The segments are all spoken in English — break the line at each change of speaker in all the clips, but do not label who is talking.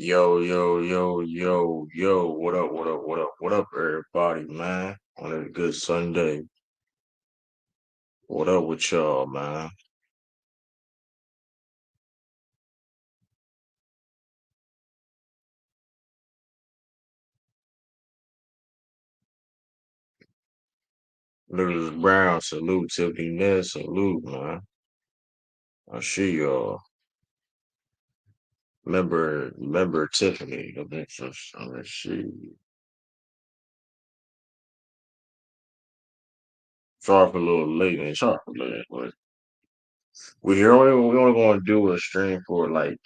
Yo, yo, yo, yo, yo, what up, what up, what up, what up, everybody, man? On a good Sunday. What up with y'all, man? Lucas Brown, salute, Tiffany Ness, salute, man. I see y'all. Remember Tiffany. Let's see. Sorry for a little late, man. Sorry for late, but we only gonna do a stream for like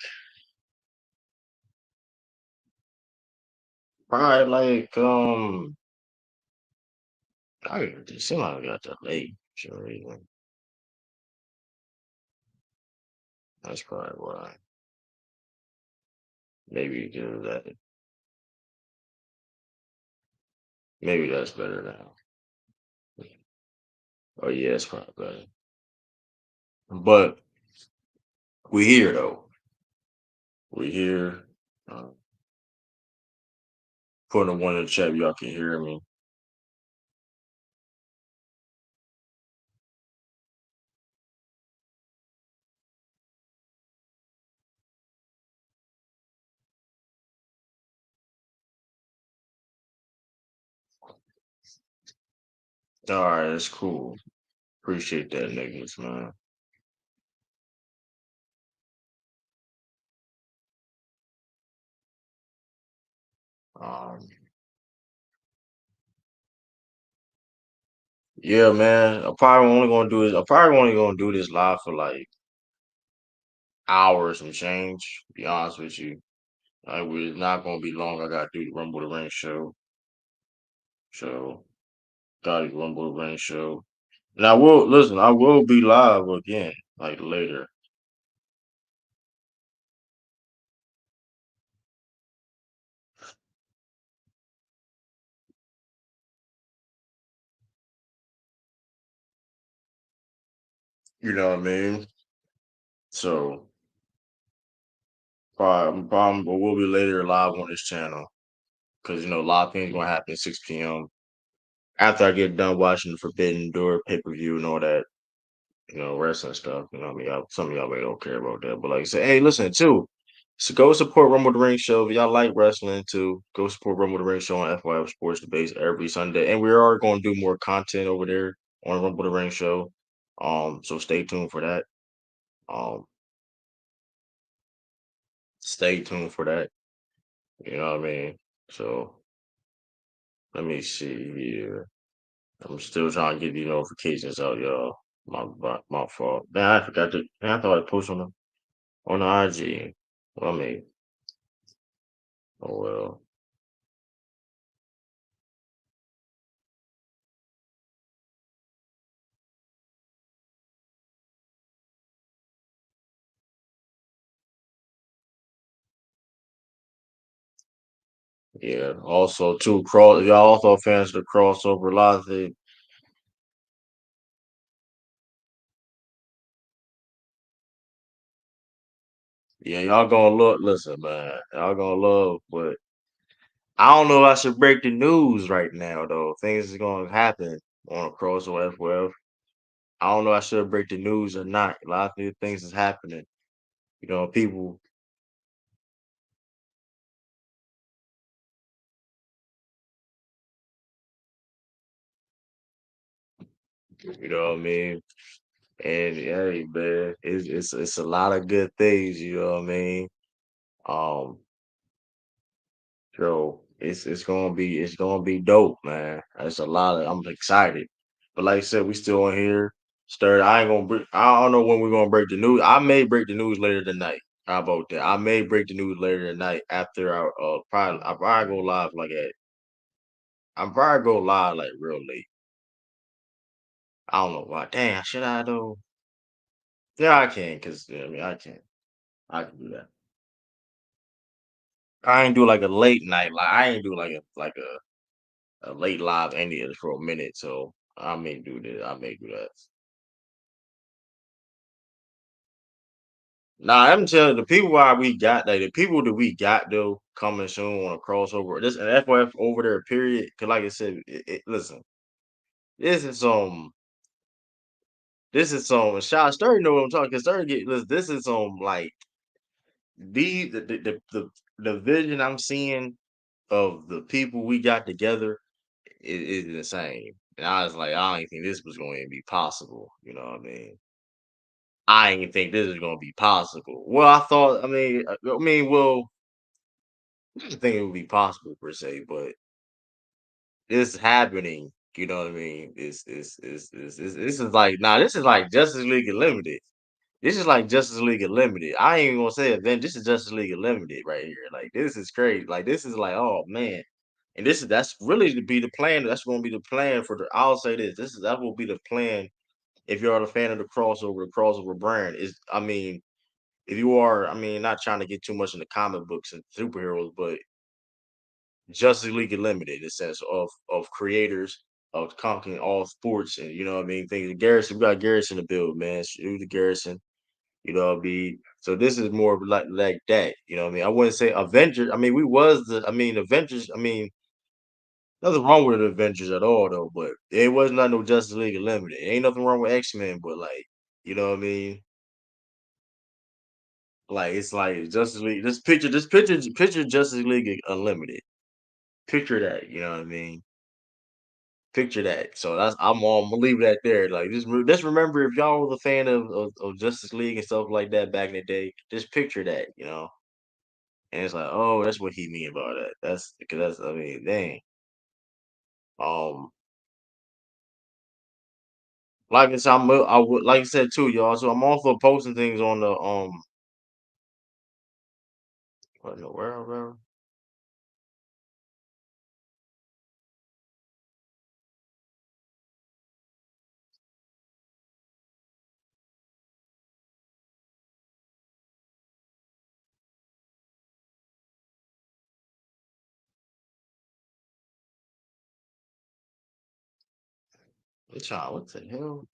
probably like I it seemed like I got that late. Sure, that's probably why. Maybe do that. Maybe that's better now. Oh yeah, it's probably better. But we here though. We here. Uh, putting a one in the chat. Y'all can hear me. All right, that's cool. Appreciate that, niggas, man. Um, yeah, man. I'm probably only gonna do this live for like hours and change. To be honest with you, it's not gonna be long. I gotta do the Rumble the Ring show. So got to Rumble the Ring show. And I will listen. I will be live again, like later. You know what I mean? So but we'll be later live on this channel because a lot of things gonna happen at 6 p.m. after I get done watching the Forbidden Door pay per view and all that, wrestling stuff. What I mean, some of y'all may don't care about that, but like I said, hey, listen too. So go support Rumble the Ring Show if y'all like wrestling too. Go support Rumble the Ring Show on FYF Sports Debates every Sunday, and we are going to do more content over there on Rumble the Ring Show. So stay tuned for that. Um, stay tuned for that. You know what I mean? So let me see here. I'm still trying to get these notifications out, y'all. My fault. Man, I forgot to. Man, I thought I posted on the IG. Well, I mean, oh well. Yeah. Also, too, cross. Y'all also fans of the crossover live thing. Yeah, y'all gonna look. Listen, man, y'all gonna love, but I don't know if I should break the news right now though. Things is gonna happen on a crossover FWF. I don't know if I should break the news or not. A lot of new things is happening. People. You know what I mean? And hey, man, it's a lot of good things. You know what I mean? Um, so it's gonna be dope, man. It's a lot of I'm excited, but like I said, we still on here. Stir. I ain't gonna. I don't know when we're gonna break the news. I may break the news later tonight. How about that? I may break the news later tonight after I probably go live like at. I'm probably go live like real late. I don't know why. Damn, should I though? Yeah, I can, cause I mean I can. I can do that. I ain't do like a late night. Like I ain't do like a late live Indians for a minute. So I may do that. I may do that. Nah, I'm telling you, the people why we got like the people that we got though coming soon on a crossover. This an FYF over there, period. Cause like I said, listen, this is some Shot Sturdy know what I'm talking. Cause Sturdy get listen, this is like the vision I'm seeing of the people we got together is insane. And I was like, I don't think this was going to be possible. You know what I mean? I didn't think this was going to be possible. Well, I thought. Well, I didn't think it would be possible per se, but it's happening. You know what I mean? This is like this is like Justice League Unlimited. This is like Justice League Unlimited. I ain't even gonna say event. This is Justice League Unlimited right here. Like this is crazy. Like this is like oh man. And that's really to be the plan. That's going to be the plan for the. I'll say this. That will be the plan if you're a fan of the crossover brand is. I mean, if you are, I mean, not trying to get too much into comic books and superheroes, but Justice League Unlimited in the sense of creators of conquering all sports and you know what I mean things. Garrison, we got Garrison to build, man. Shoot the Garrison, you know what I mean. So this is more of like that, you know what I mean. I wouldn't say Avengers. I mean, we was the. I mean, Avengers. I mean, nothing wrong with the Avengers at all though, but it was not no Justice League Unlimited. Ain't nothing wrong with X-Men, but like, you know what I mean. Like it's like Justice League. Picture Justice League Unlimited. Picture that. You know what I mean. Picture that. So I'm gonna leave that there. Like just remember if y'all was a fan of Justice League and stuff like that back in the day, just picture that, you know. And it's like, oh, that's what he mean about that. That's because that's I mean, dang. Um, like I said, I would like I said too, y'all. So I'm also posting things on the what in the world, bro? What the hell?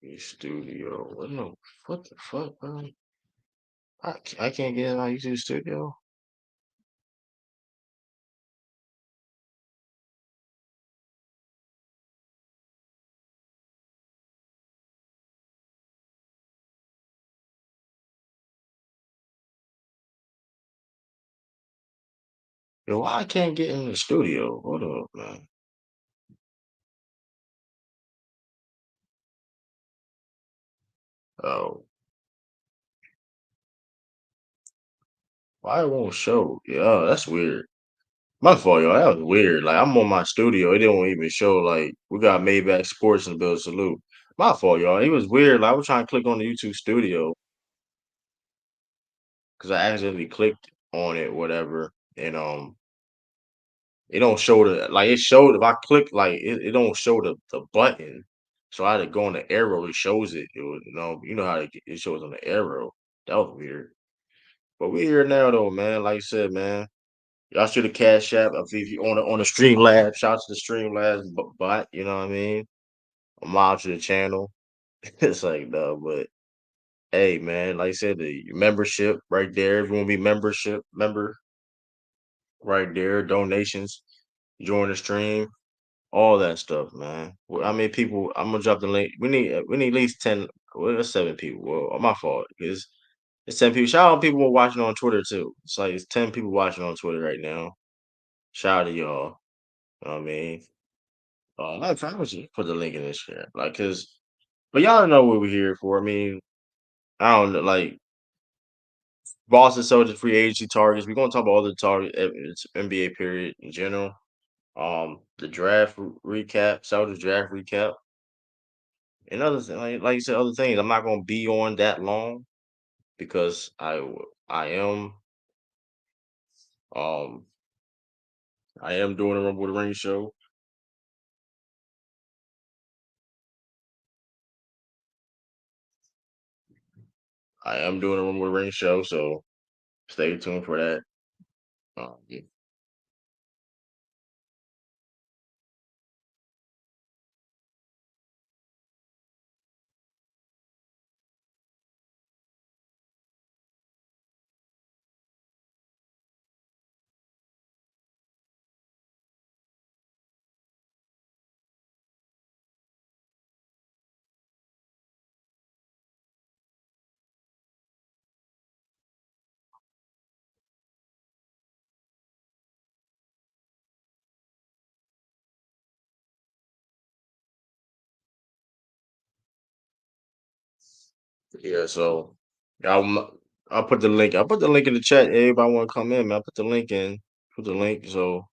Your studio. What the fuck, bro? I can't get in my YouTube studio. Yo, why I can't get in the studio? Hold up, man. Oh, why it won't show? Yeah, that's weird. My fault, y'all. That was weird. Like I'm on my studio. It didn't even show like we got Maybach Sports and Bill Salute. My fault, y'all. It was weird. Like I was trying to click on the YouTube studio because I accidentally clicked on it, whatever. And it don't show the like it showed if I click like it don't show the button. So I had to go on the arrow. It shows it. It was you know how it shows on the arrow. That was weird. But we here now though, man. Like I said, man. Y'all should have Cash App if you on the Stream Lab. Shout out to the Stream Labs bot. You know what I mean? A mob to the channel. It's like no, but hey, man. Like I said, the membership right there. If you want to be member right there. Donations. Join the stream. All that stuff, man. Well, I mean, people. I'm gonna drop the link. We need at least 10. Well, that's 7 people. Well, my fault. It's 10 people. Shout out people who are watching on Twitter too. It's like it's 10 people watching on Twitter right now. Shout out to y'all. You know what I mean? I would just put the link in this chat, like, but y'all know what we're here for. I mean, I don't know, like Boston Celtics free agency targets. We're gonna talk about other target it's NBA period in general. The draft recap, Celtics draft recap, and others like you said, other things. I'm not gonna be on that long because I am um I am doing a Rumble with the Ring show. I am doing a Rumble with the Ring show, so Stay tuned for that. Yeah. Yeah, so I'll I'll put the link. I'll put the link in the chat. Everybody want to come in, man. I'll put the link in. Put the link. So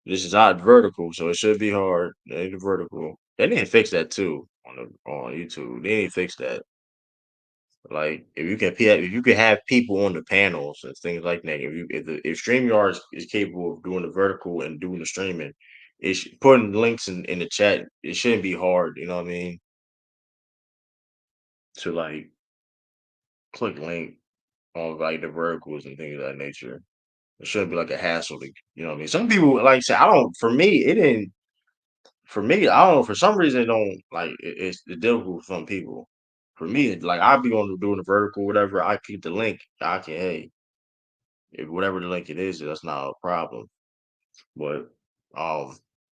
this is not vertical, so it should be hard. It ain't vertical. They need to fix that too on YouTube. They need to fix that. Like if you can have people on the panels and things like that. If StreamYard is capable of doing the vertical and doing the streaming, putting links in the chat. It shouldn't be hard. You know what I mean? To like click link on like the verticals and things of that nature. It shouldn't be like a hassle to, you know what I mean? Some people like I said, I don't for me, it didn't for me, I don't know, for some reason it don't like it's difficult for some people. For me, like I'll be on doing the vertical, whatever, I keep the link. I can hey, if whatever the link it is, that's not a problem. But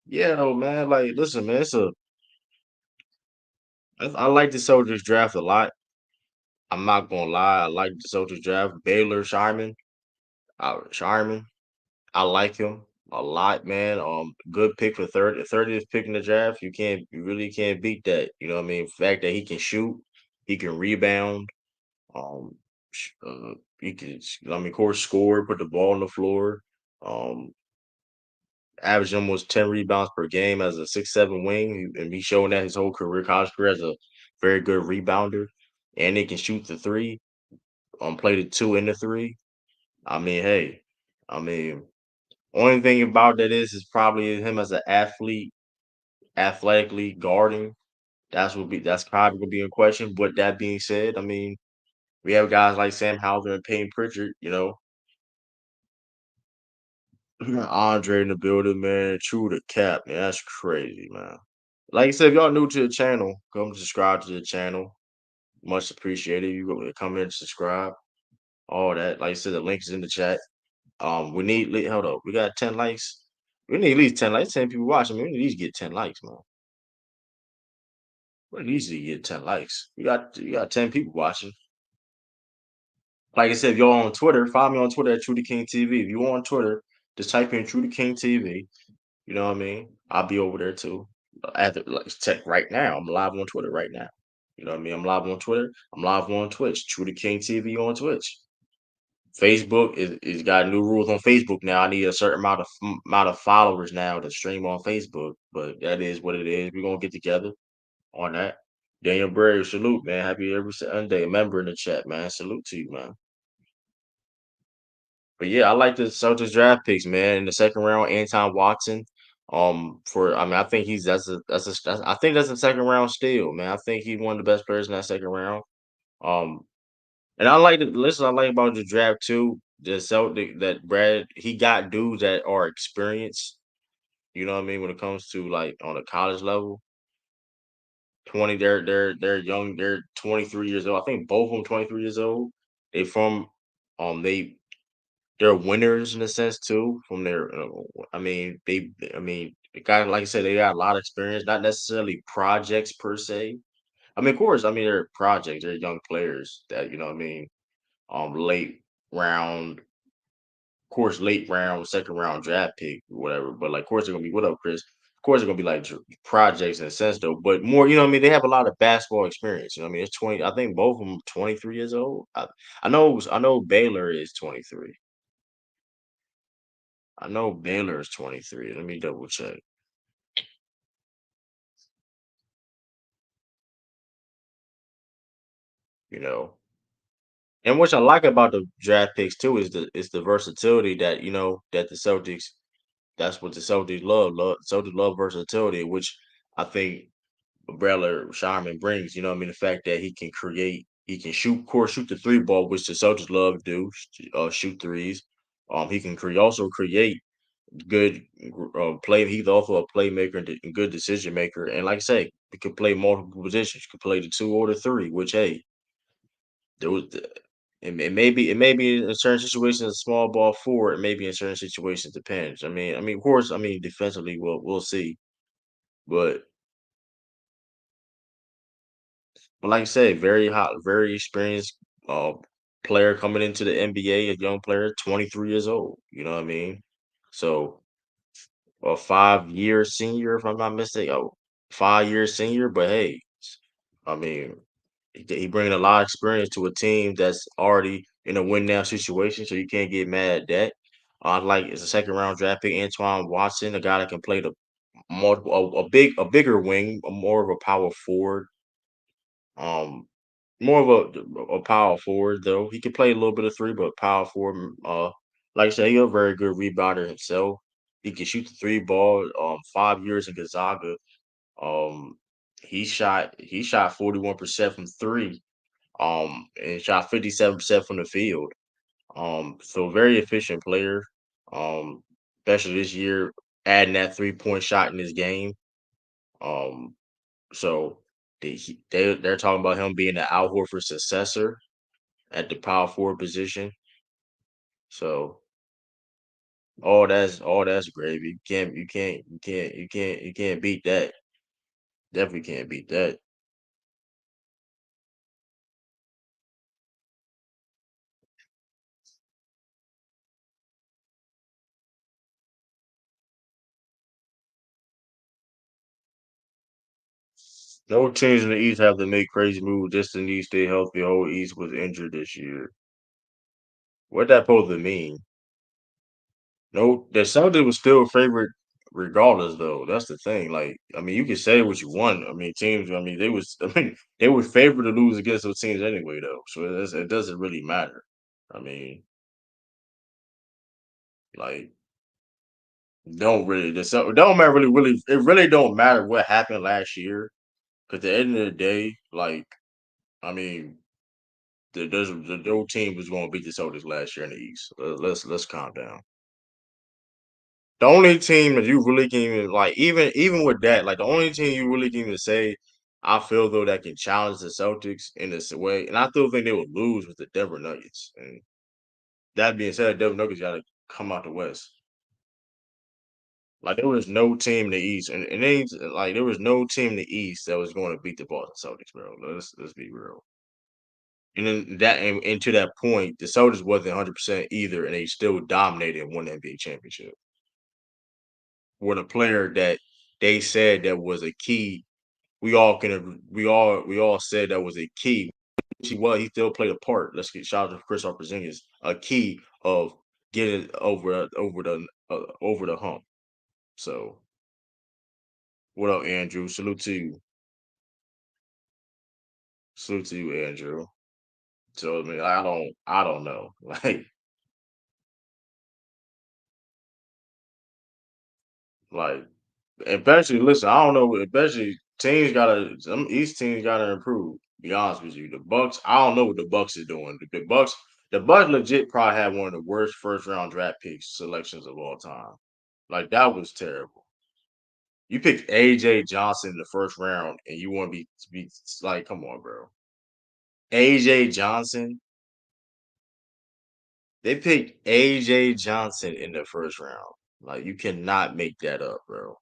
yeah though, man, like listen, man, I like the Soldiers draft a lot. I'm not gonna lie, I like the Soldiers draft. Baylor Sharman. I like him a lot, man. Good pick for 30th pick in the draft. You really can't beat that. You know what I mean? The fact that he can shoot, he can rebound, um, he can, I mean, of course, score, put the ball on the floor. Um, average almost 10 rebounds per game as a 6'7" wing, and he's showing that his whole career, college career, as a very good rebounder, and he can shoot the three. Play the two and the three. I mean, hey, I mean. Only thing about that is probably him as an athlete, athletically guarding. That's probably gonna be in question. But that being said, I mean, we have guys like Sam Hauser and Payne Pritchard, we got Andre in the building, man. True to cap, man. That's crazy, man. Like I said, if y'all new to the channel, come subscribe to the channel. Much appreciated. You go come in and subscribe. All that. Like I said, the link is in the chat. We need hold up. We got 10 likes. We need at least 10 likes. 10 people watching. We need at least get 10 likes, man. We easily get 10 likes. You got 10 people watching. Like I said, if y'all on Twitter, follow me on Twitter at True the King TV. If you on Twitter, just type in True the King TV. You know what I mean? I'll be over there too. After like check right now. I'm live on Twitter right now. You know what I mean? I'm live on Twitter. I'm live on Twitch. True the King TV on Twitch. Facebook is got new rules on Facebook now. I need a certain amount of followers now to stream on Facebook. But that is what it is. We're gonna get together on that. Daniel Brave, salute, man. Happy every Sunday. Member in the chat, man. Salute to you, man. But yeah, I like the Celtics draft picks, man. In the second round, Anton Watson. For I mean, I think I think that's a second round steal, man. I think he's one of the best players in that second round. Um, and I like the listen. I like about the draft too. The Celtic that Brad he got dudes that are experienced. You know what I mean when it comes to like on a college level. 20, they're young, they're 23 years old. I think both of them 23 years old. They from they they're winners in a sense too from their I mean the guy like I said they got a lot of experience, not necessarily projects per se. I mean of course, I mean they're projects, they're young players that you know what I mean late round course, late round, second round draft pick, or whatever. But like, of course, they're gonna be what up, Chris? Of course, they're gonna be like projects in a sense, though. But more, you know, what I mean, they have a lot of basketball experience. You know, what I mean, it's 20. I think both of them 23 years old. I know Baylor is 23. I know Baylor is 23. Let me double check. You know, and what I like about the draft picks too is the versatility that you know that the Celtics. That's what the Celtics love. Celtics love versatility, which I think Brella Sharman brings. You know, what I mean, the fact that he can create. He can shoot, of course, shoot the three ball, which the Celtics love to do, shoot threes. He can also create good play. He's also a playmaker and good decision maker. And like I say, he could play multiple positions. Could play the two or the three. Which hey, there was it may be in certain situations a small ball forward. Maybe in certain situations depends. Of course, defensively we'll see. But like I said, very hot, very experienced uh player coming into the NBA, a young player, 23 years old. You know what I mean? So a 5 year senior, if I'm not mistaken. 5 year senior, but hey, I mean, he bringing a lot of experience to a team that's already in a win now situation, so you can't get mad at that. Like it's a second round draft pick, Antoine Watson, a guy that can play the multiple, a bigger wing, more of a power forward. Um, More of a power forward though. He can play a little bit of three, but power forward. Like I said, he's a very good rebounder himself. He can shoot the three ball. 5 years in Gonzaga. Um, he shot 41% from three. And shot 57% from the field. So very efficient player. Um, Especially this year, adding that 3-point shot in his game. Um, so they're talking about him being the Al Horford successor at the power forward position. So all that's gravy. You can't beat that. Definitely can't beat that. No teams in the East have to make crazy moves just to need stay healthy. The whole East was injured this year. What that supposed to mean? No, the Celtics was still a favorite regardless, though. That's the thing. Like, you can say what you want. Teams. They was. They were favored to lose against those teams anyway, though. So it doesn't really matter. I mean, like, don't really. It don't matter really. Really, it really don't matter what happened last year. Because at the end of the day, like, I mean, the old team was going to beat the Celtics last year in the East. Let's calm down. The only team that you really can even like, even with that, like the only team you really can even say, I feel though that can challenge the Celtics in this way, and I still think they would lose with the Denver Nuggets. And that being said, Denver Nuggets got to come out the West. Like there was no team in the East, and they like there was no team in the East that was going to beat the Boston Celtics, bro. Let's be real. And then and to that point, the Celtics wasn't 100% either, and they still dominated and won the NBA championship with a player that they said that was a key. We all said that was a key. He still played a part. Let's get shout out to Chris Porzingis, a key of getting over the hump. So what up, Andrew? Salute to you, Andrew. So I don't know. Like especially listen, I don't know, especially some East teams gotta improve. Be honest with you. The Bucks, I don't know what the Bucks is doing. The Bucks legit probably had one of the worst first round draft picks selections of all time. Like that was terrible. You picked AJ Johnson in the first round and you want to be like, come on, bro. AJ Johnson. They picked AJ Johnson in the first round. Like you cannot make that up, bro.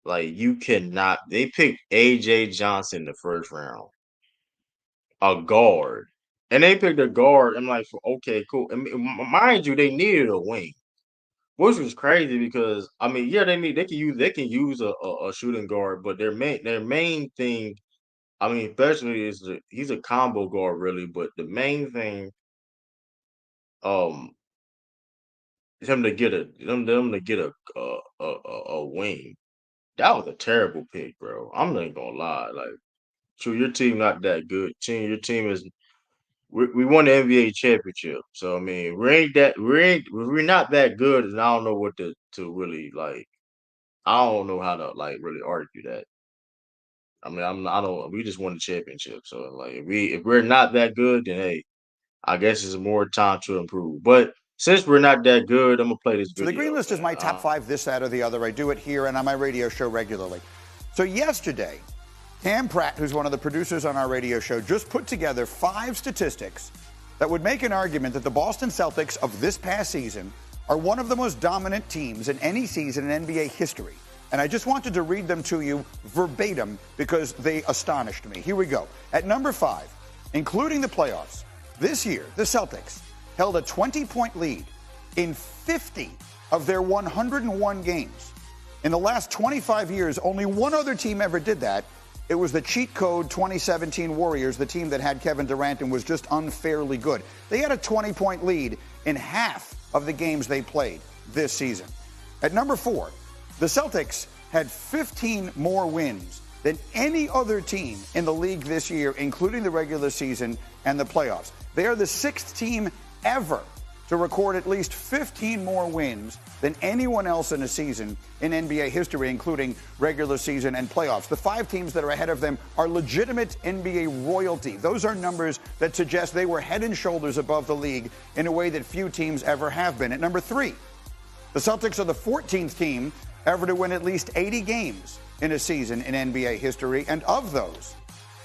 Like you cannot. They picked AJ Johnson in the first round, a guard, and they picked a guard. I'm like, okay, cool. Mind you, they needed a wing, which was crazy because yeah, they can use a shooting guard, but their main thing, especially he's a combo guard really, but the main thing, um, is him to get a wing. That was a terrible pick, bro. I'm not gonna lie, like. True, your team not that good. Your team is we won the NBA championship. So we're not that good, and I don't know what to really like. I don't know how to like really argue that. I mean, I don't. We just won the championship, so like if we're not that good, then hey, I guess it's more time to improve. But since we're not that good, I'm gonna play this
So the Green
video,
List is
man.
my top five, this, that, or the other. I do it here and on my radio show regularly. So yesterday, Tam Pratt, who's one of the producers on our radio show, just put together 5 statistics that would make an argument that the Boston Celtics of this past season are one of the most dominant teams in any season in NBA history. And I just wanted to read them to you verbatim because they astonished me. Here we go. At number 5, including the playoffs, this year, the Celtics held a 20-point lead in 50 of their 101 games. In the last 25 years, only one other team ever did that. It was the cheat code 2017 Warriors, the team that had Kevin Durant and was just unfairly good. They had a 20-point lead in half of the games they played this season. At number 4, the Celtics had 15 more wins than any other team in the league this year, including the regular season and the playoffs. They are the 6th team ever to record at least 15 more wins than anyone else in a season in NBA history, including regular season and playoffs. The 5 teams that are ahead of them are legitimate NBA royalty. Those are numbers that suggest they were head and shoulders above the league in a way that few teams ever have been. At number 3, the Celtics are the 14th team ever to win at least 80 games in a season in NBA history, and of those,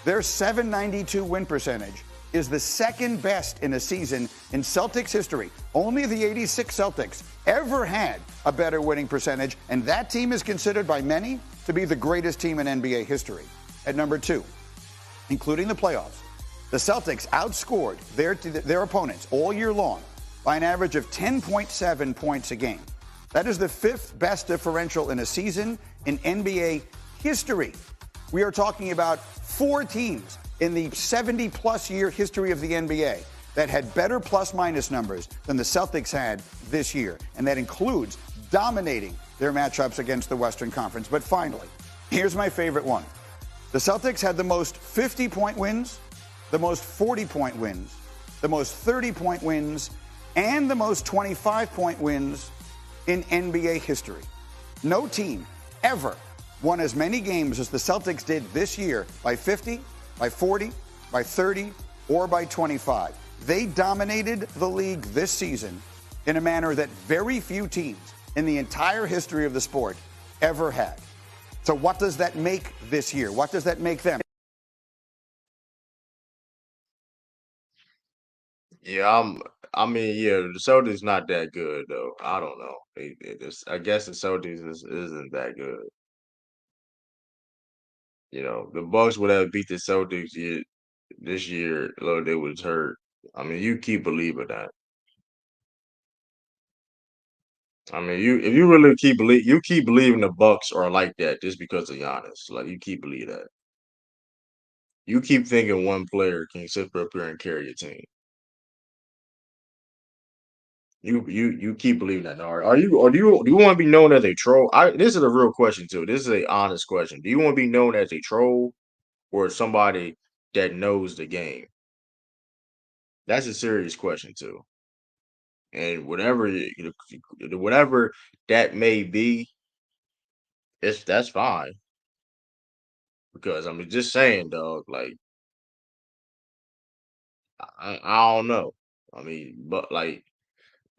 their 792 win percentage is the second best in a season in Celtics history. Only the 86 Celtics ever had a better winning percentage, and that team is considered by many to be the greatest team in NBA history. At number 2, including the playoffs, the Celtics outscored their opponents all year long by an average of 10.7 points a game. That is the 5th best differential in a season in NBA history. We are talking about 4 teams in the 70-plus year history of the NBA that had better plus-minus numbers than the Celtics had this year, and that includes dominating their matchups against the Western Conference. But finally, here's my favorite one. The Celtics had the most 50-point wins, the most 40-point wins, the most 30-point wins, and the most 25-point wins in NBA history. No team ever won as many games as the Celtics did this year by 50, by 40, by 30, or by 25. They dominated the league this season in a manner that very few teams in the entire history of the sport ever had. So what does that make this year? What does that make them?
Yeah, I mean, yeah, the Celtics not that good though. I don't know. I guess the Celtics isn't that good. You know, the Bucks would have beat the Celtics this year, though they was hurt. I mean, you keep believing that. I mean, if you really you keep believing the Bucks are like that just because of Giannis. Like you keep believe that. You keep thinking one player can sit up here and carry a team. You keep believing that. Are you or do you want to be known as a troll? This is a real question too. This is a honest question. Do you want to be known as a troll or somebody that knows the game? That's a serious question too. And whatever that may be, that's fine. Because I mean, just saying, dog. Like I don't know. I mean, but like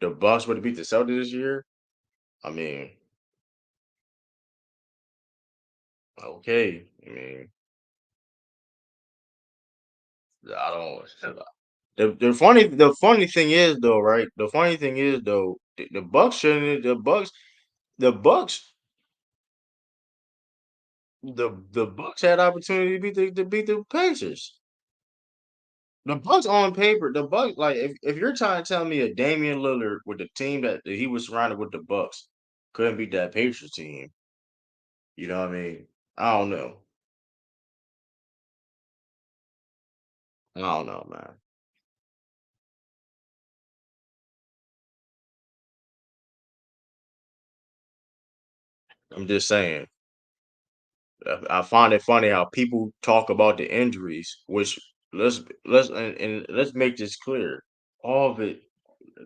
the Bucks would have beat the Celtics this year. I mean, okay. I mean, I don't. The funny thing is though, right? The funny thing is though, the Bucks shouldn't. The Bucks had opportunity to beat the Pacers. The Bucks on paper, the Bucks like if you're trying to tell me a Damian Lillard with the team that he was surrounded with the Bucks couldn't beat that Pacers team, you know what I mean? I don't know. I don't know, man. I'm just saying. I find it funny how people talk about the injuries, which and let's make this clear. All of it,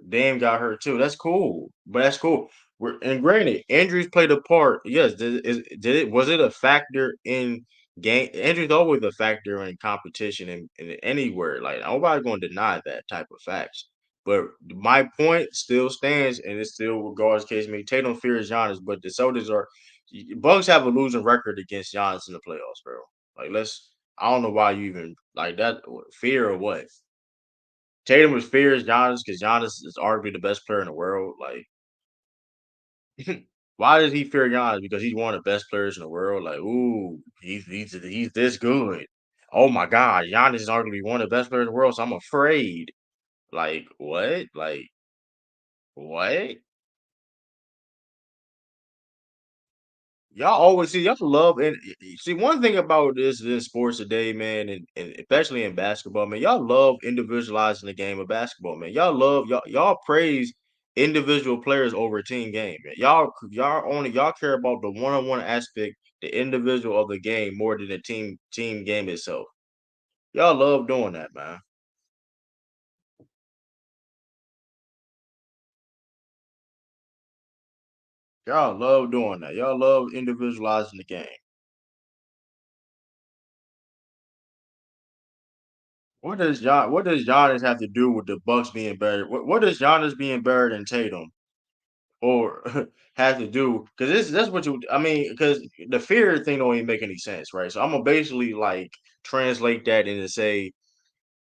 Dame got hurt too. That's cool, but that's cool. and granted, injuries played a part. Yes, did it was it a factor in game? Injuries always a factor in competition and anywhere. Like nobody's going to deny that type of facts. But my point still stands, and it's still regards case. I mean, Tatum fears Giannis, but the Celtics are Bucks have a losing record against Giannis in the playoffs, bro. Like let's. I don't know why you even like that fear or what. Tatum was fears Giannis because Giannis is arguably the best player in the world. Like why does he fear Giannis? Because he's one of the best players in the world. Like, ooh, he's this good. Oh my God, Giannis is arguably one of the best players in the world, so I'm afraid. Like, what? Like, what? Y'all always see y'all love and see one thing about this in sports today, man, and especially in basketball, man. Y'all love individualizing the game of basketball, man. Y'all praise individual players over a team game, man. Y'all care about the one-on-one aspect, the individual of the game more than the team game itself. Y'all love doing that, man. Y'all love doing that. Y'all love individualizing the game. What does Giannis have to do with the Bucks being better? What does Giannis being better than Tatum or have to do? Because this that's what you I mean, because the fear thing don't even make any sense, right? So I'm gonna basically like translate that into say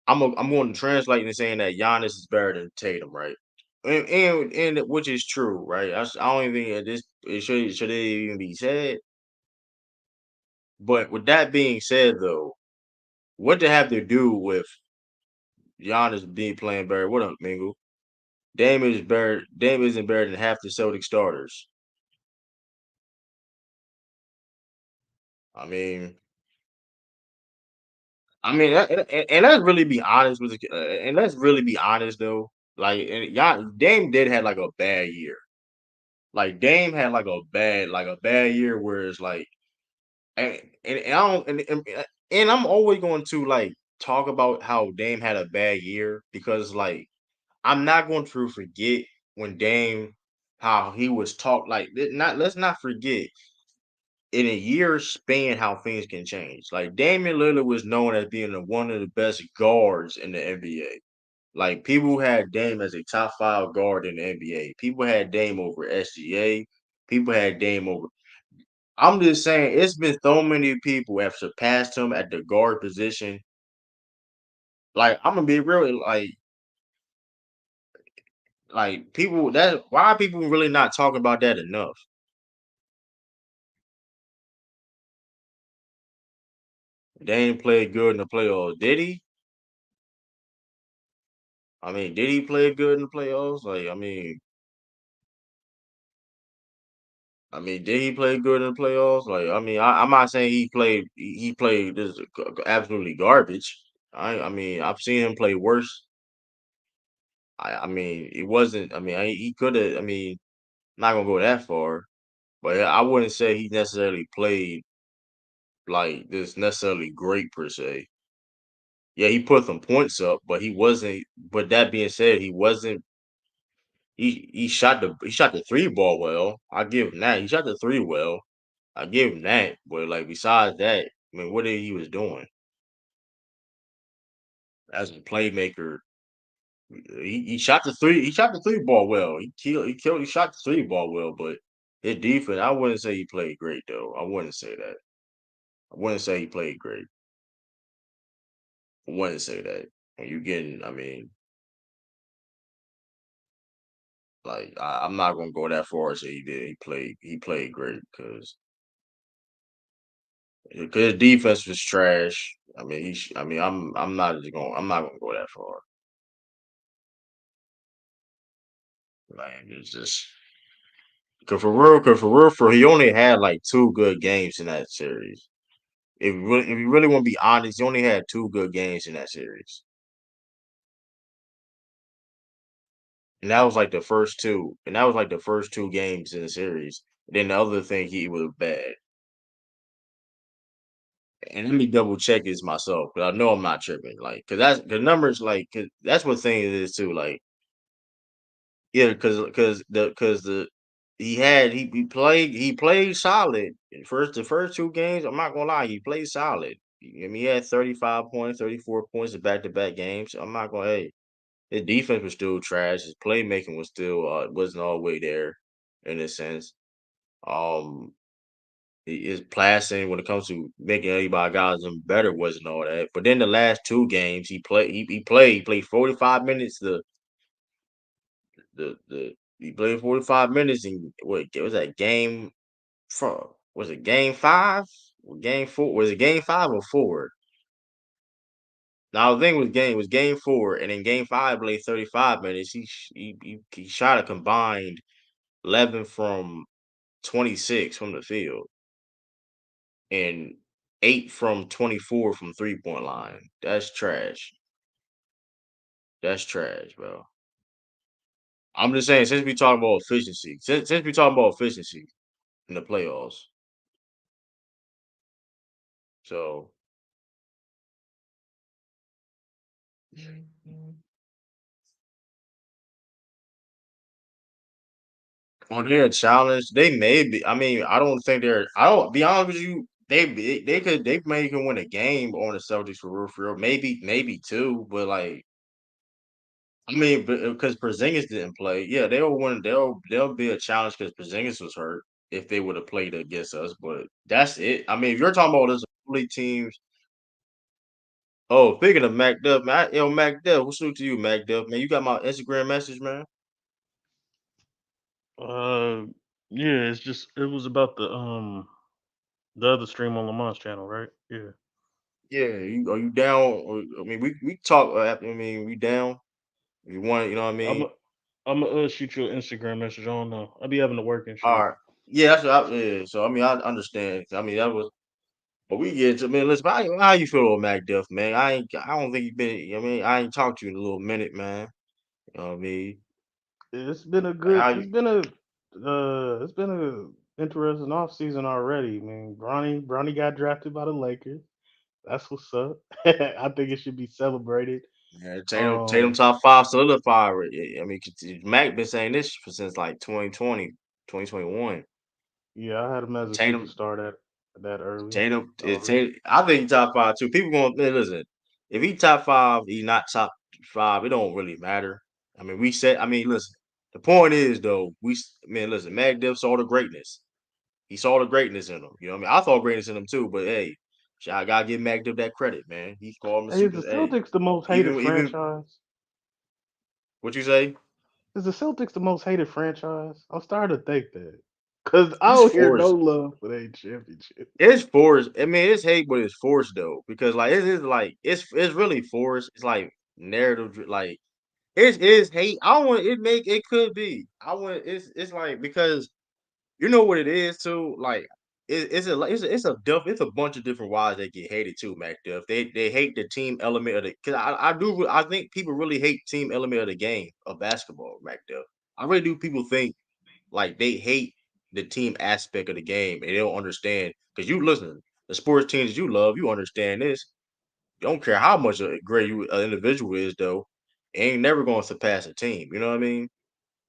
I'm going to translate into saying that Giannis is better than Tatum, right? And which is true, right? I don't even think that this it should it even be said. But with that being said, though, what to have to do with Giannis being playing better? What up, Mingle? Dame is better. Dame isn't better than half the Celtic starters. I mean, and let's really be honest with, and let's really be honest though. Like, and y'all, Dame did had like a bad year. Like Dame had like a bad year, where it's like, and I don't, and I'm always going to like talk about how Dame had a bad year because like I'm not going to forget when Dame how he was talked like not let's not forget in a year span how things can change. Like Damian Lillard was known as being one of the best guards in the NBA. Like people had Dame as a top 5 guard in the NBA. People had Dame over SGA. People had Dame over. I'm just saying it's been so many people have surpassed him at the guard position. Like I'm gonna be real, like people that why are people really not talking about that enough? Dame played good in the playoffs. Did he? I mean, did he play good in the playoffs? Like, I mean, did he play good in the playoffs? Like, I'm not saying he played this absolutely garbage. I mean, I've seen him play worse. I mean, it wasn't. I mean, he could have. I mean, not gonna go that far, but I wouldn't say he necessarily played like this necessarily great per se. Yeah, he put some points up, but he wasn't. But that being said, he wasn't. He shot the three ball well. I give him that. He shot the three well. I give him that, but like besides that, I mean, what he was doing as a playmaker, he shot the three. He shot the three ball well. He shot the three ball well, but his defense, I wouldn't say he played great though. I wouldn't say that. I wouldn't say he played great. I wouldn't say that. When you getting, I mean, like I'm not gonna go that far and say he did. He played great because his defense was trash. I mean, I mean, I'm not gonna go that far. Like it's just cause for real, for he only had like 2 good games in that series. If you really want to be honest, he only had 2 good games in that series, and that was like the first two, and that was like the first 2 games in the series. Then the other thing he was bad. And let me double check this myself, but I know I'm not tripping. Like, cause that's the numbers. Like, cause that's what thing it is too. Like, yeah, cause the he played solid. The first two games, I'm not gonna lie, he played solid. I mean, he had 35 points, 34 points in back-to-back games. I'm not gonna hey, his defense was still trash. His playmaking was still wasn't all the way there in a sense. Um his passing when it comes to making anybody guys them better wasn't all that. But then the last two games he played 45 minutes the he played 45 minutes and what was that game for was it game five? Or game four? Was it game five or four? Now the thing was game four, and in game five played 35 minutes. He shot a combined 11 from 26 from the field and 8 from 24 from 3-point line. That's trash. That's trash, bro. I'm just saying since we talking about efficiency, since we talking about efficiency in the playoffs, so on their challenge, they may be. I mean, I don't think they're. I don't be honest with you. They may can win a game on the Celtics for real. Maybe two, but like I mean, because Porzingis didn't play, yeah, they'll win. They'll be a challenge because Porzingis was hurt if they would have played against us. But that's it. I mean, if you're talking about this elite teams. Oh, speaking of Mac Duff, man, yo, Mac Duff, what's up to you, Mac Duff, man? You got my Instagram message, man.
Uh, yeah, it was about the other stream on Lamont's channel, right? Yeah.
Yeah, are you down? I mean, we talk. I mean, we down. You want, you know what I
I'm
mean?
I'm gonna shoot you an Instagram message. I don't know. I'll be having to work and
All
shit.
right. Yeah, that's what yeah. So I mean, I understand. I mean, that was. But we get to man. Listen, how you feel about Mac Duff, man? I don't think you've been. I mean, I ain't talked to you in a little minute, man. You know what I mean?
It's been a
Like,
good.
how you?
It's been a interesting off season already. Man, Bronny got drafted by the Lakers. That's what's up. I think it should be celebrated.
Man, Tatum
Um,
top five solidified. I mean, Mac been saying this since like 2020, 2021.
yeah, I had him as a
Tatum
superstar that early already.
Tatum. I think he top five too. People going man, listen. If he top five, he not top five. It don't really matter. I mean, we said. I mean, listen. The point is though, man, listen. Mag Div saw the greatness. He saw the greatness in him. You know what I mean? I saw greatness in him too. But hey, I gotta give Mag Div that credit, man. He called him a
Hey, is
super.
the
Hey,
Celtics the most hated
even
franchise?
what you say?
Is the Celtics the most hated franchise? I'm starting to think that. Cause I
It's
don't hear no
forced.
love for their championship.
It's forced. I mean, it's hate, but it's forced though because like it is like it's really forced. It's like like it is hate. I don't want it make it could be. I want it's like because you know what it is too. Like it's a bunch of different whys that get hated too, Mac Duff. They hate the team element of the because I think people really hate team element of the game of basketball, Mac Duff. I really do. People think like they hate the team aspect of the game and they don't understand because you listen the sports teams you love, you understand this. You don't care how much a great an individual is though, it ain't never going to surpass a team. You know what I mean?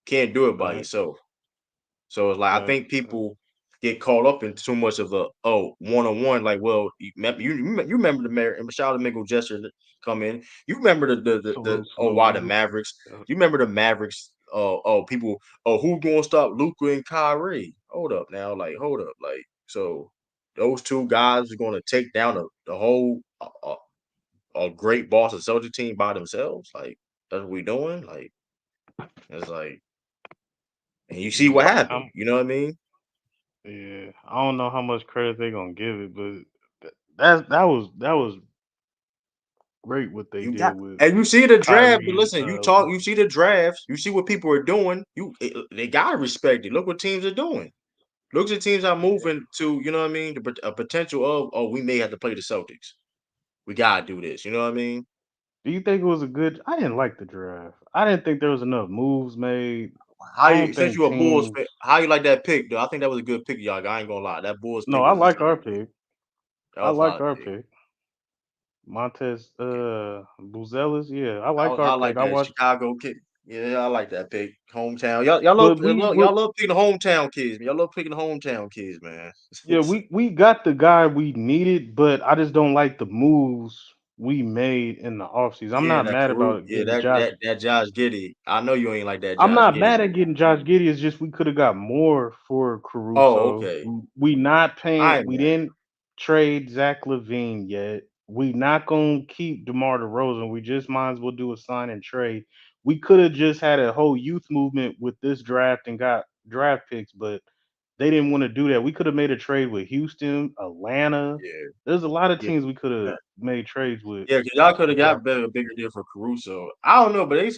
Can't do it by
Facts,
yourself. So it's like I think
facts.
people get caught up in too much of a one on one. Like, well, you remember the mayor and Michelle Domingo gesture that come in. You remember the
Salute,
oh
salute,
why the
nigga.
Mavericks?
Yeah.
You remember the Mavericks? People. Oh, who gonna stop Luca and Kyrie? Hold up now, hold up, so those two guys are gonna take down the whole a great Boston Celtics team by themselves. Like that's what we doing. Like it's like, and you see what
Yeah,
happened. You know what I mean?
yeah. I don't know how much credit they gonna give it, but that was great what they
You
did
got
with
and you see the draft, but
Kyrie and
listen, you
Luca.
see the drafts, you see what people are doing. They gotta respect it. Look what teams are doing. Look at teams are
Yeah.
moving to, you know what I mean, a potential of we may have to play the Celtics. We gotta do this. You know what I mean?
Do you think it was a good? I didn't like the draft. I didn't think there was enough moves made.
How
I
you
don't
since
think
you a Bulls
teams.
fan, how you like that pick though? I think that was a good pick, y'all. I ain't gonna lie. That Bulls
No,
pick
I
was a
like
solid
our
pick.
pick.
That
I
was a
like
solid
our
pick.
pick. Montez Buzelis, yeah, I
I,
like our
I
pick.
like
I
that
watched
Chicago kick. Yeah, I like that pick. Hometown. Y'all love
But
y'all love picking the hometown kids, man. Y'all love picking the hometown kids, man.
yeah, we got the guy we needed, but I just don't like the moves we made in the offseason. I'm
Yeah,
not
that
mad
Caruso.
about
Yeah,
getting Josh.
that Josh Giddey. I know you ain't like that
I'm
Josh
not
Giddey
mad at
move.
getting Josh Giddey. It's just we could have got more for
Oh,
Caruso.
okay.
We not
I
paying.
ain't
We
mad.
didn't trade Zach Levine yet. We not gonna keep DeMar DeRozan. We just might as well do a sign and trade. We could have just had a whole youth movement with this draft and got draft picks, but they didn't want to do that. We could have made a trade with Houston, Atlanta.
Yeah,
There's a lot of
yeah,
teams we could have made trades with.
yeah. Because y'all could
For
have got
draft.
better, bigger deal for Caruso. I don't know, but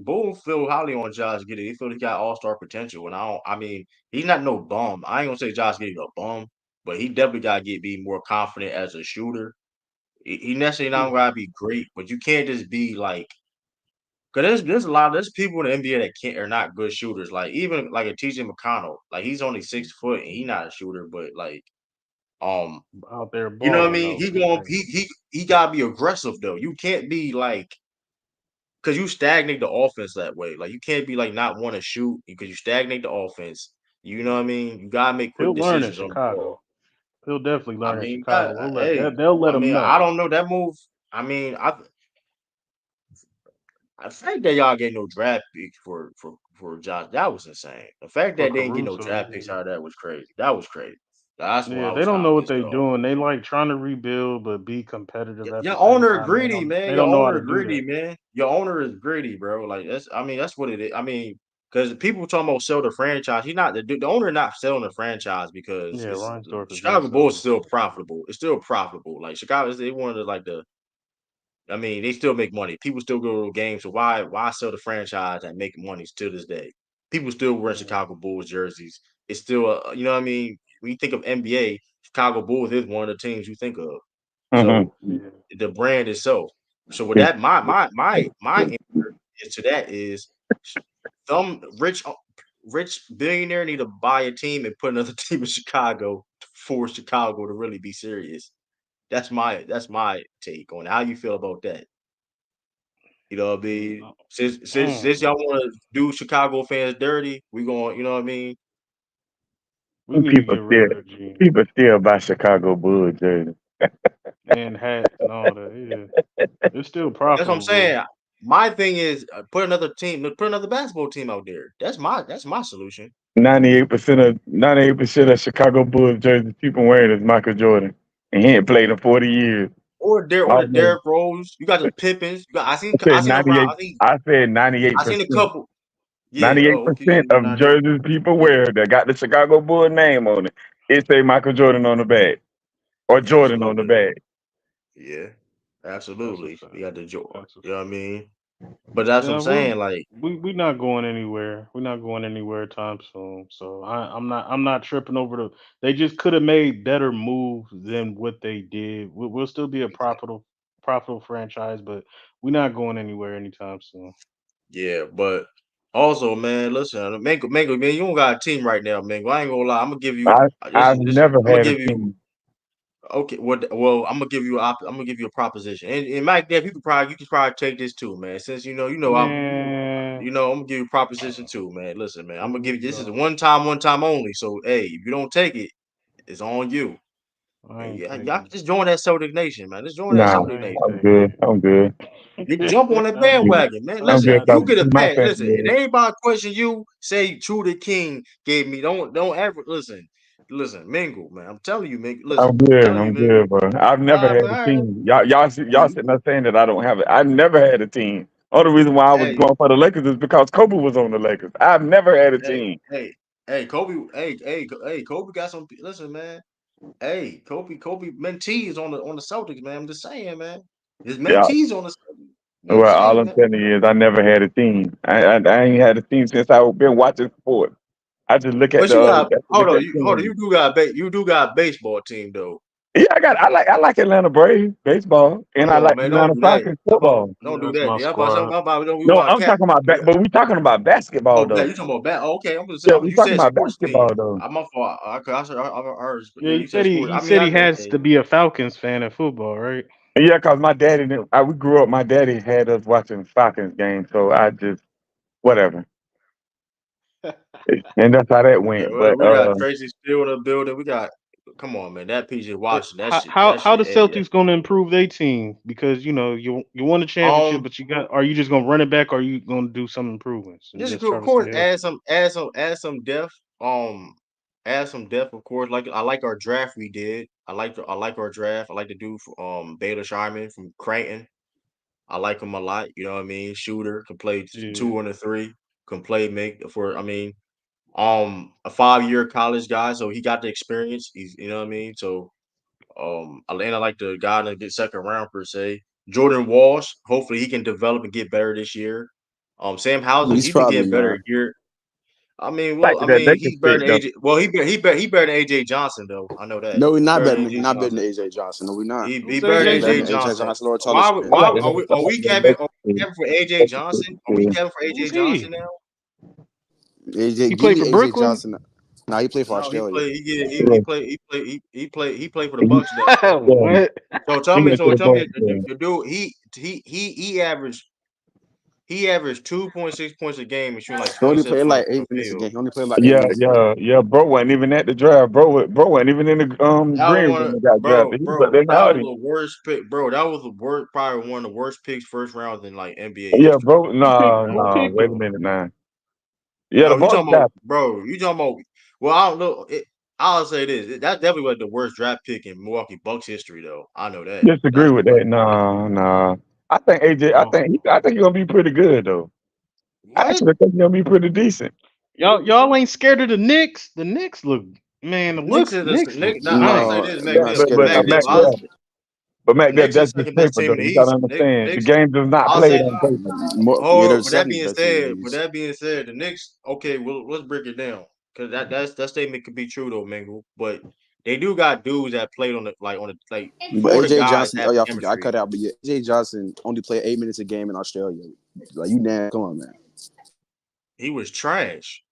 Bulls feel highly on Josh Giddey. They feel he got all star potential, and I don't. I mean, he's not no bum. I ain't gonna say Josh Giddey's a bum, but he definitely got to be more confident as a shooter. He necessarily not
Yeah,
gotta be great, but you can't just be like. Cause there's a lot there's people in the NBA that can't are not good shooters. Like even like a TJ McConnell, like he's only 6 foot and he's not a shooter, but like um
out there
you know what I
balling
mean?
though.
He going he gotta be aggressive though. You can't be like because you stagnate the offense that way. Like you can't be like not want to shoot because you stagnate the offense. You know what I mean? You gotta make quick
He'll learn in
decisions on the ball.
Chicago. He'll definitely
I
learn in
mean,
Chicago. We'll let
hey,
that. They'll let
I
him
mean, I
know
don't know that move. I mean, I think that y'all get no draft picks for Josh. That was insane. The fact
for
that they didn't get no
Caruso.
draft picks out of that was crazy. That was crazy. That's what
Yeah,
I
they
was
don't
kind
know
of
what
pissed
they
off.
doing. They like trying to rebuild but be competitive at the
Your
same
owner
time.
greedy, man.
They
Your
don't know how
owner
to do
greedy,
that.
man. Your owner is greedy, bro. Like that's. I mean, that's what it is. I mean, because people talking about sell the franchise. He not the owner not selling the franchise because
Yeah,
it's
Reinsdorf is not
Chicago Bulls
selling
is
the
still
franchise.
profitable. It's still profitable. Like Chicago, they one of the like the I mean, they still make money. People still go to games. So why sell the franchise and make money to this day? People still wear
Yeah,
Chicago Bulls jerseys. It's still you know what I mean. When you think of NBA, Chicago Bulls is one of the teams you think of. So
Mm-hmm.
yeah.
the brand itself. So with that, my answer is to that is some rich billionaire need to buy a team and put another team in Chicago for Chicago to really be serious. That's my take on it. How you feel about that. You know what I mean?
No,
Since y'all want to do Chicago fans dirty, we going. You know what I mean?
we need to
People
get rid
still
of the Gene
people still buy Chicago Bulls jerseys.
and hats and all that. Yeah, it's still
That's what I'm
profitable.
saying. My thing is put another basketball team out there. That's my solution.
98% of Chicago Bulls jerseys people wearing is Michael Jordan, and he ain't played in 40 years.
Or the
Almost,
Derrick Rose. You got the Pippins. You got
I
I
said
seen around.
98. I said
I seen a
98%.
couple. Yeah.
Ninety-eight
Oh, okay. You
percent
do
of
98.
jerseys people
Yeah.
wear that got the Chicago Bull name on it, it say Michael Jordan on the back or Jordan on the
Absolutely.
back.
Yeah.
That's a
Absolutely. You
fact.
got the joy.
That's a
You know what I
fact.
mean? But that's what I'm
Yeah,
saying. Like,
we not going anywhere. We're not going anywhere time soon. So I'm not tripping over the. They just could have made better moves than what they did. We'll still be a profitable franchise, but we're not going anywhere anytime soon.
yeah, but also, man, listen, Mango, man, you don't got a team right now, Mango. I ain't gonna lie. I'm gonna give you
I
this.
I've never
I'm gonna
had a
give you
team.
okay. Well, I'm gonna give you a proposition, and Mike, Depp, you could probably take this too, man. Since
Man,
I'm gonna give you a proposition too, man. Listen, man, I'm
here
gonna give
we
you this is
go.
one time only. So, hey, if you don't take it, it's on you.
I
And
ain't
y'all
taking
can just join that Celtic Nation, man. Just join
it.
that
Nah,
I
Celtic
ain't
Nation.
I'm good.
taking
I'm good.
You jump on
it.
the bandwagon, man.
I'm
I'm
Listen,
good.
not
you
Cause
get a
taking
my
pass.
family
Listen, and
is
anybody question you, say True the King gave me. Don't ever listen, Mingle, man. I'm telling you, Mingle.
I'm
Listen, I'm
good.
telling you,
I'm
Mingle.
good, bro. I've
All
never
right,
had
man.
a
All right.
team. Y'all
You,
sitting there saying that I don't have it. I never had a team. Only reason why I was
hey,
going for the Lakers is because Kobe was on the Lakers. I've never had a
hey,
team.
hey, Kobe. Hey, Kobe got some. Listen, man. Hey, Kobe mentee is on the Celtics, man. I'm just saying, man. His
Yeah.
mentees on the Celtics. You know what I'm
Well, all
saying,
I'm
man.
telling you is I never had a team. I ain't had a team since I've been watching sports. I just look at
But you got
look at
hold on.
teams.
You do got a baseball team though.
Yeah, I like Atlanta Braves baseball, and I
Come on,
like
man. Don't
Atlanta
do that.
Falcons
Come on.
football.
Don't do
That's
that.
my
Yeah, but
squad.
we
No,
want
I'm
to cap.
talking about
Yeah.
but we talking about basketball
Oh, man,
though.
you talking about bat? Okay, I'm gonna say.
Yeah, we
You
talking
said
about
sports team.
basketball though.
I'm my fault. I heard.
Yeah,
Yeah,
he
you said
said he
sports.
he
I mean,
said
I
he has
okay.
to be a Falcons fan in football, right?
Yeah, cause my daddy, we grew up. My daddy had us watching Falcons games, so I just whatever. And that's how that
Yeah,
went.
well,
But
we got Tracy Steele in the building. We got, come on, man, that PJ Washington, that
How
shit
the
heavy.
Celtics gonna improve their team? Because you won a championship,
Um,
but are you just gonna run it back, or are you gonna do some improvements and
just
just
go,
try
of
to
course,
stay healthy?
depth. Add some depth, of course. Like I like our draft we did. I like our draft. I like the dude Baylor Shyman from Creighton. I like him a lot. You know what I mean? Shooter, can play
Yeah.
2 and a 3, can play make for. I mean, a 5-year college guy, so he got the experience. He's, you know what I mean. So I like the guy that get second round per se. Jordan Walsh, hopefully he can develop and get better this year. Sam Hauser,
He's
he's been
probably
getting better
not.
year. I mean,
back
well, I
to that
mean,
Lakers
he's better
pick
than
though.
AJ. Well, he better than AJ Johnson though. I know that
No, we're
he
not
better than
better.
AJ
Not better than
Johnson.
AJ Johnson. No, we're not.
Who's
He better
We
than
ain't better
AJ?
AJ
than AJ
Johnson.
Johnson or Taller
Why?
Smith.
I like
Are we capping? Are we
that.
capping for AJ Johnson? Are we capping for
Who's
AJ Johnson
he?
now?
AJ,
He
give
played
me
for
AJ
Brooklyn.
Johnson. Nah, he played for
No, he
Australia.
played. He played for the
He,
Bucks though.
yeah,
What?
So
he went to the
tell me
Bucks. Yeah.
the dude he averaged 2.6 points a game and shooting like
He only
27%
played like
from
8 minutes a
field.
game. He only played like eight
Yeah,
minutes a game.
yeah, yeah. Bro wasn't even at the draft. Bro wasn't even in the
That
green
one,
when they got drafted. He was up there in the
that was
audience.
the worst pick, bro. That was the worst, probably one of the worst picks first rounds in like NBA
Yeah,
history,
bro.
bro.
No,
That
Who
was
no.
picked
Wait a
him?
minute now. Yeah, the
no, you
Bucks
talking about,
got.
bro. You talking about? Well, I don't know. I'll say this. That definitely was the worst draft pick in Milwaukee Bucks history, though. I know that.
Disagree
That's
with
what.
that. No, no. I think AJ.
Oh,
I think he's gonna be pretty good though. I
What?
actually think he's gonna be pretty decent.
y'all ain't scared of the Knicks? The Knicks look, man.
Knicks is
Knicks look
Nick. Now I'll say
nice.
No,
this,
I'm
Mac
not
Dip,
scared of the
Mac Dip.
Mac,
Knicks, bro.
but Mac,
Knicks is
that's just
second best
paper
team
though.
in the
You gotta
East.
understand the
Knicks.
game does not
I'll
play
say.
on paper.
More, yeah, they're
Oh,
the second best team in the
with
East.
that being said, the Knicks. Okay, well, let's break it down because that statement could be true though, Mingle. But they do got dudes that played on the like
But
4 of the
AJ
guys
Johnson, oh
have
y'all forgot I
chemistry.
cut out. But yeah, AJ Johnson only played 8 minutes a game in Australia. Like you damn, come on, man.
He was trash.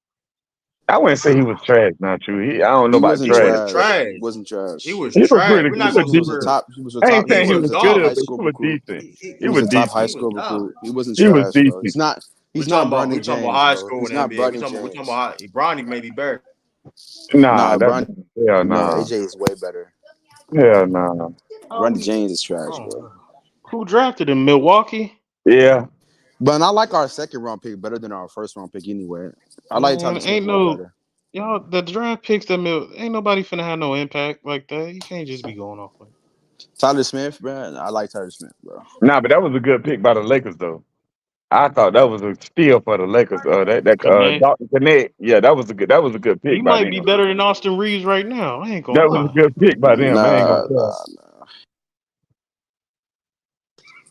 I wouldn't say he was trash. Not true. I don't know
He
about
wasn't
He
trash.
was
trash.
trash.
He wasn't
He
trash.
was
He was
trash.
pretty.
We're
He
not
was
gonna
He was a
super.
decent.
top. He was a
I
top.
ain't
He
He
saying
was
he
was
he
was
was a top
dog.
high
good, but
school
he was
recruit.
decent.
He
He
was
was
a top
He
high
decent.
was
school
dog.
recruit. He wasn't
He was
trash, bro.
decent.
He's not
We
Bronny
talking about
James,
high
bro.
school
He's
in the
not
NBA.
Bronny
We talking
James.
about Bronny may be better.
Nah,
Nah,
that
Bronny.
hell
No,
nah.
AJ is way better.
Hell nah.
Bronny
Um,
James is
I
trash,
don't
bro.
know. Who drafted him? Milwaukee.
Yeah.
But I like our second round pick better than our first round pick anyway. I like
Man,
Tyler Smith
ain't
a little
no
better.
y'all the draft picks ain't nobody finna have no impact like that. You can't just be going off like
Tyler Smith, bro. I like Tyler Smith, bro.
Nah, but that was a good pick by the Lakers though. I thought that was a steal for the Lakers. That
Kane.
Dr. Connect. Yeah, that was a good
He
pick by
might
them.
be better than Austin Reeves right now. I ain't gonna
That was a
lie.
good pick by them. I ain't gonna
Nah,
tell.
nah.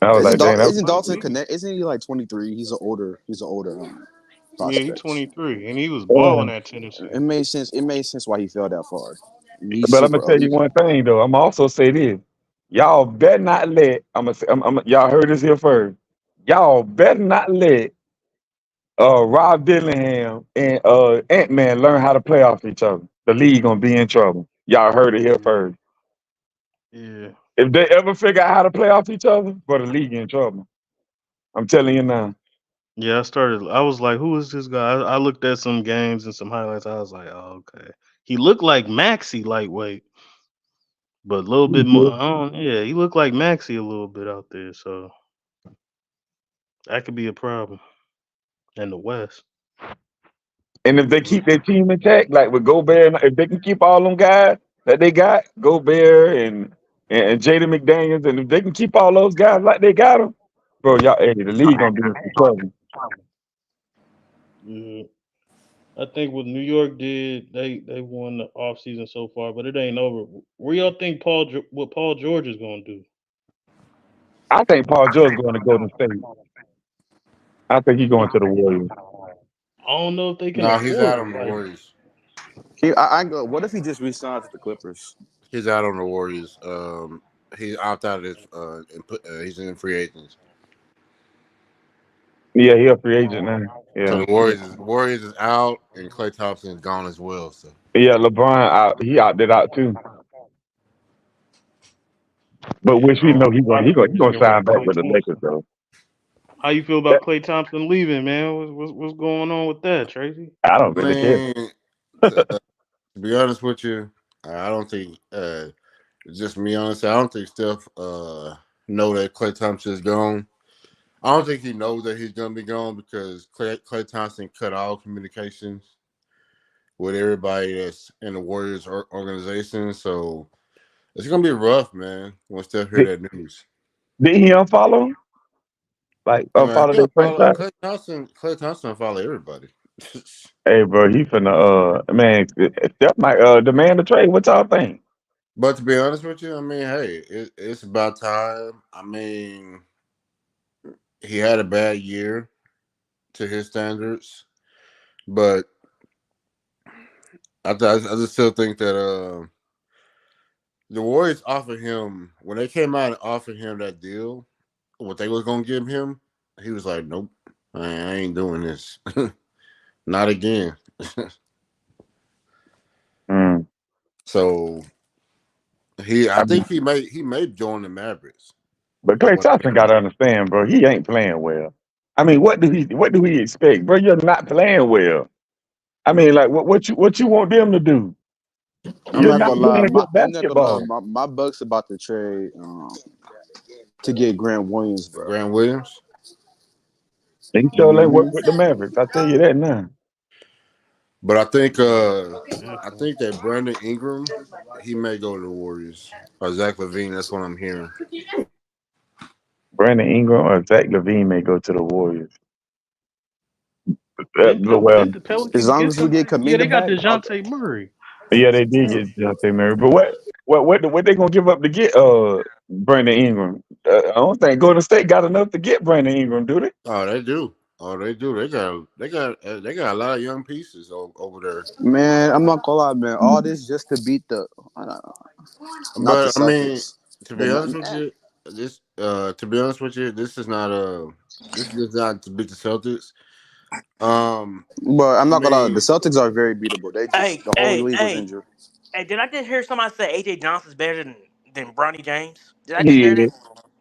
I was like, dang, that
Isn't
was
Dalton Connect? Isn't he like 23? He's an older
Yeah, he's
prospect.
23, and he was
yeah.
balling at Tennessee.
It made sense. It made sense why he fell that far. He's
But I'm gonna
super
tell
old.
you one thing though. I'm also say this. Y'all better not let. Y'all heard this here first. Y'all better not let Rob Dillingham and Ant Man learn how to play off each other. The league gonna be in trouble. Y'all heard it here first.
Yeah,
If they ever figure out how to play off each other, bro, the league in trouble. I'm telling you now.
yeah. I was like, who is this guy? I looked at some games and some highlights. I was like, oh, okay. He looked like Maxi lightweight, but a little bit more. I don't, yeah, he looked like Maxi a little bit out there. So that could be a problem in the West.
And if they
But
keep their team intact, like with Gobert, if they can keep all them guys that they got, Gobert and Jaden McDaniels, and if they can keep all those guys like they got them, bro, y'all, hey, the league gonna be in some trouble.
yeah, I think what New York did, they won the offseason so far, but it ain't over. Where y'all think what Paul George is gonna do?
I think Paul George going to Golden State. I think he's going to the Warriors.
I don't know if they can
No, he's
afford
out
him.
on the
Like,
Warriors.
I go. What if he just resigns with the Clippers?
He's out on the Warriors. He's opt out of this. He's in free agents.
Yeah, he a free agent now.
So
Yeah,
the Warriors is out, and Klay Thompson is gone as well. So
yeah. LeBron out. He opted out too. But which we
I
know
don't know.
he going
He
he going
still
to sign
want
back
Clay
with the Lakers
Thompson.
though.
How you feel about Klay Thompson leaving, man? What's going on with that, Tracy?
I don't
I
really care.
mean, to be honest with you, I don't think just me honestly, I don't think Steph know that Klay Thompson is gone. I don't think he knows that he's gonna be gone because Klay Thompson cut all communications with everybody that's in the Warriors organization. So it's gonna be rough, man, when Steph hear
Did,
that news.
did he unfollow him? Like
I mean,
unfollow their franchise?
Klay Thompson follow everybody.
Hey, bro, he finna man, Steph might demand a trade. What y'all think?
But to be honest with you, I mean, hey, it's about time. I mean, he had a bad year to his standards, but I just still think that the Warriors offered him when they came out and offered him that deal, what they was gonna give him. He was like, "Nope, I ain't doing this, not again."
Mm.
So I
I mean,
think he may join the Mavericks.
but
From
Klay
what I
Thompson
heard.
gotta understand, bro. He ain't playing well. I mean, what do we expect, bro? You're not playing well. I mean, like what you want them to do?
I'm
You're
not
not
gonna lie.
playing good
I'm not gonna lie.
basketball.
My Bucks about to trade to get Grant Williams, bro.
Grant Williams,
They sure ain't work
Hmm
with the Mavericks. I tell you that now.
but I
Definitely.
think that Brandon Ingram he may go to the Warriors or Zach Levine. That's what I'm hearing.
Brandon Ingram or Zach Levine may go to the Warriors. Well,
Did the
As
Pelicans
long
get
as we get
somebody? Yeah, they
Kaminga
got
back,
DeJounte Murray.
yeah, they did get Deontay Murray, but what they gonna give up to get Brandon Ingram? I don't think Golden State got enough to get Brandon Ingram, do they?
Oh, they do. Oh, they do. They got a lot of young pieces over there.
man. I'm not gonna lie, man. All this just to beat not the
But I mean,
Celtics.
to
The
be honest with you, to be honest with you, this is not to beat the Celtics.
but I'm
I
not gonna lie. The
mean,
Celtics are very beatable. They just
Hey,
the whole
hey,
league was
hey,
injured.
hey! Did I just hear somebody say AJ Johnson's better than Bronny James? Did I just
He
hear
is.
that?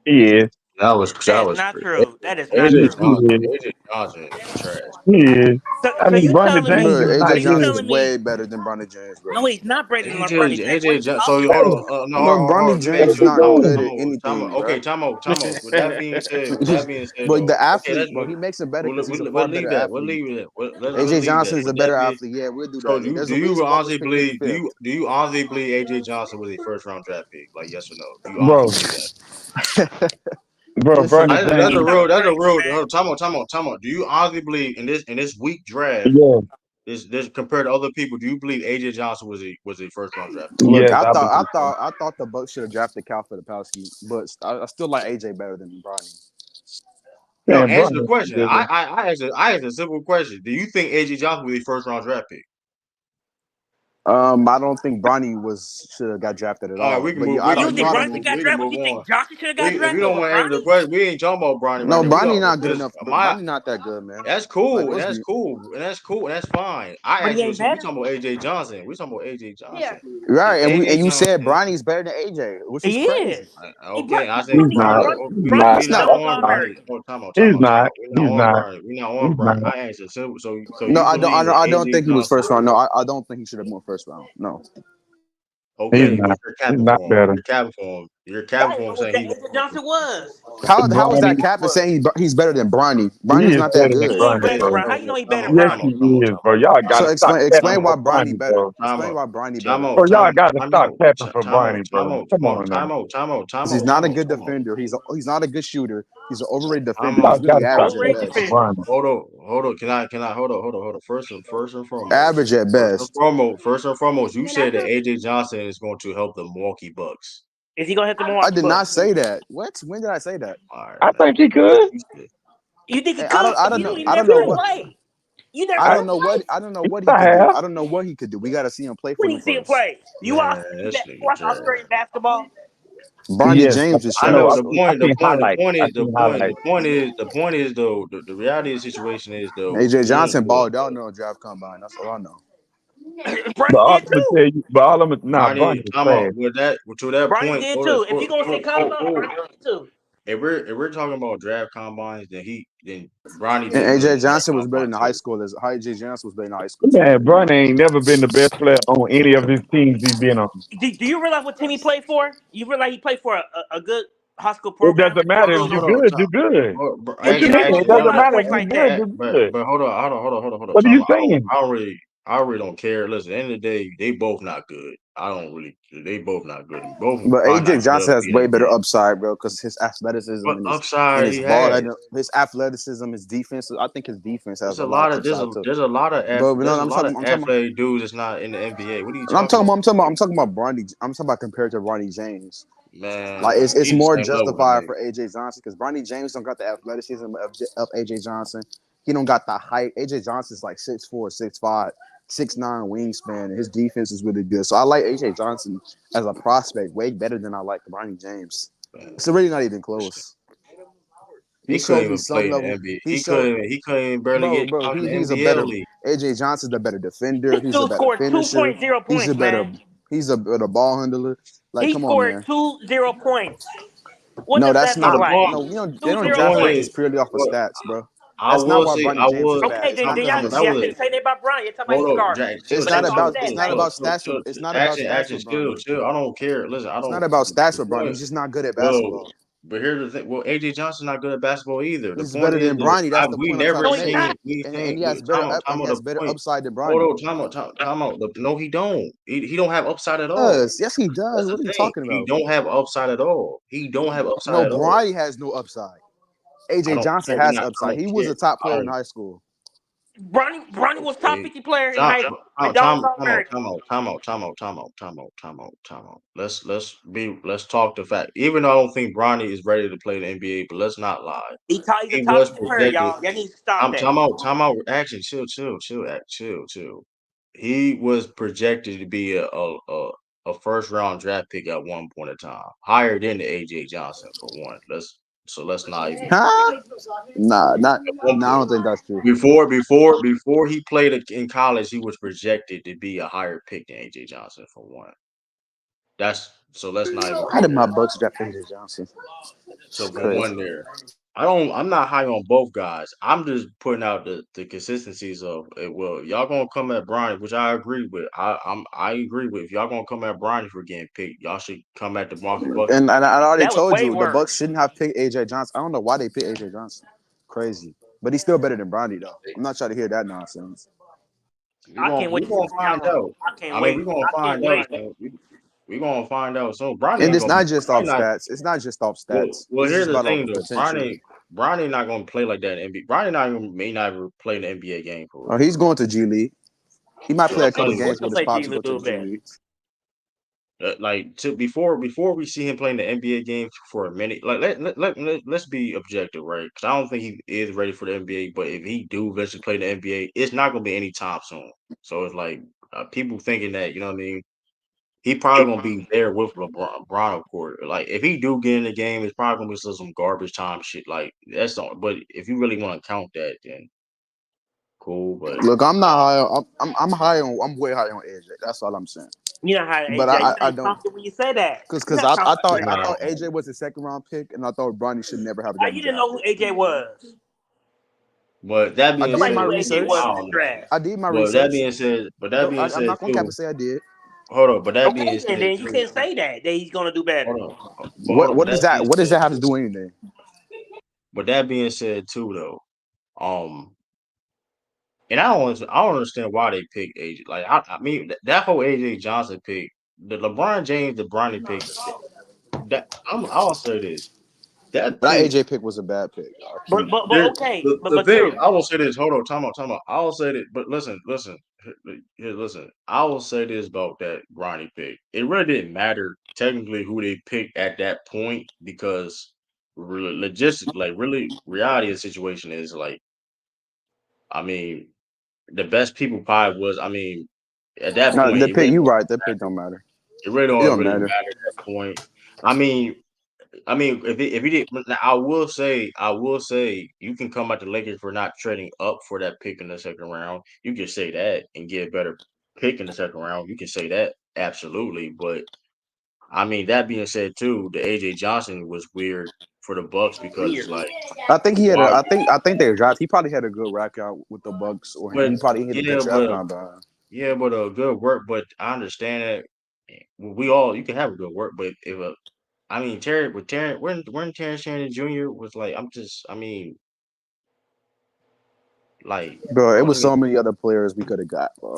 He is.
That
That
is
was
not
crazy.
true. That is not
AJ
true.
He
Johnson,
is.
AJ Johnson is trash.
He is.
So,
I
so
mean,
you
Bronny
telling
James
me?
is
Bro,
not
AJ
So you
Johnson
good.
is
telling
way
me?
better than Bronny James, bro.
No, he's not better than Bronny James. What are
AJ
you
Johnson.
talking
So hold
about?
on,
Hey,
no,
Bro, Bronny
let me
James
ask
is
you,
not good at
time
anything,
out.
bro.
Okay, time out. With that being said,
But the
okay,
athlete, but he makes it better because he's a
we'll
far better
leave that.
athlete.
We'll
AJ
leave
Johnson
that.
is a
With
better
that being,
athlete. Yeah, we'll do
so
that. There's a
do you
reason why he's
honestly
picked
believe?
55th.
Do you honestly believe AJ Johnson was a first round draft pick? Like yes or no? Do you honestly
bro,
believe that?
Listen,
Bronny
Man,
That's
you
a
James.
talking
real. That's a
crazy,
real.
man.
Time out. Do you honestly believe in this weak draft?
Yeah,
This compared to other people, do you believe AJ Johnson was a first round draft pick?
look,
yes, I believe so.
I thought the Bucks should have drafted Cal for the Palski, but I still like AJ better than Bronny.
No,
Man,
answer the
Bronny,
question. I asked a simple question. Do you think AJ Johnson was a first round draft pick?
I don't think Bronny was should have got drafted at
All right,
all.
we can
But
move.
yeah, I
You
don't.
don't
You know,
think
I
Bronny should got
We can
drafted?
move
You
on.
think Johnson should have got
If you
drafted
don't
over
want to answer the
Bronny?
question, we ain't talking about Bronny right
no,
now. We
Bronny
talking
not good
because
enough. But
my
Bronny not that good, man.
that's
Like
cool.
let's be
That's cool. And that's fine. I
But he
actually
ain't
said we
better.
talking about AJ Johnson. We talking about AJ Johnson. Is
right. And
AJ
you said
Johnson?
Bronny's better than AJ, which is
He
crazy.
is.
Okay, I
he's
said
Bronny,
not.
Bronny.
Bronny,
He's
Bronny's
not.
a
We not
Snap.
double
on
Uh,
Bronny.
All-American.
Oh,
he's not.
We're not
He's
on
not.
Bronny. We're not on
He's
Bronny.
not.
I asked a simple. So
No,
you believe that
I don't
AJ
think he was first
Johnson?
round. No, I don't think he should have went first round. No.
He's
Okay, but
not.
you're
He's
capping
not
for him.
better.
You're capping for him. You're capping
Right,
for him
but
saying he
AJ Johnson was.
How is
Bronny,
that Cap is saying he's better than Bronny?
he
Bronny's
is
not that
better than
good.
He ain't
Bronny,
better than
Okay,
bro.
Bronny. How you know he better than
Yes, he
Bronny?
is, bro. Y'all
So
gotta stop capping
explain why
for
Bronny
Bronny,
better.
bro.
Explain why Bronny better.
Bro, y'all gotta stop capping for Bronny, bro. Come on now.
Because he's not a good defender. He's not a good shooter. He's an overrated defender.
Y'all
He's really
gotta stop
average at
Overrated
capping for
best.
defender.
Bronny.
hold on. Can I hold on. First and
Average at best.
foremost, you said that AJ Johnson is going to help the Milwaukee Bucks.
Is he gonna hit the
I
Milwaukee
did not
Bucks?
say that. What? When did I say that?
All right,
I
man.
think he could.
You said-
You think he
Hey,
could?
I
You
don't
don't
know.
even
I don't
never
know
see him
what.
play. You never
I
seen
I,
him
don't know what.
play.
I don't know
yes,
what he
I
could do.
have.
I don't know what he could do. We got to see him play
When
for
you
me
see him
first.
play, you
Man,
watch
this nigga
watch
trash.
Australian basketball.
Bronny
Yes,
James is
I
I know.
know
trash.
I seen highlights.
the point is though the reality of the situation is though
AJ
he ain't
Johnson
good.
balled out no draft combine. That's all I know.
But
Bronny
all
did
I'm gonna
too.
tell you, but all I'm gonna, nah,
Bronny,
Bronny is
time out
trash.
with that to that
Bronny
point.
did
Hold up,
too. If you gonna say college, Bronny did too.
if we're talking about draft combines, then Bronny
And
did win
AJ
the draft
Johnson was better
combine
in the high
too.
school. As AJ Johnson was better in high school too.
Man, Bronny ain't never been the best player on any of his teams he's been on.
Do you realize what team he played for? You realize he played for a good high school
It
program?
doesn't
Hold
matter if
on,
you're
hold on.
good, you're good.
But
What you
you're
Actually,
mean?
not
It
gonna
actually,
score
no,
doesn't
enough
matter
no.
if
points
you're
like
good,
that.
you're
But
good.
hold on, hold on,
What are
time.
you
I don't
saying?
I don't really I really don't care. Listen, at the end of the day, they both not good. I don't really. They both not good. Both
But
probably
AJ
not good enough
Johnson
to
has
be in
way
the
better
NBA.
upside, bro, because his athleticism
What
and
upside
his
he
ball,
has?
his athleticism, his defense. I think his defense
There's
has a
a
lot of
lot of there's a
upside too.
there's a lot of
But no,
there's a lot of athletic dudes that's not in the NBA. What are you talking about?
I'm talking about Bronny. I'm talking about compared to Bronny James. Like
Man,
it's
he's
more
the same level to
justified
me.
for AJ Johnson because Bronny James don't got the athleticism of AJ Johnson. He don't got the height. AJ Johnson's like 6'4", 6'5", 6'9" wingspan, and his defense is really good. So I like AJ Johnson as a prospect way better than I like Bronny James.
Man,
It's really not even
listen,
close. He
he couldn't
showed me
even
some
play in the
level.
NBA.
He showed,
He couldn't even barely get
bro.
out in the
He's a
NBL
better.
league.
AJ Johnson's the better defender.
This
He's a
dude
better
scored
finisher.
2.0
He's a
points,
better.
man.
He's a better ball handler. Like,
He
come on,
scored
man.
2.0 points. What
No,
does
that's
that look
The
not.
like?
point,
No,
Two
the
don't
zero
draft
point
picks
is,
points.
purely off of
well,
stats, bro.
I
That's not
will
why
say,
Bronny James is bad.
Okay,
It's
then,
not
then
because
y'all,
I'm a
that
y'all
was
shouldn't
scorer.
say that about Brian. You're talking about
hold
he's
up,
garbage.
Jack. Chill,
But it's
chill,
all
chill,
stats,
chill,
It's not
ain't
chill,
about
it?
chill,
stats.
chill,
It's
chill.
not about
Action,
stats
action,
with
chill,
Bronny.
chill. I don't care. Listen, I
It's not
don't.
about stats
The
with Bronny.
point,
He's just not good at
well,
basketball.
but here's the thing. Well, AJ Johnson's not good at basketball either. The
He's
point
better
is
than
that
Bronny. That's the
we
point I'm trying
never
to
No, he's
make.
seen
not.
it. We
And
think
he has better
time out,
and
time
he
out.
has
The
better
point.
upside than
Hold
Bronny.
on, time out. No, he don't. He don't have upside at all.
Yes, he does.
That's
What
the
are you
thing.
talking
He
about?
don't have upside at all. He don't have
No,
upside at all.
Bronny has no upside.
I
AJ
don't
Johnson
care. We
has
not. I
upside.
don't
He was
care.
a top
I
player in
don't.
high school.
Bronny was top
Okay.
50 player in
Time,
high school.
time,
McDonald's
time,
All
time out,
American.
time out, time out, time out, time out, time out, time out, time out. Let's talk the fact. Even though I don't think Bronny is ready to play the NBA, but let's not lie.
He's a
He
top
was
50 player,
projected.
y'all. Y'all need to stop that.
Time out. Action, chill. He was projected to be a first round draft pick at one point in time, higher than the AJ Johnson for one. Let's not even
Huh? Nah, not.
at one
Nah, I
point.
don't think that's true.
Before he played in college, he was projected to be a higher pick than AJ Johnson for one. That's so. Let's not even
How
go
did my
there.
Bucks draft AJ Johnson? It's
So for one,
crazy.
there, I don't. I'm not high on both guys. I'm just putting out the consistencies of it. Well, if y'all gonna come at Bronny, which I agree with. I agree with. If y'all gonna come at Bronny for getting picked, y'all should come at the Milwaukee Bucks.
And I already
That was
told
way
you the
worse.
Bucks shouldn't have picked AJ Johnson. I don't know why they picked AJ Johnson. Crazy, but he's still better than Bronny though. I'm not trying to hear that nonsense.
I can't
We
wait to
gonna
see
find
y'all.
out.
I can't
I mean,
wait.
we gonna
I can't
find out.
wait.
So we gonna find out. So Bronny
And
ain't
it's
gonna be.
not just off
Bronny not.
stats. It's not just off stats.
Well,
It's
here's
just
the
about off
thing
his
though.
potential.
Bronny not gonna play like that in NBA. Bronny not even may not even play in the NBA game for
Oh,
real.
he's going to G League. He might play
I'm
a couple
telling
Of
you,
course,
games
he'll
with his
play
pops
G
to go to the
Little
G
bit.
League.
like to before we see him playing the NBA game for a minute. Like let's be objective, right? Because I don't think he is ready for the NBA. But if he do eventually play the NBA, it's not gonna be anytime soon. So it's like people thinking that you know what I mean. He probably gonna be there with LeBron, of course. Like if he do get in the game, it's probably gonna be some garbage time shit. Like that's the. But if you really want to count that, then cool. But
Look, I'm not high. I'm high on. I'm way high on AJ. That's all I'm saying.
You know how
But
AJ. You
I
ain't
don't
confident when you say that. You're
because
not confident.
I
nah,
thought AJ was a second round pick, and I thought Bronny should never have
Why
gotten
you didn't know
drafted.
who AJ was?
but that
I
being
did
Nobody
my
said,
knew who AJ
too,
was
research.
I
in
don't
the
know.
draft.
I did my
Well, that
research.
being said, but that
No,
being
I'm
said
not gonna cap
too,
and say I did.
hold on. But that being
Okay, and
said
then you
too,
can say that he's gonna do better.
hold on. But hold on. But that being
What does
said
that have to
too,
do with anything?
but that being said too, though, um, and I don't understand why they pick AJ. Like I mean that whole AJ Johnson pick, the LeBron James, the Bronny pick. I'll say this. That
That
pick.
AJ pick was a bad pick. I
But
can't.
but but
There,
okay,
the
but
thing
true.
I will say this. Hold on, time out. I will say that, but listen. Here, listen. I will say this about that Ronnie pick. It really didn't matter technically who they picked at that point because really logistic, like really reality of the situation is like, I mean, the best people probably was. I mean, at that
No,
point,
the pick. You right. That pick don't matter.
it really
It
don't
don't
really
matter.
matter at that point. I mean, if he did, now, I will say, you can come at the Lakers for not trading up for that pick in the second round. You can say that and get a better pick in the second round. You can say that absolutely, but I mean that being said too, the AJ Johnson was weird for the Bucks because it's
Weird.
like
I think he had a.
why?
I think they draft. He probably had a good rack out with the Bucks, or
But
he probably hit a good
yeah,
draft
but
combine.
yeah, but good work. But I understand that we all you can have a good work, but if I mean Terry with Terry when Terrence Shannon Jr. was like I mean like
Bro, it
bro,
was so many other players we could have got, bro.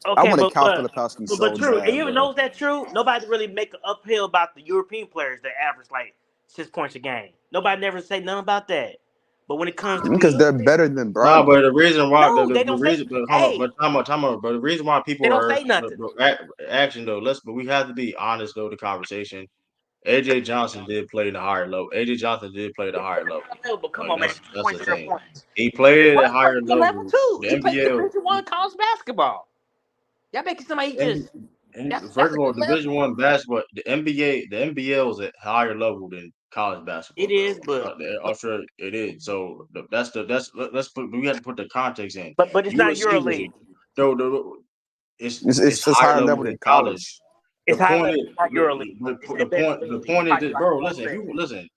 I
Okay,
wanted
but
Cal Filipowski
but
so
true. And
bad,
even
bro.
knows that true. Nobody really make an uphill about the European players that average like 6 points a game. Nobody never say nothing about that. But when it comes to
Because
be,
they're better than
no,
Bronny.
but the reason why
no, they
the
don't say.
reason but hold on, but
Hey,
time out, but the reason why
they
people
don't
are
say nothing.
action though, but we have to be honest though, the conversation. AJ Johnson did play the higher level. AJ Johnson did play the higher level.
But come on, man,
That's the
points are
thing.
points.
He played at a
Bronny
higher
played at the level
level.
too.
The
He played
NBL,
Division 1 college basketball. Y'all making somebody just that's
first
a
of all,
good
Division
level.
One basketball, the NBL is at higher level than college basketball,
It
bro.
is, but
I'm sure it is. So let's put we have to put the context in.
but it's not
USC
Euro
was a
League.
no, it's
It's
higher
higher
level
level
than
than
college.
college.
The
It's high
point
level,
is
it's not Euro League. It's the best
the
league. You
point is
probably
that,
right
bro.
about
Listen, if
that.
you listen,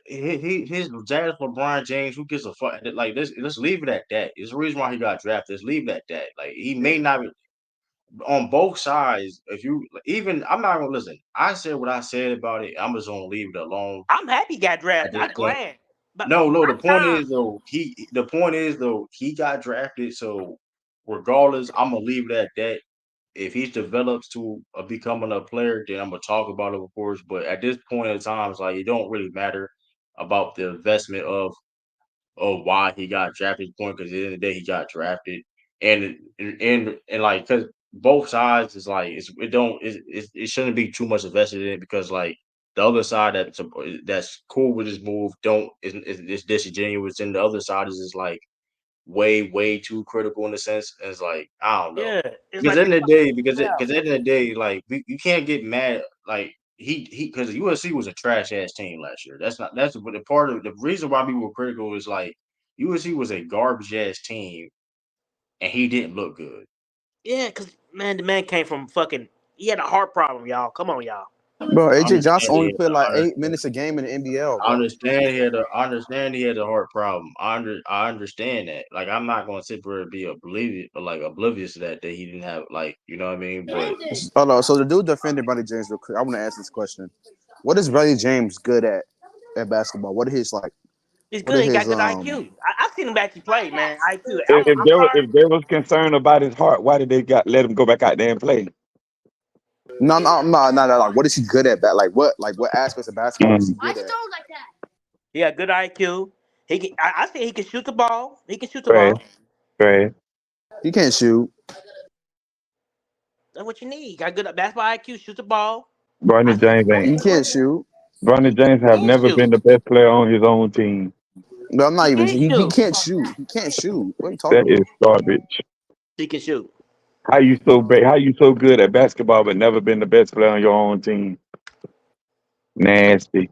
his Jazz LeBron James, who gives a fuck? Like let's leave it at that. It's the reason why he got drafted. Let's leave it at that. Like he may not be on both sides. If you even, I'm not gonna listen. I said what I said about it. I'm just gonna leave it alone
I'm happy he got
at
drafted.
this
I'm
point.
glad. But
No.
my time.
The point is though, he got drafted. So regardless, I'm gonna leave it at that. If he develops to becoming a player, then I'm gonna talk about it, of course. But at this point in time, it's like it don't really matter about the investment of why he got drafted. Point because at the end of the day, he got drafted, and like because both sides is like it shouldn't be too much invested in it because like the other side that's cool with his move don't is disingenuous, and the other side is just like way too critical in a sense. And it's like I don't know
Yeah, it's
because
like
at
they
the end of the
fucking
day,
out.
because at the end of the day, like you can't get mad like he because USC was a trash ass team last year. That's the part of the reason why people were critical is like USC was a garbage ass team and he didn't look good.
Yeah, cause man, the man came from fucking. He had a heart problem, y'all. Come on, y'all.
Bro,
I
AJ
understand
Johnson only
he
played like
I
8 minutes a game in the NBL, bro.
understand he had a heart problem. I understand that. Like I'm not gonna sit there and be oblivious to that he didn't have like you know what I mean. But
Hold on. So the dude defended Bronny James real quick. I want to ask this question: what is Bronny James good at basketball? What are his like?
He's
What are
good. He
his
got good IQ. I've seen him actually play, man. IQ.
If they was concerned about his heart, why did they got let him go back out there and play?
No. Like, what is he good at? What aspects of basketball is he
Mm,
good at?
He got good IQ. He can. I say he can shoot the ball. He can shoot the
right,
ball.
right.
He can't shoot.
That's what you need. He got good basketball IQ. Shoot the ball. I
Bronny
think
James ain't.
He can't shoot.
Bronny James
he
have
can
never been
shoot.
the best player on his own team.
No, I'm not
He
even.
can
He
shoot.
can't shoot. He can't shoot. What are you
That
talking
is
about?
garbage.
He can shoot.
How you so good at basketball but never been the best player on your own team? Nasty.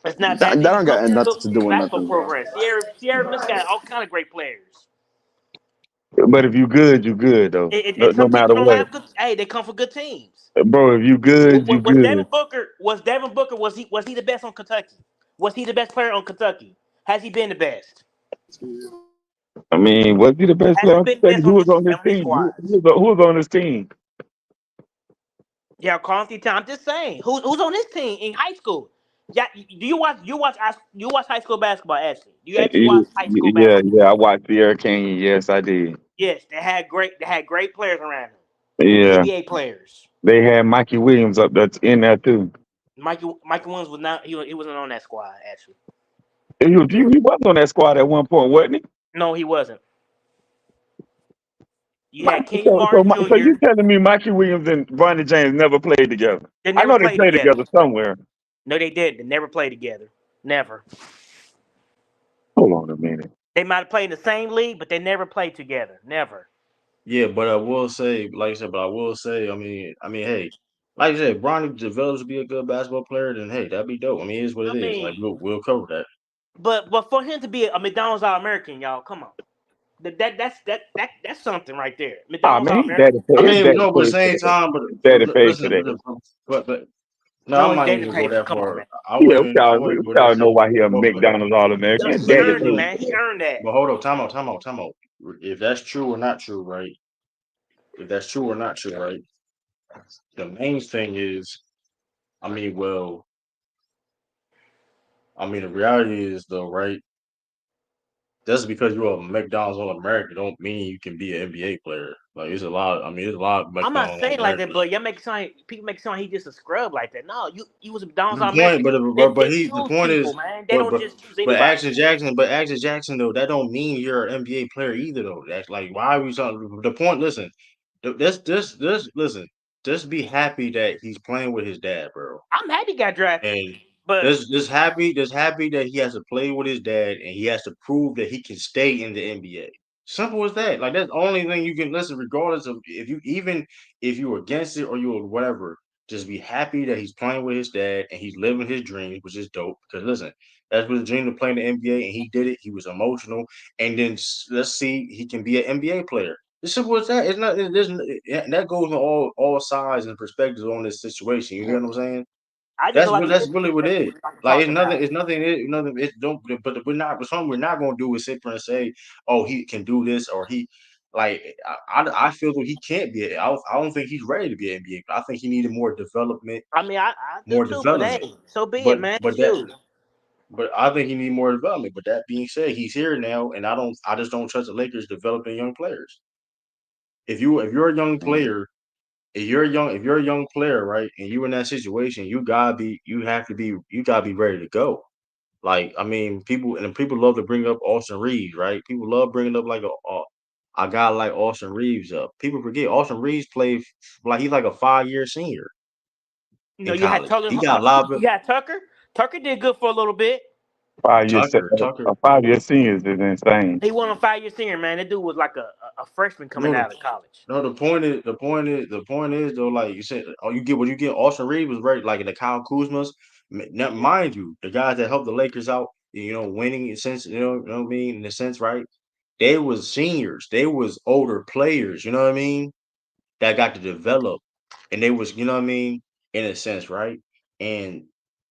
It's not
That
that deep.
don't
Go
got
to
nothing
the
to do with
basketball
nothing, bro.
program. Sierra Miss got all kind of great players.
But if you good, you good though.
And
No
some teams
matter
don't
what,
have good. Hey, they come for good teams.
bro. If you good, you
Was Devin
good.
Booker? Was he the best on Kentucky? Was he the best player on Kentucky? Has he been the best?
I mean, was he the best
Has
player
he
on
been the
Kentucky?
best
Who was on his
on his
team?
squads?
Who was on his team?
Yeah, Conti Town. I'm just saying. Who's on his team in high school? Yeah, do you watch high school basketball? Actually, do you actually watch high school
Yeah,
basketball?
yeah. I watched Sierra Canyon. Yes, I did.
Yes, they had great players around them.
Yeah,
NBA players.
they had Mikey Williams up there in there too.
Michael Williams was not. He wasn't on that squad actually.
He was on that squad at one point, wasn't he?
No, he wasn't. You had Kenyon
So, so,
Martin
so you
Jr.
telling me Mikey Williams and Bronny James never played together?
They
I
never
know they
played
played
together.
together somewhere.
No, they did. They never played together. Never.
Hold on a minute.
They might have played in the same league, but they never played together. Never.
yeah, but I will say, like I said, but I will say, hey, like I said, if Bronny develops to be a good basketball player, then hey, that'd be dope. I mean, it is what
I
it is. Like
mean,
we'll cover that.
but for him to be a McDonald's All American, y'all, come on. That's something right there.
Ah
McDonald's
man,
All
his daddy
American.
paid.
I
His
mean,
daddy
no, but at the
paid for
same
that.
time,
His daddy paid for
listen,
that.
but No, I
No,
might
David
even go
Payton.
that
Come on,
far.
man.
Yeah,
I wouldn't go that
y'all know why he a
but
McDonald's All
but
American.
He
but
Daddy
earned it,
paid.
look,
man. He earned that.
but hold up, time out. If that's true or not true, right? If that's true or not true, right? The main thing is, I mean, well, I mean, the reality is though, right? Just because you're a McDonald's All American don't mean you can be an NBA player. Like, it's a lot. I mean, there's a lot of
I'm not
McDonald's All
saying like that,
Americans.
but y'all make sound people make sound he just a scrub like that. No, you was a McDonald's
The
All
point,
American. They
the
choose
point
people,
is,
man. They
but
don't
but
just choose anybody.
But Action Jackson though, that don't mean you're an NBA player either though. That's like, why are we talking? The point, listen, listen, just be happy that he's playing with his dad, bro.
I'm happy he got drafted,
And
but
just happy that he has to play with his dad and he has to prove that he can stay in the NBA. Simple as that. Like, that's the only thing you can listen, regardless of if you're against it or you're whatever. Just be happy that he's playing with his dad and he's living his dreams, which is dope. Because listen, that's what his dream to play in the NBA, and he did it. He was emotional, and then let's see, he can be an NBA player. It's simple as that. It's not. That goes on all sides and perspectives on this situation. You get what I'm saying?
I just feel like
That's really what it is.
I can
Like,
talk about.
it's nothing. Nothing. It don't. But we're not. But something we're not going to do is sit there and say, "Oh, he can do this," or he. Like, I feel that he can't be. I don't think he's ready to be an NBA. I think he needed more development.
I mean, I do
More
too, but
development.
hey, so be it,
But
man.
but that.
Shoot,
But I think he needs more development. But that being said, he's here now, and I don't. I just don't trust the Lakers developing young players. If you're a young player, if you're a young player, right, and you in that situation, you gotta be ready to go. Like, I mean, people love to bring up Austin Reeves, right? People love bringing up like a guy like Austin Reeves up. People forget Austin Reeves played like he's like a 5-year senior
you know
in
you had
college.
Tucker.
He got a lot of
You had Tucker. Tucker did good for a little bit.
5 year
Tucker.
a 5 year seniors is insane.
He won a 5 year senior, man. That dude was like a freshman coming
No,
out of college.
no. The point is though. Like you said, oh, you get what you get. Austin Reeves was right, like the Kyle Kuzma's. Now, mind you, the guys that helped the Lakers out, winning in sense, you know what I mean, in a sense, right? They was seniors. They was older players. You know what I mean? That got to develop, and they was, you know what I mean, in a sense, right? And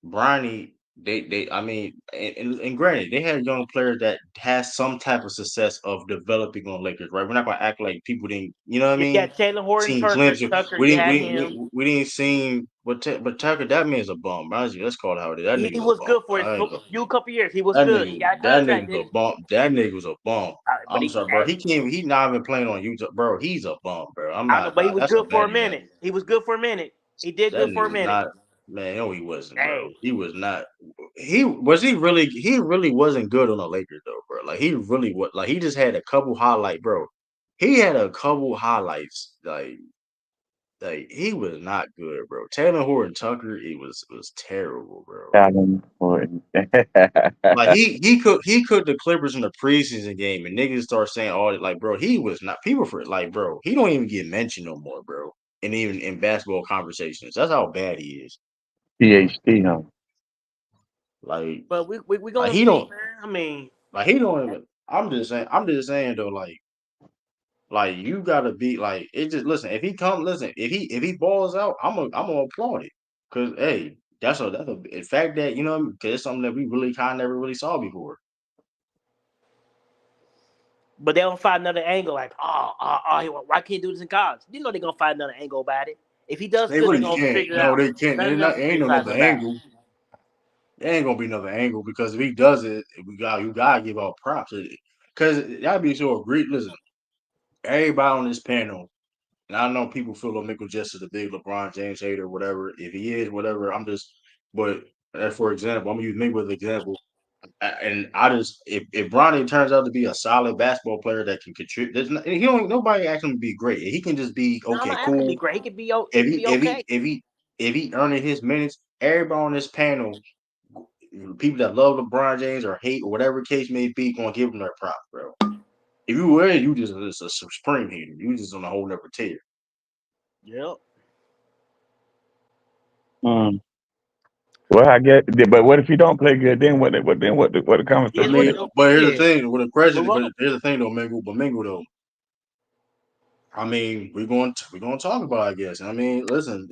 Bronny, I mean, and granted, they had young players that has some type of success of developing on Lakers, right? We're not gonna act like people didn't, you know what I
You got
mean?
Jalen Horton
Seen
Tucker.
glimpses.
Tucker, you had him.
We didn't see, but Tucker, that man's a bum. Honestly, let's call it how it is. That
He
nigga's a
was
bum.
good for his
I ain't gonna.
few couple years. He was good. He got a
That
contract,
nigga's a
didn't he?
bum. That nigga was a bum.
But
I'm sorry, bro. He can't. He not even playing on YouTube, bro. He's a bum, bro. I'm
I know,
not.
but he was
That's a
good for
bad
a
nigga.
minute. He was good for a minute. He did
That
good for a
nigga's
minute.
not. Man, no, he wasn't, bro.
Hey,
He was not. He was. He really. He really wasn't good on the Lakers, though, bro. Like, he really was. Like, he just had a couple highlight, bro. He had a couple highlights. Like he was not good, bro. Taylor Horton Tucker, it was terrible, bro.
Allen Horton.
Like, he cooked the Clippers in the preseason game, and niggas start saying all that. Like, bro, he was not people for like, bro. He don't even get mentioned no more, bro. And even in basketball conversations, that's how bad he is.
PhD, huh?
Like,
but we
like
gonna
he
see,
don't,
man. I mean,
like he don't even. I'm just saying. I'm just saying though, like you gotta be like it. Just listen. If he balls out, I'm gonna applaud it. Cause hey, that's a in fact that because it's something that we really kind of never really saw before.
but they don't find another angle. Like, why can't he do this in college? You know they're gonna find another angle about it. If he does
They
good, they're
really
gonna
can't.
figure it
No,
out.
they can't.
Nothing else to
Ain't no
criticize him
another
about.
angle. There ain't gonna be another angle because if he does it, you gotta give out props. Because that'd be so agreed. Listen, everybody on this panel, and I know people feel like Michael Jess is a big LeBron James hater, whatever. If he is, whatever, but for example, I'm gonna use me as an example. And I just, if Bronny turns out to be a solid basketball player that can contribute, nobody asking him to be great. He can just be
No, I'm
okay,
not asking to be
cool.
great. He could be. He
If
could
he
be
if
okay.
he if he if he earning his minutes, everybody on this panel, people that love LeBron James or hate or whatever case may be, gonna give him their props, bro. If you were, you just a supreme hater. You just on a whole nother tier.
Yep.
Mm. Well, I get, but what if he don't play good? Then what the
I
Is
conversation
what
mean,
it
is?
but here's the
is.
thing. With the question,
Move
but
on.
here's the thing though, Mingle though. I mean, we're going to talk about it, I guess. I mean, listen,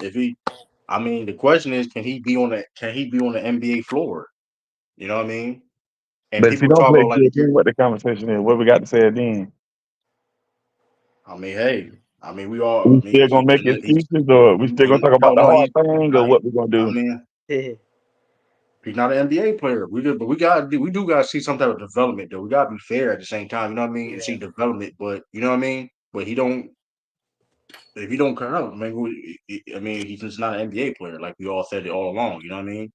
I mean, the question is, can he be on the NBA floor? You know what I mean? And
But if he
people
don't
talk
play
about like
good, then what the conversation is? What we got to say then?
I mean, hey, I mean, we all.
We
I mean,
still gonna make
he's
excuses, or we still gonna talk
no,
about the
no.
hard thing, or what we gonna
I
do?
mean, he's not an NBA player. But we do got to see some type of development though. We got to be fair at the same time. You know what I mean? And
Yeah.
see development, but you know what I mean. But he don't. If he don't cut out, I mean, I mean, he's just not an NBA player. Like we all said it all along. You know what I mean?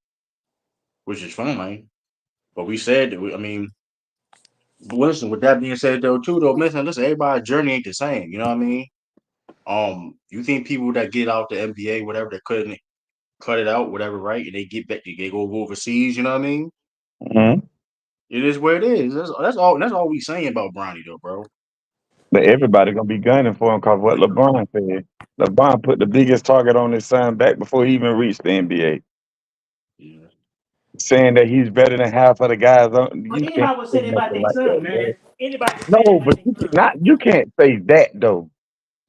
Which is fine. But we said that. I mean, but listen. With that being said, though, too, though, listen, everybody's journey ain't the same. You know what I mean? You think people that get out the NBA, whatever, that couldn't cut it out, whatever, right? And they get back, they go overseas. You know what I mean?
Hmm.
It is what it is. That's all. That's all we saying about Bronny, though, bro.
But everybody gonna be gunning for him because what LeBron said. LeBron put the biggest target on his son back before he even reached the NBA,
Yeah.
saying that he's better than half of the guys.
But
You can't
anybody would
say
say that about
nothing
their
like that,
son,
bro.
man. Anybody would say that
No,
about
but
their
you can
son.
not. You can't say that though.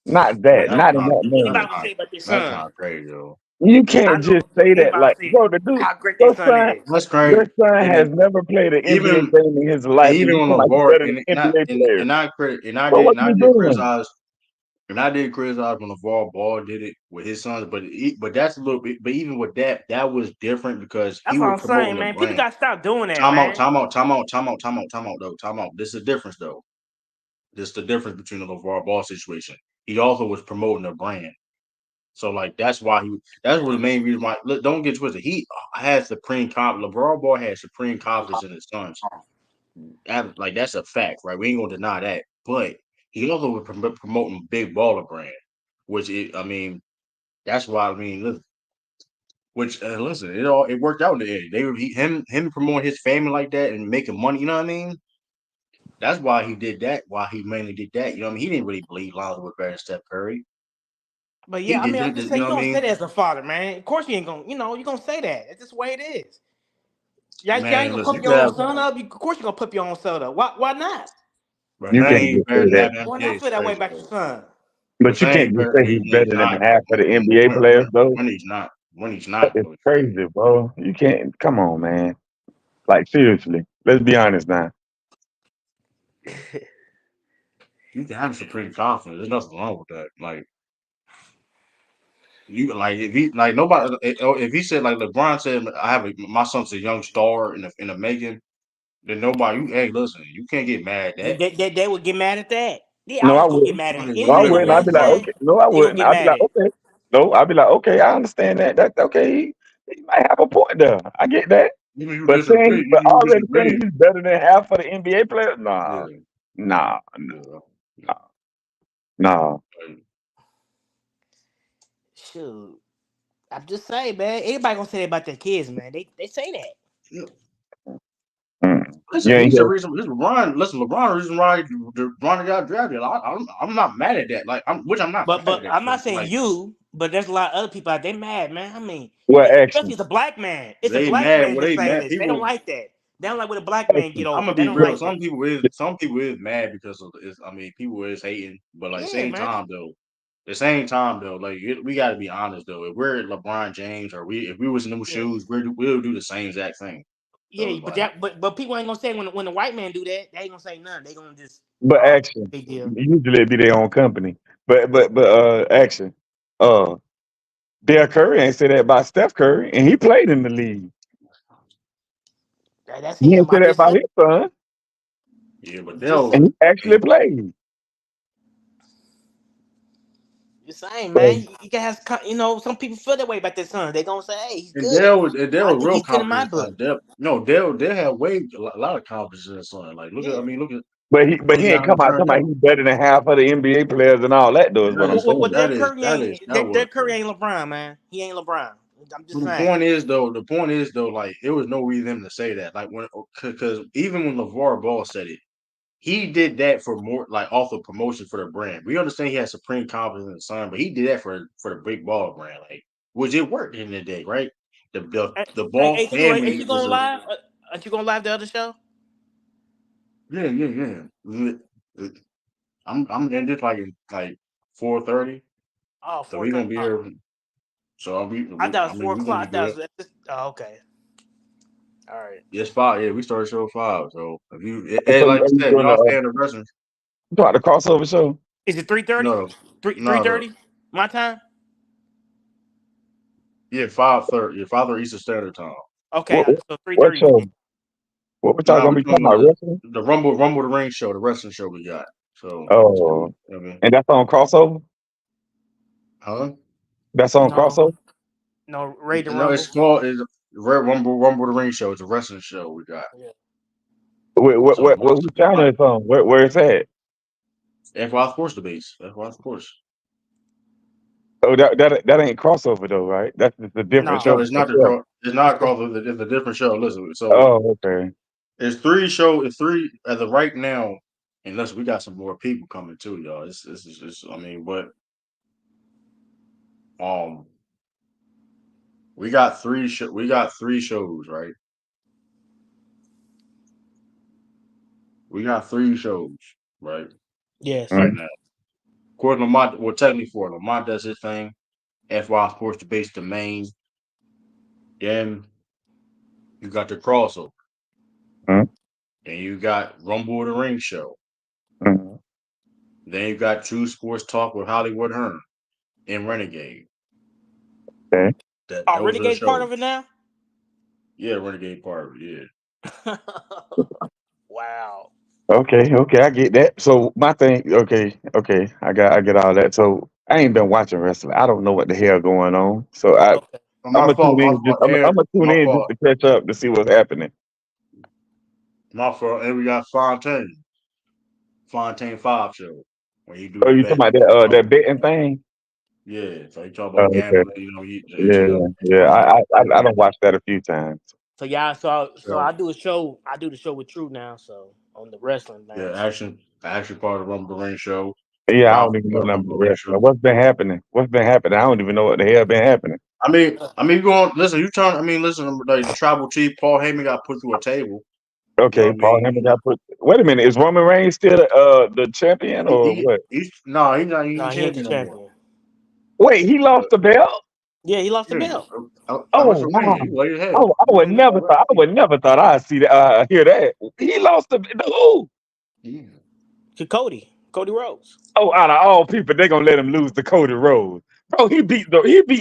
Not
But
that.
That's
Not in
kind of
that
anybody
manner.
would say about their
that's
son.
kind of crazy, though.
You
I
can't
know
just say that
anybody
like,
would say
bro. The dude,
how great their
your
son
son,
is.
That's
your
crazy.
son
And
has
then
never played an NBA
even
game in his
and
life, and
even
you
on
feel like he's
LeVar
better than an NBA player.
and I credit
Bro, what you doing?
and I did criticize when LeVar Ball did it with his sons, but that's a little bit. But even with that, that was different because he
That's what
was
I'm
promoting
saying,
the
man. People
brand.
gotta stop doing that,
Time out,
man.
time out, time out, time out, time out, time out, though. Time out. This is the difference, though. This is the difference between the LeVar Ball situation. He also was promoting a brand. So like that's why he. That's what the main reason why. Look, don't get twisted. He had supreme confidence. LeVar Ball had supreme confidence in his sons. Like that's a fact, right? We ain't gonna deny that. But he also was promoting big baller brand, I mean, that's why I mean, listen, it worked out in the end. Him promoting his family like that and making money. You know what I mean? That's why he did that. Why he mainly did that. You know what I mean? He didn't really believe Lonzo was better than Steph Curry.
But
He
yeah, I
did
mean, I'm
that.
just
You
saying
know
you
what I
gonna say
mean?
that as a father, man. Of course you ain't gonna, you're gonna say that. It's just the way it is. Y'all ain't
Man,
gonna
listen,
pump
you could
your own
have,
son up. Of course you're gonna pump your own son up. Why not?
but
You
that
can't
ain't
just
better
say
than
that.
having
Why
NBA.
not
It's
feel that way
crazy,
about your
though.
son?
But
But
you
that
can't
ain't
just
better.
say he's
When he's
better than
not,
half of the NBA players, though.
when he's not, when he's
That
not,
is
though, it's crazy.
crazy, bro. You can't. Come on, man. Like seriously, let's be honest now.
You can have supreme confidence. There's nothing wrong with that. Like you, like if he, like nobody, if he said like LeBron said, my son's a young star in the making. Then nobody, hey, listen, you can't get mad at that.
They would get mad at that. They
No, I
always gonna get
wouldn't.
mad at
What
it.
is,
No,
what
I
Anything
is,
your
wouldn't.
what
I'd
man
be
is,
like,
what is,
say,
okay. No, I
they gonna
wouldn't.
get
I'd be
mad
like,
at it.
okay. No, I'd be like, okay. I understand that. That's okay. He might have a point there. I get that.
even you
But saying,
disagree,
but
even you
already saying
disagree.
he's better than half of the NBA players, nah,
Yeah,
nah,
yeah, yeah.
nah, nah.
Like,
Shoot, I'm just saying, man. Anybody gonna say that about their kids, man? They say that.
you know,
Mm. You
listen,
ain't
he's the
hear.
reason. This LeBron, listen, LeBron, the reason why LeBron got drafted. I'm not mad at that. Like, which I'm not
But
mad at
but
that.
I'm not
'Cause,
saying
like,
you, but there's a lot of other people out there mad, man. I mean,
What
especially
action?
it's a black man. It's a
they
black
mad.
man
Well,
that's
they
saying
mad.
this. They don't
People.
like that. They don't like when a black man get
Action.
I'm
over.
gonna
They
be
don't
real.
like that.
Some people is mad because of is. I mean, people is hating, but like
Yeah,
same
man.
time though, the same time though, like we got to be honest though. If we're LeBron James or if we was in them
Yeah.
shoes, we'll do the same exact thing. So
Yeah,
it's
but
like,
but people ain't gonna say when the white man do that, they ain't gonna say nothing. They gonna just
But action.
big deal.
Usually it be their own company. But action. Uh, Dale Curry ain't say that about Steph Curry, and he played in the league.
That's
He ain't
him.
say
I'm
that
just
about
saying.
his son,
yeah, but
Just
they'll.
and he actually played.
Just saying, man.
So
You can have some people feel that way about their son. They gonna say, "Hey, he's
And
good."
Dale
I
was
think
real
he's good in my
confident.
book.
Dale, no, Dale had way a lot of confidence in his son. Like
Yeah.
but he
look at
ain't
how he
come out talking
turned
about
out.
he's better than half of the NBA players and all that though is what I'm
Well,
saying.
That was
Derek Curry ain't LeBron, man. He ain't LeBron. I'm just
But
saying.
the point is though, like there was no reason to say that. Like because even when LeVar Ball said it, he did that for more like off of promotion for the brand. We understand he has supreme confidence in the son, but he did that for the big ball brand, like which it worked in the day, right? The ball
Hey, Q,
family
ain't you
is
going live? Aren't you going live the other show?
yeah. I'm in this like in like 4:30,
Oh,
so we
4:30.
gonna be
Oh,
here. So
I thought it
I
was
mean,
4
we're gonna
o'clock.
be
I thought
good.
it was. Oh, okay. All right.
It's 5. Yeah, we started show 5. So if you,
So
like
are
you
you
said, if
doing
y'all stay in the wrestling,
the crossover show?
Is it 3:30?
no,
3:30 my time?
yeah, 5:30. Yeah, 5:30 Eastern Standard Time.
Okay,
What
so
what
3:30
show?
p.m.
What y'all
No,
gonna
we're
be talking
talking
about?
about
Wrestling?
the Rumble the Ring show, the wrestling show we got. So,
Oh,
I mean,
and that's on crossover.
huh?
That's on
No,
crossover.
no, Raid the
No, it's
Rumble.
called it's Red Rumble the Ring show. It's a wrestling show we got.
Yeah.
So
What channel is on? Where it's at?
FY Sports debates. FY Sports.
Oh, that ain't crossover though, right? That's just a different
No,
show.
It's not
Yeah.
it's
it's
not
different.
called it's a different show. Listen, so
Oh, okay.
it's 3 as of right now. And listen, we got some more people coming too, y'all. It's I mean, but um we got we got 3 shows, right? We got 3 shows, right?
Yes.
Right
Mm,
now. According to Lamont, well, technically 4. Lamont does his thing. FY Sports debates the main. Then you got the crossover.
mm,
Then you got Rumble the Ring show.
mm.
Then you got True Sports Talk with Hollywood Hearn and Renegade.
Okay.
That
Are
those are the
Renegade part
shows.
of it now?
Yeah, Renegade part of it, yeah.
Wow.
Okay, I get that. So my thing, okay, I get all that. So I ain't been watching wrestling. I don't know what the hell going on. So
Okay.
I'm gonna tune
My
in
fault, and
I'm gonna tune
my
in just
fault,
to catch up to see what's happening.
my fault. And we got Fontaine 5 show where you do
Oh,
the
you talking
bet.
about
You talk,
that betting thing?
yeah, so you talk
Oh,
about
okay.
gambling. You know,
Yeah, yeah. I don't watch that a few times.
So yeah, so
so
I do a show. I do the show with True now. So on the wrestling
yeah,
thing. So
action part of the Rumble Ring show,
Yeah, I don't
bounce
even know
part of the
nothing
Rumble
about
Ring
wrestling.
show.
What's been happening? What's been happening? I don't even know what the hell been happening.
I mean, you going listen. You trying? I mean, listen. Like the tribal chief Paul Heyman got put through a table. You know
Okay,
what I
Paul
mean?
Heyman got put. Wait a minute, is Roman Reigns still the champion or what?
He's no, he's not. He
no,
ain't
he ain't the
champion no more.
champion.
Wait, he lost
But
the belt?
Yeah, he lost the
yeah,
belt
at
Oh wow!
WrestleMania, he laid his head.
I
You
would
don't know
never
about
thought. I would never thought I'd see that. Hear that. He lost the who?
yeah.
to Cody Rhodes.
Oh, out of all people, they gonna let him lose to Cody Rhodes. Bro, he beat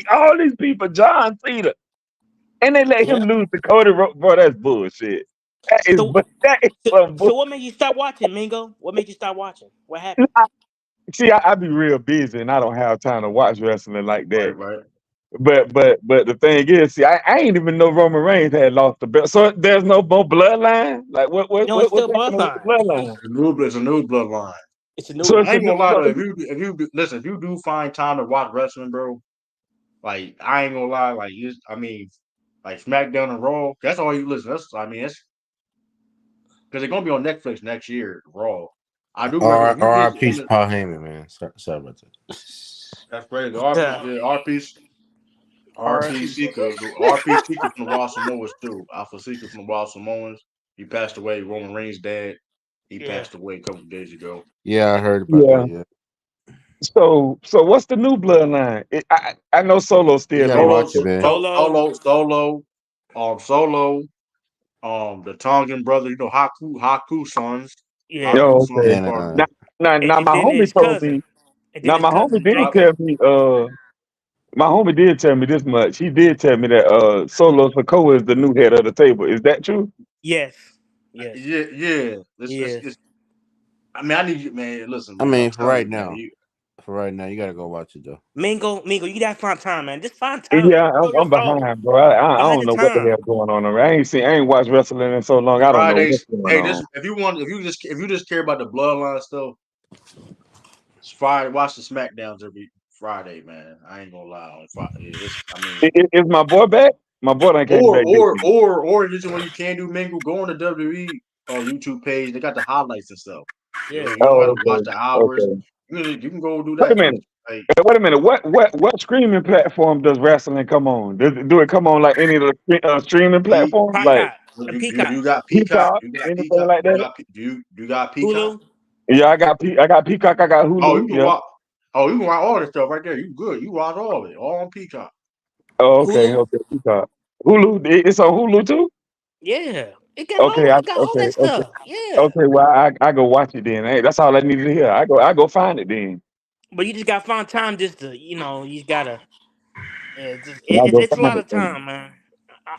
all these people, John Cena, and they let him
Yeah.
lose to Cody Rhodes. Bro, that's bullshit.
So
That is
so,
some bull.
so what made you stop watching, Mingo? What made you stop watching? What happened?
See, I be real busy and I don't have time to watch wrestling like that.
Right.
But the thing is, see, I ain't even know Roman Reigns had lost the belt. So there's no more bloodline. Like
No, it's
what's
still
happening with the
bloodline.
bloodline?
It's a new bloodline.
It's a new
So
one.
it's
I
a
ain't gonna lie
so
though. Listen, if you do find time to watch wrestling, bro, like I ain't gonna lie, like I mean, like SmackDown and Raw, that's all you listen. That's I mean, it's because they're gonna be on Netflix next year. Raw. I do recommend if you just
R.I.P. Paul Heyman, man. Sorry about that.
that's crazy. RP,
Yeah.
yeah, RP, RP
R.I.P.
Seeker, RP Seeker from the Wild Samoans too. Alpha Seeker from the Wild Samoans. He passed away. Roman Reigns' dad. He
Yeah.
passed away a couple of days ago.
Yeah, I heard about
yeah.
that. Yeah,
So what's the new bloodline? I know Solo
you
still
gotta
there.
watch it, man.
Solo.
Solo, the Tongan brother, you know, Haku sons.
Yeah.
Haku
Oh,
sons
okay.
is
And
part of it.
Now
And
my
then
homie
his
told
cousin.
me.
And then
Now
his
my homie
cousin
did
Jacob.
tell me. My homie did tell me this much. He did tell me that Solo Sokoa is the new head of the table. Is that true?
Yes. Yes.
Yeah.
Yes.
I mean, I need you, man. Listen,
I
man. I'm
mean,
telling you, man.
for right now, you gotta go watch it though.
Mingo, you gotta find time, man. Just find time.
Yeah,
Show your
I'm
phone.
behind, bro. I
Find
don't
the
know what the
time.
hell going on. I ain't watched wrestling in so long. I don't know what's
Fridays.
going
Hey, this
on.
if you just care about the bloodline stuff, it's Friday. Watch the Smackdowns every Friday, man. I ain't gonna lie on Friday. I mean,
Is my boy back? My boy done came back this week.
just when you can't do mingle, go on the WWE YouTube page. They got the highlights and stuff.
Yeah.
You don't
Oh,
gotta watch the hours.
okay.
You can go do
Wait a
that too.
minute.
Like
Wait a minute. What streaming platform does wrestling come on? Do it come on like any of the streaming
P,
platforms, like
Peacock. And Peacock.
you got Peacock.
Peacock,
You got
anything
Peacock.
like that?
You got Peacock.
Hulu.
Yeah, I got Peacock. I got
Oh, you
Hulu.
can
Yeah.
watch. Oh, you can watch all this stuff right there. You good. You watch all of it. All on Peacock.
Oh, okay,
Hulu.
okay. Peacock. Hulu. It's on Hulu too.
Yeah,
Okay,
it got all
okay,
that
okay,
stuff. Yeah,
okay. Well, I go watch it then. Hey, that's all I needed to hear. I go find it then.
but you just got to find time just to you gotta. Yeah,
I go
it's a
find
lot
it
of
then.
time, man.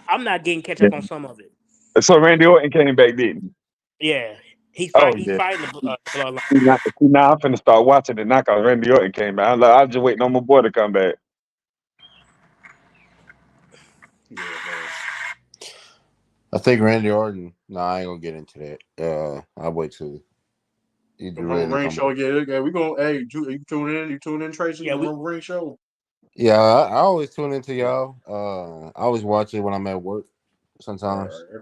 I'm not getting catch
Yeah.
up on some of it.
So Randy Orton came back, didn't he?
Yeah,
Oh
he's
yeah.
fighting the bloodline.
See, now I'm finna start watching it now because Randy Orton came back. I was just waiting on my boy to come back.
Yeah, but
I think Randy Orton. No, I ain't gonna get into that. I'll wait till he's
the Roman
ready to
Reigns
come
show,
back.
yeah, we gonna you tune in, Tracy,
Yeah,
the
we
Roman Reigns show.
Yeah, I always tune into y'all. I always watch it when I'm at work.
All
Sometimes.
right.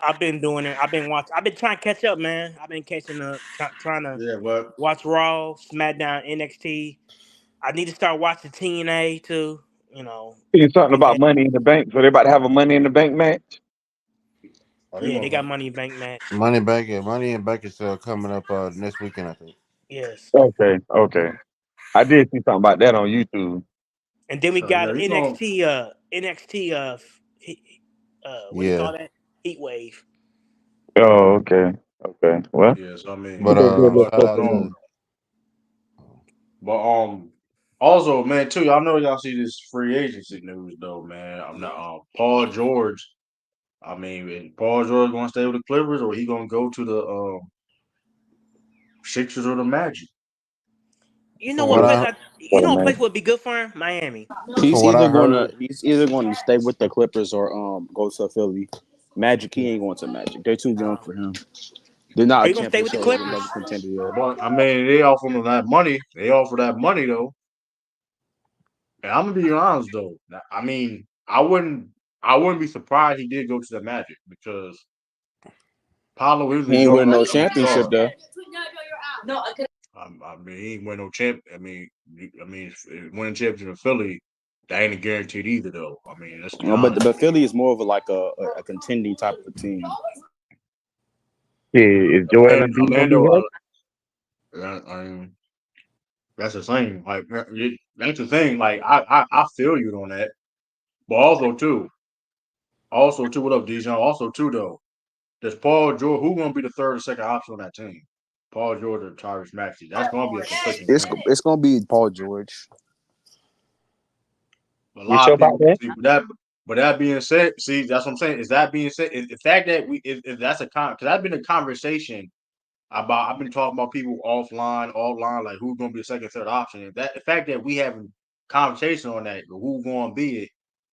I've been doing it. I've been trying to catch up, man. I've been catching up, trying to
Yeah, but
watch Raw, SmackDown, NXT. I need to start watching TNA too. You know,
See something
been
about
catch.
Money in the Bank. So they about to have a Money in the Bank match.
oh, they
Yeah, they
gonna
got Money in Bank match.
Money in Bank is coming up next weekend, I think.
Yes,
Okay, okay. I did see something about that on YouTube.
and then we
so
got
yeah, he gonna
NXT what do you
Yeah,
call that? Heat Wave.
Oh, okay, okay. Well,
yes, I
we
but
mean,
gonna do a little
but
shout
stuff
out
in
to
also, man, too, y'all know y'all see this free agency news though, man. I'm not Paul George. I mean, is Paul George gonna stay with the Clippers or he gonna go to the Sixers or the Magic?
You know
from
what
what
place
I
would be good for him? Miami.
from what I heard.
He's either going to stay with the Clippers or go to Philly. Magic, he ain't going to Magic. They're too young for him. They're not
Are
a
you gonna stay with the
championship level
Clippers?
contender yet.
But I mean, they offer him that money. They offer that money though. And I'm gonna be honest though. I mean, I wouldn't be surprised he did go to the Magic because Paolo is a
He ain't
young
winning no
upcoming
championship
star.
though.
I mean, he ain't win no champ. I mean, winning championship in Philly, that ain't a guaranteed either though. I mean, let's be honest.
But Philly is more of a contending type of team.
yeah, is Joel Embiid gonna be
Orlando,
healthy?
I mean, that's the thing. Like that's the thing. Like I feel you on that. But also too, what up, Dijon? Also too though, does Paul George who gonna be the third or second option on that team? Paul George or Tyrese Maxey? That's gonna be a conflicting thing.
It's gonna be Paul George.
A
You
lot
sure
of
about
people
that?
see, but that being said, see, that's what I'm saying. Is that being said, is the fact that if that's because that's been a conversation about I've been talking about people offline, like who's gonna be the second, third option. If that the fact that we having conversation on that, who's gonna be it,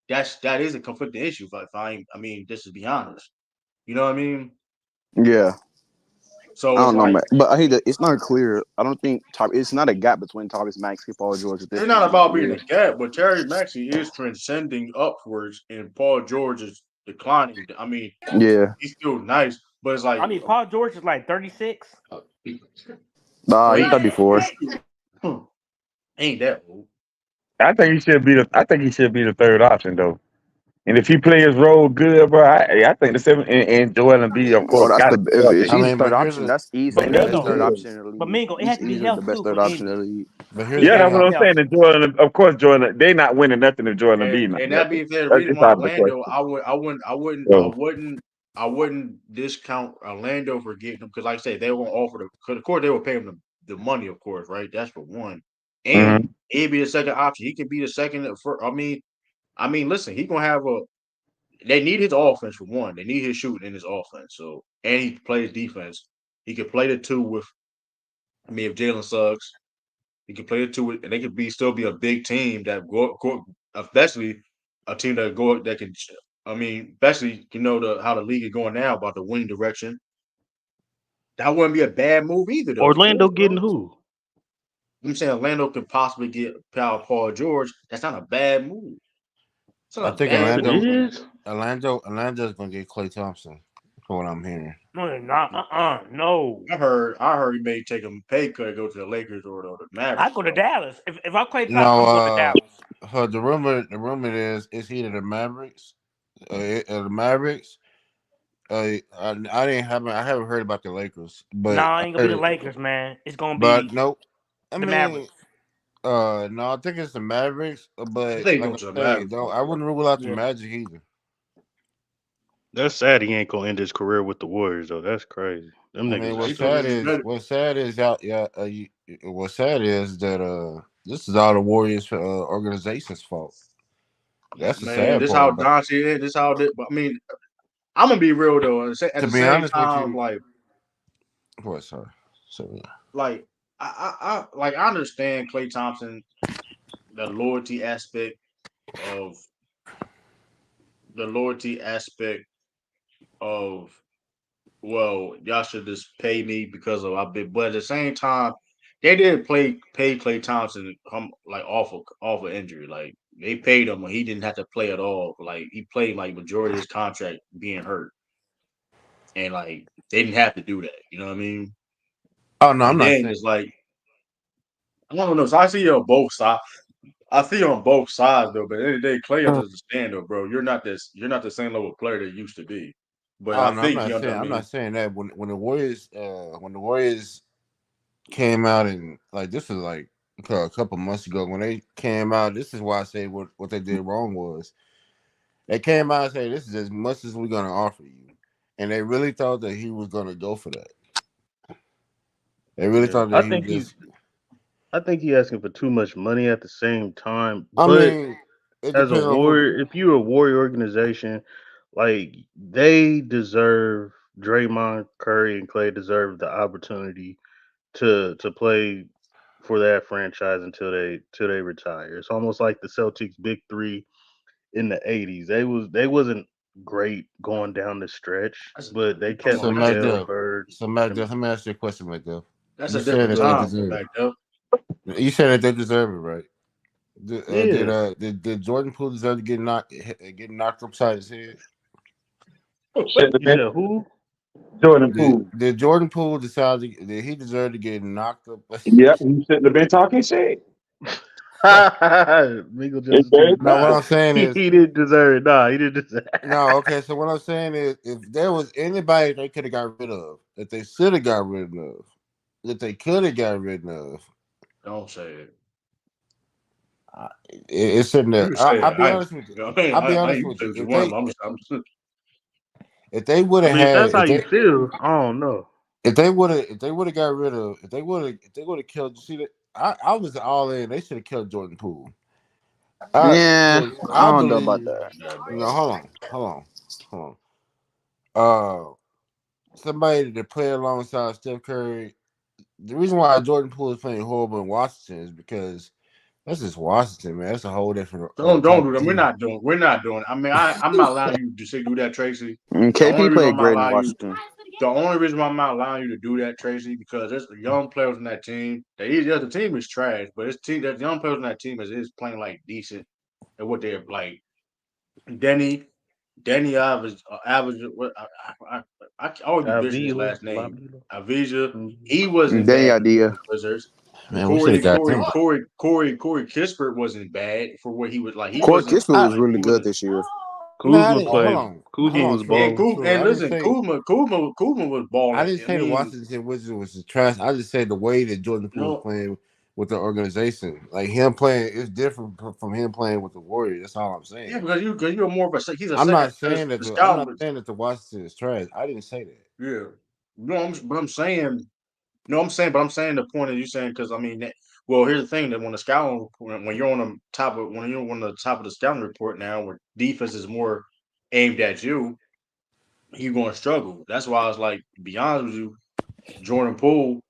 that is a conflicting issue. If I mean, just to be honest, you know what I mean.
Yeah, I
So it's
don't know,
like
man. But I hate that it's not clear. I don't think it's not a gap between Tyrese Maxey and Paul George at this
it's not
point in his
about being a
career.
gap, but Terry Maxey is transcending upwards, and Paul George is declining. I mean,
Yeah,
he's still nice, but it's
I
like
mean, Paul George is like 36.
nah,
well,
he's
ain't
34.
ain't that old.
I think he should be the third option though. And if he play his role good, bro, I think the seven and Joel Embiid, of
Well,
course,
that's
got to
the
be
if
I
starting.
he's the
mean,
third
but here's
option,
a
that's
But
easily the
Got to
best
be
third
Mingo,
good.
option in the
but
league.
Mingo, it
He's
has to be
easily the
health
best
too.
third option in the league.
but here's
It
the
Yeah,
has
that's
to
what
be
thing.
I'm saying.
health.
And Joel, of course, Joel, they not winning nothing if Joel Embiid not
And that
healthy.
being said, the
That's
reason
just
why
out of the
Orlando,
question. So,
I wouldn't discount Orlando for getting them because, like I said, they won't offer the. Cause of course, they will pay him the money, of course, right? That's for one. And
mhm.
he'd be the second option. He can be the second. Listen, he gonna have a. They need his offense for one. They need his shooting in his offense. So, and he plays defense. He could play the two with. If Jalen Suggs, he could play the two, and they could still be a big team that go especially a team that can. Especially how the league is going now about the winning direction. That wouldn't be a bad move either, though. For
Orlando
real,
getting
bro.
who?
I'm saying Orlando could possibly get Paul George. That's not a bad move. It's
I
not a
think
Yes,
bad
it
move.
is.
Orlando's gonna get Klay Thompson. From what I'm hearing.
No, they're not. No.
I heard he may take a pay cut to go to the Lakers or the
I
Mavericks,
go to
though.
Dallas. If I play Thompson,
No,
I'm going to Dallas.
the rumor is it's either the Mavericks, the Mavericks. I haven't heard about the Lakers, but
Nah,
I
it ain't gonna be the
heard,
Lakers, man. It's gonna
but
be
nope. I
the
mean,
Mavericks.
No, I think it's the Mavericks,
I
but
think
like
going
I
to the
say,
Mavericks.
don't I wouldn't rule out the
Yeah,
Magic either.
that's sad. He ain't gonna end his career with the Warriors though. That's crazy. Them
I
niggas
mean,
are
He's gonna
selfish.
what's sad is out. Yeah, what's sad is that this is all the Warriors organization's fault. That's the
man.
sad
This
part
how
about.
Doncic is. This how. I mean, I'm gonna be real though. At
To
the
be
same
honest with
time,
you, what sorry, so yeah.
like I understand Klay Thompson, the loyalty aspect of the loyalty aspect of well, y'all should just pay me because of I've been. But at the same time, they didn't pay Klay Thompson like off of injury. Like they paid him when he didn't have to play at all. Like he played like majority of his contract being hurt, and like they didn't have to do that. You know what I mean?
Oh no, I'm
And
not
then
saying.
it's like I don't know. So I see you on both sides. I see you on both sides though. But at the end of the day, Clay understand though, bro. You're not this. You're not the same level of player that you used to be. But
Oh
I
no, I'm
think
not
you know
saying.
what I
I'm
mean.
not saying that when the Warriors came out and like this was like a couple months ago when they came out. This is why I say what they did wrong was they came out and say this is as much as we're gonna offer you, and they really thought that he was gonna go for that. They really
Yeah.
thought that
I
he was
think he's.
just.
I think he asking for too much money at the same time.
I
But
mean, it
as a
depends on who.
warrior, if you're a warrior organization, like they deserve Draymond, Curry, and Clay deserve the opportunity to play for that franchise until they retire. It's almost like the Celtics big three in the '80s. They wasn't great going down the stretch,
That's
but they
you talking
kept
about.
So
That's a
McHale,
McDuff,
different.
Bird.
so
Them.
McDuff, let me ask you a question, McDuff.
That's
You
a
said
different
that
Go
they
ahead.
time from
deserve
back
it.
there.
You said that they deserve it, right?
Yeah.
Did Jordan Poole deserve to get knocked upside his head?
Shit the
You
bench.
said who?
Jordan
Did
Poole.
did Jordan Poole decide did he deserve to get knocked up?
Yep, he shouldn't have been talking shit.
Legal justice
Okay.
too.
No, what
Nah,
I'm saying
he
is
didn't deserve it. Nah, he didn't deserve.
no. Okay, so what I'm saying is if there was anybody they could have got rid of, that they should have got rid of, that they could have got rid of,
Don't say it.
it shouldn't have.
You say it.
I'll be honest with you.
You know what I mean,
I'll be
I
honest
you
with
say
you.
what you want.
If they would
I
have
mean, if
had
that's how you feel, I don't know.
if they would have got rid of if they would have killed see that I was all in. They should have killed Jordan Poole. I
Yeah,
because
I
I
don't know about
believe
that.
Yeah,
no,
bro.
hold on. Somebody to play alongside Steph Curry. The reason why Jordan Poole is playing horrible in Washington is because that's just Washington, man. That's a whole different
Don't
type
do
of
that.
team.
We're not doing. I mean, I'm not allowing you to say do that, Tracy. The only
KP
reason
played
I'm not
great in
allowing you,
Washington.
the only reason why I'm not allowing you to do that, Tracy, because there's the young players on that team. The team is trash, but it's team that young players on that team is playing like decent at what they're like. Denny, Denny average. What I always be bitching his
Avila,
last name.
Lavila.
Avija.
Mhm.
He wasn't
Danny
bad for
Idea.
the Wizards.
Man, we should have got them.
Corey Kispert wasn't bad for what he was like. He
Corey
wasn't
Kispert
I
was
like
really
he
good
wasn't.
this year.
man, I
Kuzma
didn't hold
played.
on,
Kuzma was
And
balling.
And
I didn't
listen,
say
Kuzma was
I
balling.
didn't
I
say the
mean,
Washington Wizards was trash. I just said the way that Jordan Poole was
no,
playing with the organization, like him playing, is different from him playing with the Warriors. That's all I'm
yeah,
saying.
because you're more of a he's a
I'm
second
not
because
saying that
the
I'm
scout
not
was
saying that the Washington is trash. I didn't say that.
yeah. No, but I'm saying no, I'm saying, but I'm saying the point of you saying because I mean, well, here's the thing that when the scouting when you're on the top of when you're on the top of the scouting report now, where defense is more aimed at you, you're going to struggle. That's why I was like, to be honest with you, Jordan Poole,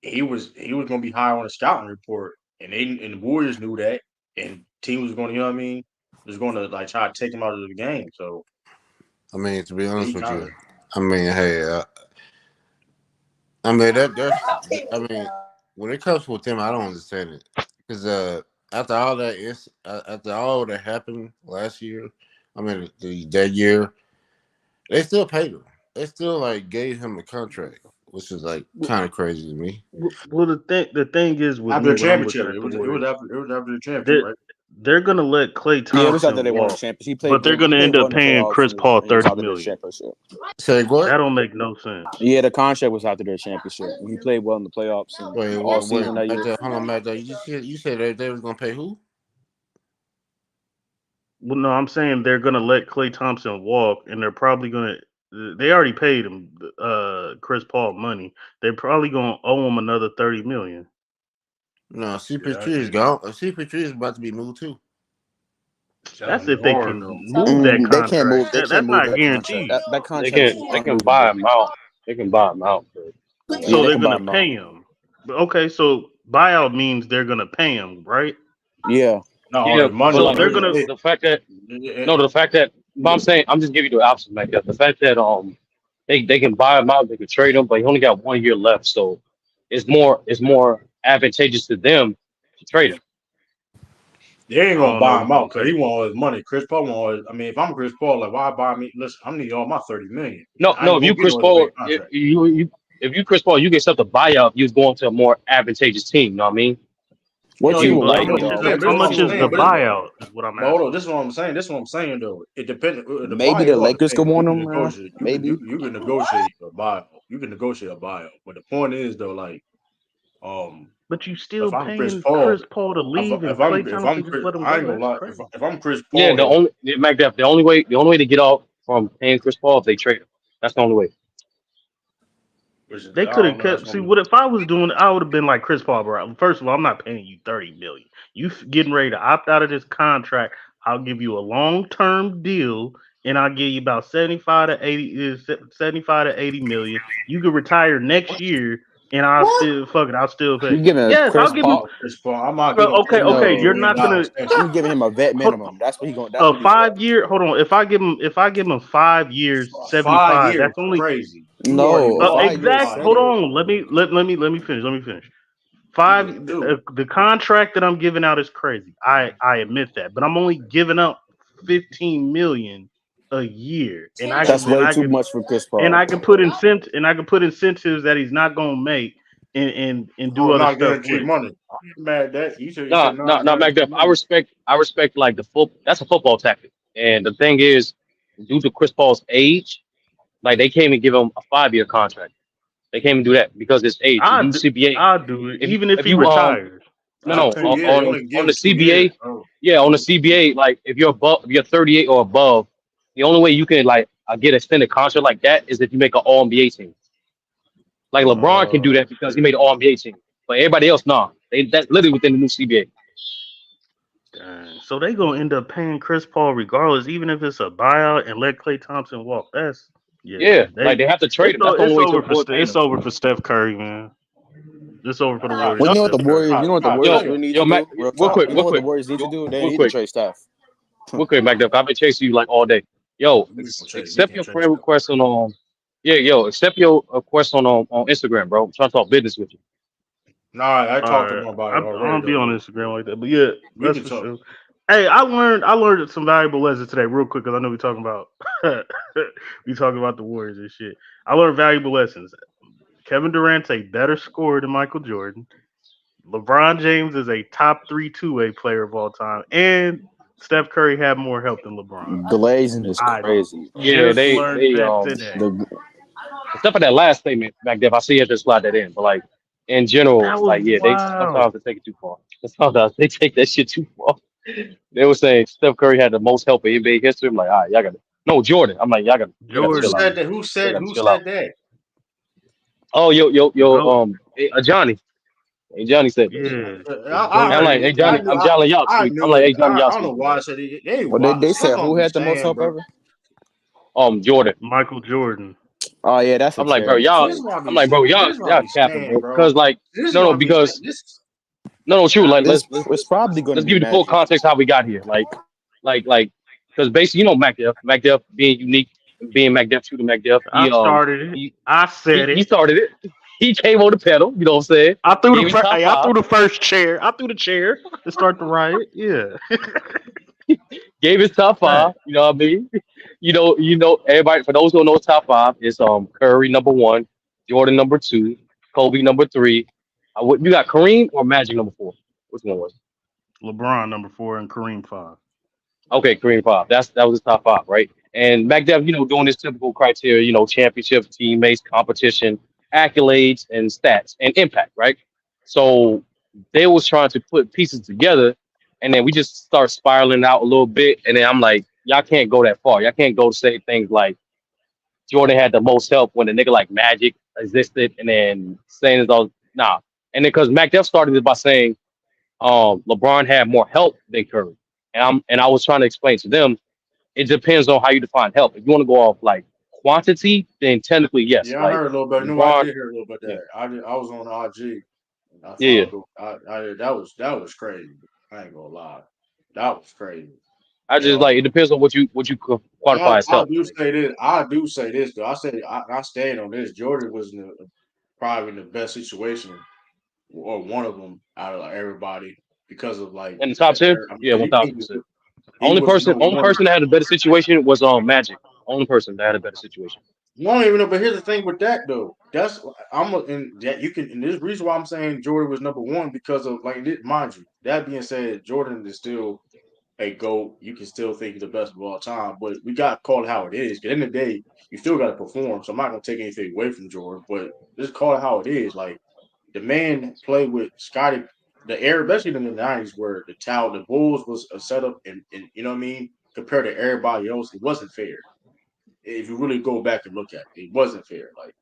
he was going to be higher on the scouting report, and the Warriors knew that, and team was going to, you know what I mean, was going to like try to take him out of the game. So
I mean, to be honest
he
with
kind
you,
of
I mean, hey, I mean that's I mean, when it comes with them, I don't understand it because after all that is after all that happened last year, I mean that year, they still paid him. They still like gave him a contract, which is like kind of crazy to me.
Well, the thing is with
after
me
the
when I'm looking
championship,
at
it
the
was
Warriors,
it was after the championship,
there
right?
they're gonna let Klay
Yeah, it was after
Thompson
they won the
walk,
championship. He
but
played
they're
good. He
gonna
played
end
well
up
in the
paying
playoffs,
Chris Paul
and he was
30
out of their
million.
championship.
Say what?
That don't make no sense.
Yeah, the contract was after their championship. He played well in the playoffs and
Wait,
all
wait,
season that year.
Hold on, Matt. You said they was gonna pay who?
Well, no, I'm saying they're gonna let Klay Thompson walk, and they're probably gonna. They already paid him, Chris Paul money. They're probably gonna owe him another 30 million.
No,
Yeah,
CP3
that
is
shit,
gone. CP3 is about to be moved too.
that
That's
gonna be
if they
hard
can
though.
move that
They can't move.
contract.
They can't
That's
move
not
that contract.
guaranteed.
That
They
contract
can
is
they can buy
unmovable.
him out. They can buy him out. But
Yeah,
So
they
they're
can buy
gonna
him out.
pay him. Okay, so buyout means they're gonna pay him, right?
Yeah,
Not
yeah,
only
but
money,
So
like
but
they're gonna.
the fact that
it,
no, the fact that but I'm saying I'm just giving you the option, like that. The fact that they can buy him out, they can trade him, but he only got 1 year left, so it's more advantageous to them to trade him.
they ain't
I
gonna
don't know
buy him
about
out because he
that.
want all his money. Chris Paul want all his, I mean, if I'm Chris Paul, like why buy me? Listen, I need all my 30 million.
No,
I
no,
ain't
if
gonna
you
get
Chris
no other
Paul,
big contract.
if you Chris Paul, you get accept a buyout. You was going to a more advantageous team. You know what I mean?
what
No,
team
You
would
But
I
want
like
how
know
him
what
much
you're
though?
is
saying,
What
but
how
this is
what
what
much
team
I'm
is
would
the
saying.
want him though?
buyout? Is what I'm
But hold on,
asking.
this is what I'm saying. This is what I'm saying though. It depends. The
Maybe the
buyout
Lakers could
thing, you
want
can
him,
negotiate.
maybe.
You can negotiate a buyout. You can negotiate a buyout. But the point is though, like, um,
But you still
if I'm Chris
paying
Paul,
Chris Paul to leave and
if
Klay
I'm
Thompson just
Chris,
let him
I ain't
go.
gonna
That's
lie.
crazy.
If I'm Chris
yeah.
Paul
The
though,
only McDuff, the only way to get off from paying Chris Paul if they trade him. That's the only way.
which is,
They
I
could have
don't know, that's
kept. See,
gonna
what if I was doing? I would have been like Chris Paul, bro. First of all, I'm not paying you 30 million. You getting ready to opt out of this contract? I'll give you a long term deal, and I'll give you about 75 to 80 million. You can retire next year, and I'll still fuck it. I'll still pay.
You giving
Yes, I'll
Chris
give him.
Paul?
give Chris Paul. I'm not
Bro,
giving Chris
okay,
Paul
okay.
$80
You're
No,
million
not gonna.
extension.
you giving him a vet
Hold,
minimum. That's what he going. That's
a
what he's getting.
5 year. Hold on. If I give him 5 years, 75.
5 years,
That's only
crazy. You already
No,
lost. You
5 years,
lost
exact. Hold
70.
anyway.
on. Let me finish. Let me finish.
You
Five.
getting two.
The contract that I'm giving out is crazy. I admit that, but I'm only giving up 15 million a year, and I
That's
can and
way
I
too
can
much for Chris
and
Paul.
I can put incentives that he's not gonna make and do
Oh,
other
not
stuff
guaranteed
with.
money. I'm mad at that. You
No,
said
no,
non
no,
guaranteed
McDuff.
money.
I respect like the full. That's a football tactic. And the thing is, due to Chris Paul's age, like they can't even give him a 5 year contract. They can't even do that because his age. The
I
new
do,
CBA.
I do it
If
even if
if
he
you
retires.
no
I'll
no
Not
take
2 years. They only
on
give
the
him 2 years,
CBA,
bro.
yeah, on the CBA, like if you're 38 or above, the only way you can like get extended contract like that is if you make an All NBA team. Like LeBron can do that because he
Shit.
made an All NBA team, but everybody else, nah. That's literally within the new CBA.
Dang. So they gonna end up paying Chris Paul regardless, even if it's a buyout and let Klay Thompson walk. That's yeah.
Yeah, like they have to trade him. That's the only
It's
way to
over for
avoid paying
It's
him.
over for Steph Curry, man. It's over for the
God
Warriors
Well,
and
you know
damn.
what the
Steph Curry.
Warriors? You know what the
God
Warriors
Yo,
really
damn.
need to
yo, Mac,
do? Real
real
talk.
quick,
You know
real
what the
quick,
Warriors need to do? They
real
need to
quick.
trade Steph.
Real quick, Mac I've been chasing you like all day. Yo,
We gonna trade. We
accept
can't
your
trade
friend
stuff.
request yeah, yo, accept your request on Instagram, bro. I'm trying to talk business with you.
Nah, I
All
talked to
right,
him about
I
it already
don't be
though,
on
but
Instagram like that, but yeah,
we
that's
can
for
talk.
sure. Hey, I learned some valuable lessons today, real quick, because I know we talking about we talking about the Warriors and shit. I learned valuable lessons. Kevin Durant's a better scorer than Michael Jordan. LeBron James is a top three two-way player of all time, and Steph Curry had more help than LeBron.
Glazing is
I
crazy.
Yeah,
just
they
learned
they
that today.
The
except for that last statement, Mac I see you have to slide that in. But like in general,
That was
like yeah, they
wild.
sometimes they take it too far. Sometimes they take that shit too far. They were saying Steph Curry had the most help in NBA history. I'm like, all right, y'all got to no Jordan. I'm like, y'all got to
Who
chill
Jordan,
out.
said that?
Y'all got to
Who
chill out.
said that?
Oh,
the goat.
Johnny. Hey, Johnny said that shit.
Yeah, the
I
And I'm
goat.
like,
heard
hey
it. I
Johnny,
knew.
I'm jolling y'all
I
tweet. I'm
knew
like,
it.
hey Johnny, y'all
I don't know
tweet,
why I
man.
said it. They
Well,
wild.
they
That's
said
what
who
I'm
had the most
saying,
help
bro.
ever?
Jordan.
Michael Jordan.
Oh yeah, that's a
I'm like, bro,
terrible
See,
y'all.
this is
take.
what I
I'm
be
like,
saying.
bro,
This is what I
y'all
be
capping,
saying,
bro.
bro.
Because like,
This is
no,
what
no,
I be saying.
because
This.
no, true. Like,
It's probably going to
let's
be
give you the full
Magic.
context how we got here. Like, because basically, you know, MacDuff being unique, being MacDuff, shooting MacDuff.
I started it.
He
I said
he
it.
started it. He came on the pedal. You know what I'm saying? Gave his top
I threw
five.
the first chair. I threw the chair to start the riot. Yeah.
Gave his top
Right.
five. You know what I mean? Everybody. For those who don't know, top five is Curry number one, Jordan number two, Kobe number three. You got Kareem or Magic number four? Which one was it?
LeBron number 4 and Kareem 5.
Okay, Kareem 5. That was his top 5, right? And back then, doing this typical criteria, championship, teammates, competition, accolades, and stats and impact, right? So they was trying to put pieces together, and then we just start spiraling out a little bit, and then I'm like, y'all can't go that far. Y'all can't go to say things like Jordan had the most help when a nigga like Magic existed, and then saying it's all nah. And then because Mac Def started it by saying LeBron had more help than Curry. And I was trying to explain to them, it depends on how you define help. If you want to go off like quantity, then technically yes.
Yeah, I
Like
heard a little bit. No, I
LeBron,
did hear a little bit of
yeah,
that. I was on IG. I
yeah.
followed. That was crazy. I ain't gonna lie. That was crazy.
I
And
just like it depends on what you
I
quantify as
I
help.
do
Like,
say this. I do say this though. I stand on this. Jordan was probably in the best situation or one of them out of like, everybody because of like
in the top 10,
I mean,
yeah,
because
one thousand percent.
he was no
Only
one.
person that had a better situation was Magic. Only person that had a better situation.
I don't even know. But here's the thing with that though. And that you can. And this reason why I'm saying Jordan was number one because of like mind you. That being said, Jordan is still a GOAT. You can still think he's the best of all time, but we got to call it how it is. 'Cause at the end of the day, you still got to perform. So I'm not gonna take anything away from Jordan, but just call it how it is. Like the man played with Scotty, the era, especially in the '90s, where the Bulls was a setup, and you know what I mean. Compared to everybody else, it wasn't fair. If you really go back and look at it, it wasn't fair. Like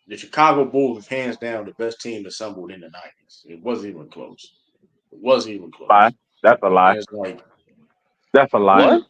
the Chicago Bulls was hands down the best team assembled in the '90s. It wasn't even close. It wasn't even
Lie.
close.
That's a lie.
And it's like
That's a lie.
What?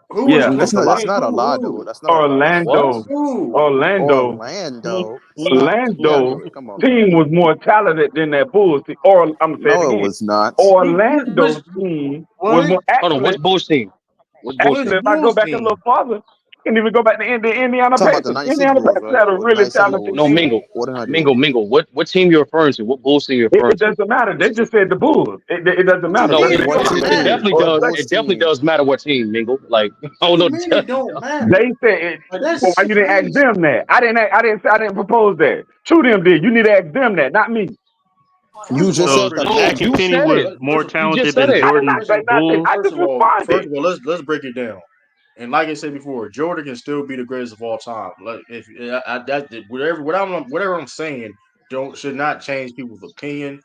who was
Yeah,
That's
that's a
not.
lie.
That's
okay?
not a lie, though.
Who?
That's not a lie.
What?
Orlando,
Who?
Orlando,
Orlando. Stop. Yeah,
Orlando
come on, man.
team was more talented than that Bulls team. Or I'm gonna say it
No, it
again.
was not.
Orlando team was
What?
more
Hold on. What's Bulls team? What's Bulls
Which
team?
actually. If I go
Bulls
back a
team?
little farther, I can even go back to the Indiana
Talking about the
Pacers.
'96
Indiana
Bulls,
Pacers
right?
had a
Or the
really
'97
talented
No,
Bulls?
team.
mingle,
What am I doing?
mingle, mingle. What team you referring to? What Bulls team you referring
It
to?
doesn't matter. They just said the Bulls. It doesn't
What you
matter.
No,
mean
Whether
it
they
What
go
don't
it
team?
matter?
definitely
or
What
does.
Bulls
It definitely
team?
does matter what team, mingle. Like I
What
don't
you
know.
mean it don't matter?
they said,
Like
well, why
that's
you didn't ask
crazy.
them that? I didn't propose that. Two of them did. You need to ask them that, not me.
You
First of
just
all, let's
So
said
break
the
it
No,
down.
you
Magic.
McKinney
said
was
it.
more
You just
talented
said
than
it.
I did
Jordan
not say nothing. I
Bulls.
just
First
responded.
of all, let's break it down. And like I said before, Jordan can still be the greatest of all time. Like if that whatever I'm saying don't should not change people's opinion.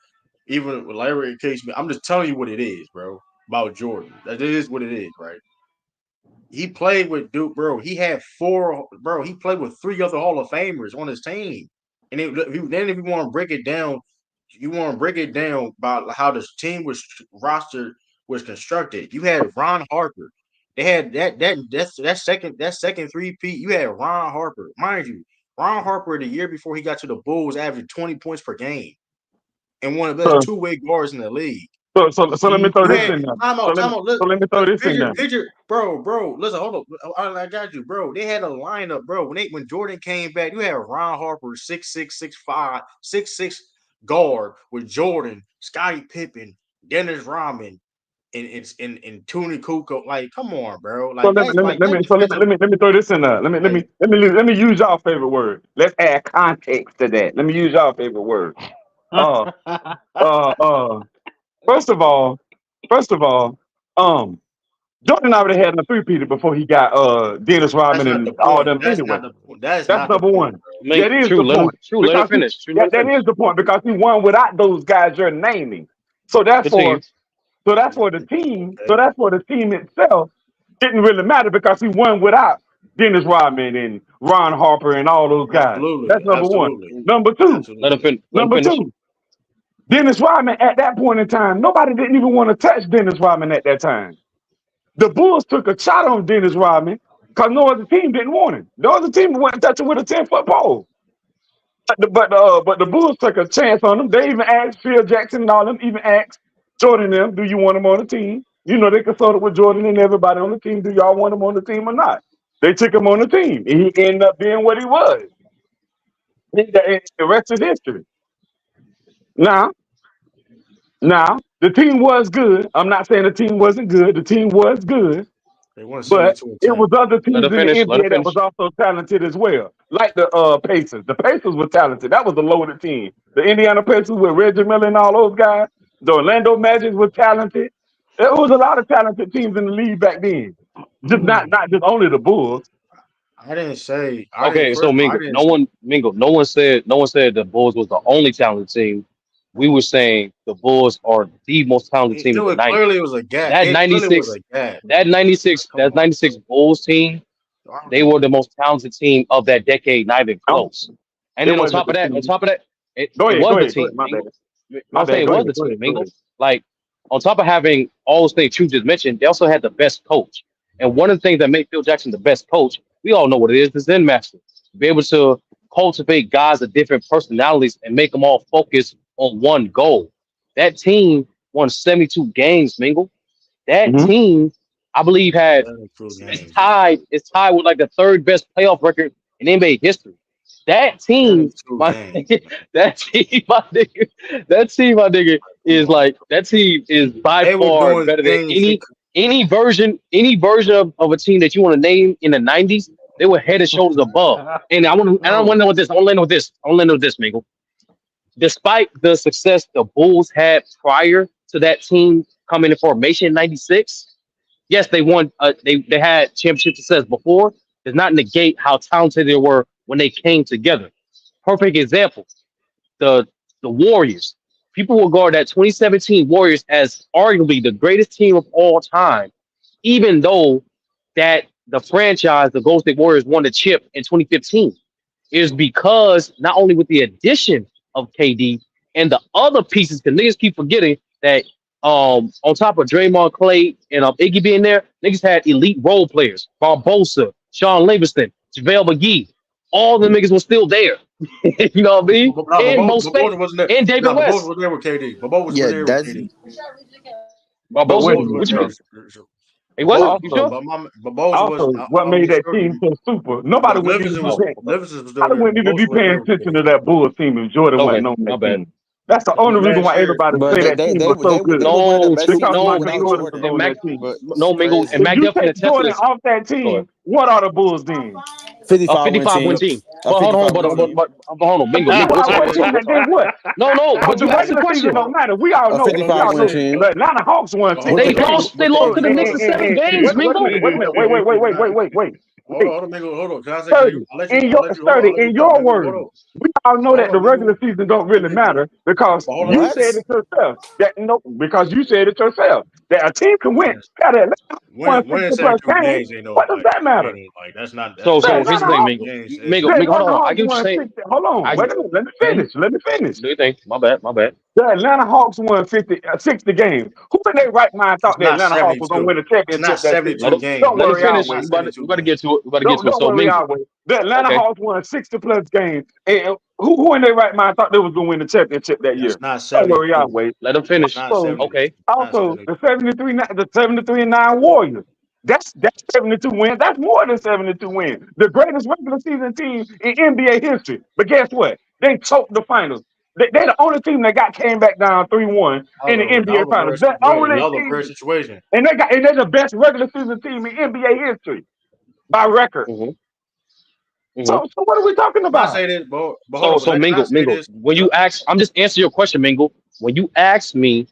Even whatever the case may, I'm just telling you what it is, bro. About Jordan, that is what it is, right? He played with Duke, bro. He had four, bro. He played with three other Hall of Famers on his team. And then if you want to break it down, you want to break it down about how this team was roster was constructed. You had Ron Harper. They had that second three P. You had Ron Harper, mind you. Ron Harper the year before he got to the Bulls averaged 20 points per game and one of the best
So,
two-way guards in the league.
so let me throw
You
this
had
in there.
time
So
out,
let me
time out. Look,
so let me throw
look,
this in there.
bro. Listen, hold up. I got you, bro. They had a lineup, bro. When Jordan came back, you had Ron Harper, 6'6", 6'5", 6'6" guard with Jordan, Scottie Pippen, Dennis Rodman, and Tony Kukoc. Like, come on, bro.
So
Like that defensive.
let me throw this in there.
Like,
Let me use y'all favorite word. Let's add context to that. Let me use y'all favorite word. Uh uh uh. First of all, first of all, um, Jordan already had a three-peater before he got Dennis
that's
Rodman
not the
and all
point.
them
That's
anyway.
not the point. That's
That's
not the
number
point,
one.
bro.
Make
That is
true.
the
Let him.
point
True. Let him
because
finish. True. Let him
that is
finish.
the point because he won without those guys you're naming. So therefore,
Continue.
so
Okay,
that's for the team itself didn't really matter because he won without Dennis Rodman and Ron Harper and all those guys.
absolutely,
That's number one.
absolutely,
Number two,
Let him
absolutely.
finish. Let him
number
finish.
two. Dennis Rodman at that point in time, nobody didn't even want to touch Dennis Rodman at that time. The Bulls took a shot on Dennis Rodman because no other team didn't want him. No other team wouldn't touch him with a 10-foot pole. But the Bulls took a chance on him. They even asked Phil Jackson and all them, even asked Jordan and them, do you want him on the team? You know, they consulted with Jordan and everybody on the team. Do y'all want him on the team or not? They took him on the team. And he ended up being what he was. The rest is history. Now, the team was good. I'm not saying the team wasn't good. The team was good.
They won
But
72-10.
it was other
Let
teams
him
in the
finish. Let him
NBA that was
finish.
also talented as well, like the Pacers. The Pacers were talented. That was a loaded team. The Indiana Pacers with Reggie Miller and all those guys. The Orlando Magic was talented. There was a lot of talented teams in the league back then. Just not just only the Bulls.
I didn't say. I didn't.
Okay, so
First of all, I
Mingle,
didn't
no
say.
one Mingle, no one said the Bulls was the only talented team. We were saying the Bulls are the most talented team
It
in the
was
'90s.
clearly it was a gap.
That
It clearly was
'96,
a gap.
that '96,
Come
that
on.
'96 Bulls team,
I don't
they
know.
were the most talented team of that decade, not even
Um,
close. And
it
then
wasn't the
on
team.
top of that,
Go
it
ahead,
was
go
the
ahead, go ahead.
team,
My bad.
Mingle.
My
I'm saying
bad.
it
Go
was
ahead,
the
go
team,
ahead, go
Mingle.
ahead.
Like on top of having all those things you just mentioned, they also had the best coach. And one of the things that made Phil Jackson the best coach, we all know what it is, the Zen Master. Be able to cultivate guys of different personalities and make them all focus on one goal. That team won 72 games, Mingle. That
Mm-hmm.
team, I believe, had
72
it's
games.
tied. It's tied with like the third best playoff record in NBA history. That team,
72
my
games.
that team, my nigga, my nigga,
Come
is
on.
like that team is by
They were
far
doing
better than
things. They
any version of a team that you want to name in the '90s. They were head and shoulders above. And I want
no.
to know with this. I want to know with this. I want to know with this, Mingle. Despite the success the Bulls had prior to that team coming in formation in '96, yes, they won. They had championship success before. Does not negate how talented they were when they came together. Perfect example: the Warriors. People will regard that 2017 Warriors as arguably the greatest team of all time, even though that the franchise, the Golden State Warriors, won the chip in 2015 is because not only with the addition of KD and the other pieces, because niggas keep forgetting that on top of Draymond, Clay, and Iggy being there, niggas had elite role players. Barbosa, Sean Livingston, JaVale McGee. All the niggas were still there. You know what I mean? And Mo Spade
Bobosa wasn't there.
and David
No, Bobosa
West.
was there with KD. Bobosa was
Yeah,
there with
that's
KD.
But wait
Barbosa,
a
Bobosa
minute
was
what you
there.
mean?
though.
He wasn't? You
Also,
sure?
But Bobosa was.
what
I'm
made
almost
that team
certain.
so super? Nobody
But
wouldn't even
Livingston
be
was
Oh,
paying.
Livingston was still
I
there.
wouldn't even be
Bobosa wasn't
paying
there with
attention
KD.
to that Bulls team if Jordan
okay.
wasn't on
My
that
bad.
team. That's the
I
only
mean,
reason
last
why
year.
everybody
but
say
they
that
they
team
they
was so
they
good
they were one of the
No,
best
truth,
teams
because
no,
even
Michael
without
Mingle
Jordan was
Jordan.
and
on
Mac,
that team.
But
no, Mingle and
crazy.
If
Mac
you
definitely
take
can attest to
Jordan
this.
off that
Go ahead.
team, what are the Bulls then?
A
55 win
55 win
team.
team.
A
But hold on,
55 win team.
but hold on,
A
Mingle, Mingle.
55
Listen,
win
Man,
listen.
team, and then what?
No,
Because
but
the
you asked the
regular season
question.
don't matter. We all
A
know.
hold on,
We
55
all
win
know
listen.
team.
the Atlanta Hawks won
Hold on,
60
They
hold on.
games.
lost. They
But they,
lost to the
hold
Knicks
on.
in 7 games,
Wait a
Mingle.
minute. Wait a minute. Wait.
Hold on, Mingo. Hold on. Can I say? Can
30.
you? I'll let you.
In
I'll
your
let you. Hold on. I'll
30,
let you
in
talk,
your
Mingo. Hold
words,
on.
we all know
Hold
that the
on, Mingo.
regular season don't
Hold
really
on, Mingo.
matter because
Hold on.
you
What?
said it yourself. That no, because you said it yourself that a team can win.
Yes.
Got Atlanta won
Winning
60 plus
72
games.
games ain't no
What does
like.
that matter?
Ain't no like. That's not that.
So
The
here's the
Atlanta
72
thing,
Hawks,
Mingle.
games is
Mingle,
the
Mingle, hold
Atlanta
on. I
Hawks
get what you're
won
saying.
60. Hold on,
I
wait a minute. Let me
mhm.
finish. Let me finish.
Do you think? My bad, my bad.
The Atlanta Hawks won 60 games. Who in their right mind
it's
thought the
not
Atlanta Hawks was going to
72.
win a
It's not
championship that
Let
72
season?
it
games,
Don't
let
Mingo.
it
worry, I'll
It's
finish.
not
wait.
We
72
about to get
games.
to it. We about to get
Don't
to it.
don't
So
worry,
Mingle.
I'll wait. The Atlanta
Okay.
Hawks won 60 plus games. And who in their right mind thought they was going to win the championship that
That's
year?
not
Don't worry, I'll
72.
wait.
Let him
It's
finish.
not
Also,
70.
Okay.
It's not
also
72.
the 73 the 73 and 9 Warriors. That's 72 wins. That's more than 72 wins. The greatest regular season team in NBA history. But guess what? They choked the finals. They're the only team that came back down 3-1 in the
That
NBA
was a
finals.
rare
The
situation.
only
That was a rare
team.
situation.
And they're the best regular season team in NBA history by record.
hmm hmm
So what are we talking
Can I
about?
say this, but hold
So
on,
so
can I
Mingle,
say
Mingle.
this?
When you ask, I'm just answering your question, Mingle. When you ask me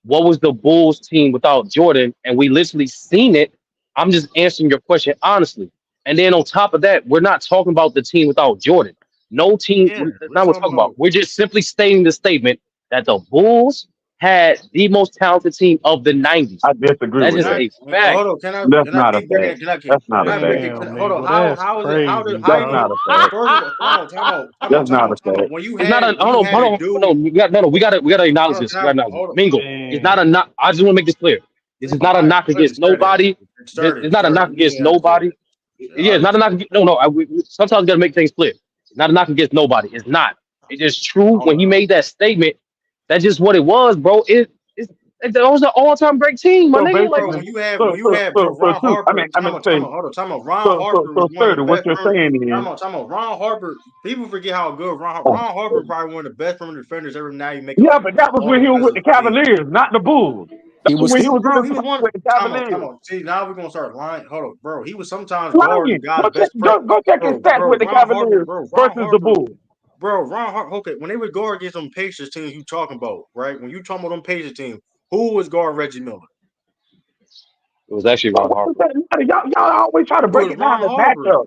what was the Bulls team without Jordan, and we literally seen it, I'm just answering your question honestly. And then on top of that, we're not talking about the team without Jordan. No team.
Yeah,
That's
we're
not what we're
talking
talking about.
about.
We're just simply stating the statement that the Bulls had the most talented team of the '90s.
I disagree
That's
with
Can
just
I?
that.
a fact.
Hold on.
That's
Can I
not a
keep bringing
fact.
it? Can I keep?
That's not
Can
a
I make
fact.
it?
Damn,
Hold on.
Mingo, that's
How is it?
crazy,
How
That's
you?
bro.
not a fact.
First of all,
That's not a
time out.
fact.
It's not a
When you had a
hold
dude.
on. We gotta
Hold
acknowledge
on.
this. We gotta acknowledge this.
Hold on.
Mingle. It's not a
Damn.
knock. I just want to make this clear. This is
All
not a
right.
knock
Let it
against
start it.
nobody.
It
It's not a
started.
knock
You didn't
against
even have to say
nobody.
that.
Yeah, it's not a knock. No, no. Sometimes we gotta make things clear. It's not a knock against nobody. It's not. It's just true.
Hold
When he
on.
made that statement, that's just what it was, bro. That was an all-time great team, my
So
nigga. Like,
Bro,
basically,
when you have bro
so
Ron
shoot.
Harper,
I meant to
time
say,
out, hold on, time out. Ron Harper was
so
one of the
30. What
best
you're saying is,
time out. Ron Harper, people forget how good
oh,
Ron Harper probably one of the best perimeter defenders ever. Now you make
yeah, but that was
all
when
the
he was
best
with
of
the
the league.
Cavaliers, not the Bulls. That
He
was
was
when he was in
He
his
was
prime
one.
with the
Time
Cavaliers.
out. See, now we're gonna start lying. Hold on, bro. He was sometimes guarding
Lying.
guys best
Go check his stats
bro.
with the Cavaliers
Ron
versus the
Harper,
Bulls.
bro, Ron Hart. Okay, when they would go against them Pacers teams, you talking about right? When you talking about them Pacers team, who was guarding Reggie Miller?
It was actually
But
Ron
what does
Harper.
that matter? Y'all always try to
It
break
was
it down
Ron
to
Harper.
matchup.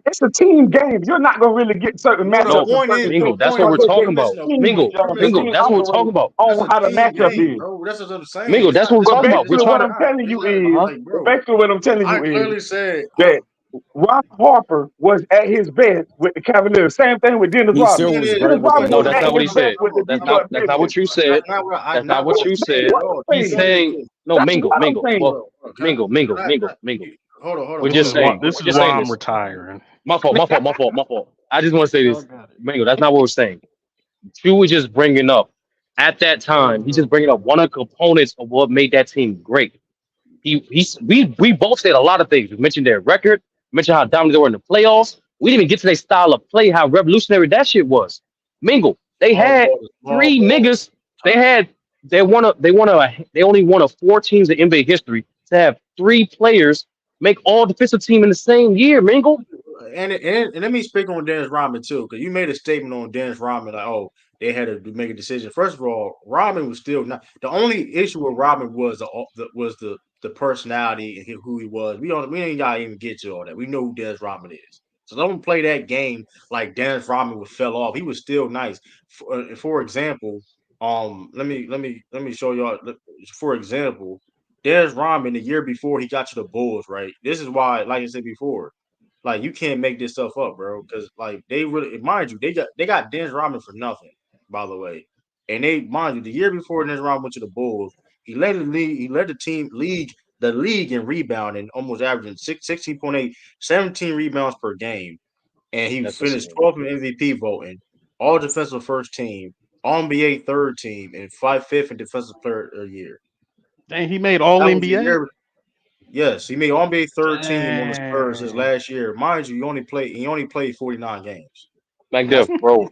It's a team game. You're not gonna really get certain
No, the
No,
matchups and
point is,
certain
the
Mingo. That's
point
what
is,
we're
because
you're
talking
the
about.
missing.
team,
Mingo.
You're
the
missing
Mingo.
the
team
That's what we're
point.
talking
operates
about.
That's
on
a
how the
team
matchup
game,
is.
bro. That's what I'm saying.
Mingo.
It's
That's
not.
what we're
It's
But
talking
not.
about. We're
It's
basically,
not.
trying
what
to.
I'm telling
It's
you
not
is,
Uh-huh.
like, bro.
basically what I'm telling you
I
is
clearly said.
that Ron Harper was at his best with the Cavaliers. Same thing with Dennis
He
The
Rodman.
still
point
was
is,
great
Dennis
with the
Rodman
No,
was
that's
at
not what he
his
Heat.
best
said.
with the
no,
Detroit
That's not
Pistons.
what you said.
that's
That's not
not what
what
I
you
said
said.
at all. You
I'm
He's
said
saying.
that
saying
this.
no,
That's
Mingo,
what I'm
Mingo.
saying.
Well,
Bro,
Mingo, Mingo, Mingo, Mingo.
hold
We're
on. Go
just
This is
ahead.
why
saying.
Go
this
We're
is
just
why
saying
I'm
this.
retiring.
My fault. My fault. My fault. My fault. I just want to say
Y'all
this,
got it.
Mingo. That's not what we're saying. You were just bringing up at that time. He's just bringing up one of the components of what made that team great. We both said a lot of things. We mentioned their record, mentioned how dominant they were in the playoffs. We didn't even get to their style of play, how revolutionary that shit was. Mingle, they
Small
had
ball to small
three
ball.
niggas. They only one of four teams in NBA history to have three players make all defensive team in the same year. Mingle,
And let me speak on Dennis Rodman too, because you made a statement on Dennis Rodman like, oh, they had to make a decision. First of all, Rodman was still not the only issue with Rodman was the personality and who he was. We ain't gotta even get to all that. We know who Dennis Rodman is. So don't play that game like Dennis Rodman was fell off. He was still nice. For example, let me show y'all. For example, Dennis Rodman the year before he got to the Bulls, right? This is why, like I said before. Like you can't make this stuff up, bro. Because like they really, mind you, they got Dennis Rodman for nothing, by the way. And they, mind you, the year before Dennis Rodman went to the Bulls, he led the league, he led the league in rebounding, almost averaging 16.8, 17 rebounds per game, and he
that's
finished
insane.
12th in MVP voting, all defensive first team, all NBA third team, and fifth in defensive player of the year.
Dang, he made all
That was the
NBA?
year. Yes, he made All NBA third team on the Spurs his
Dang.
last year. Mind you, he only played 49 games.
Mac
That's
Def, bro.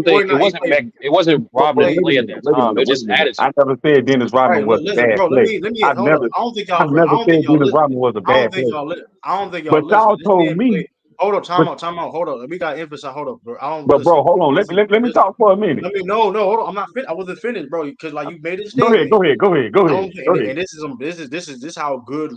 played 49. He played
It wasn't
he
But
Rodman's
played
play
wait a
at
minute,
that
wait a
time.
minute,
It
wait
was
a
just
minute. I
attitude.
never said Dennis Rodman
right.
was a
Listen,
bad
bro. Let
player.
me
I
hold up.
never, I
I
never
don't think
said
y'all
Dennis
listening.
Rodman was a
I don't
bad
think
player.
y'all I don't think y'all
But
listening.
y'all
This
told
man
me,
played. Hold up,
but
time out, hold up. We got to emphasize. Hold up, bro. I don't
but
listen.
bro, hold on.
Listen,
Let me
listen.
talk for a minute.
Let me no, hold on. I'm not fit. I wasn't finished, bro. Because like you made a
Go ahead,
statement.
go ahead, go ahead, go
I
ahead,
don't think,
go ahead.
and this is how good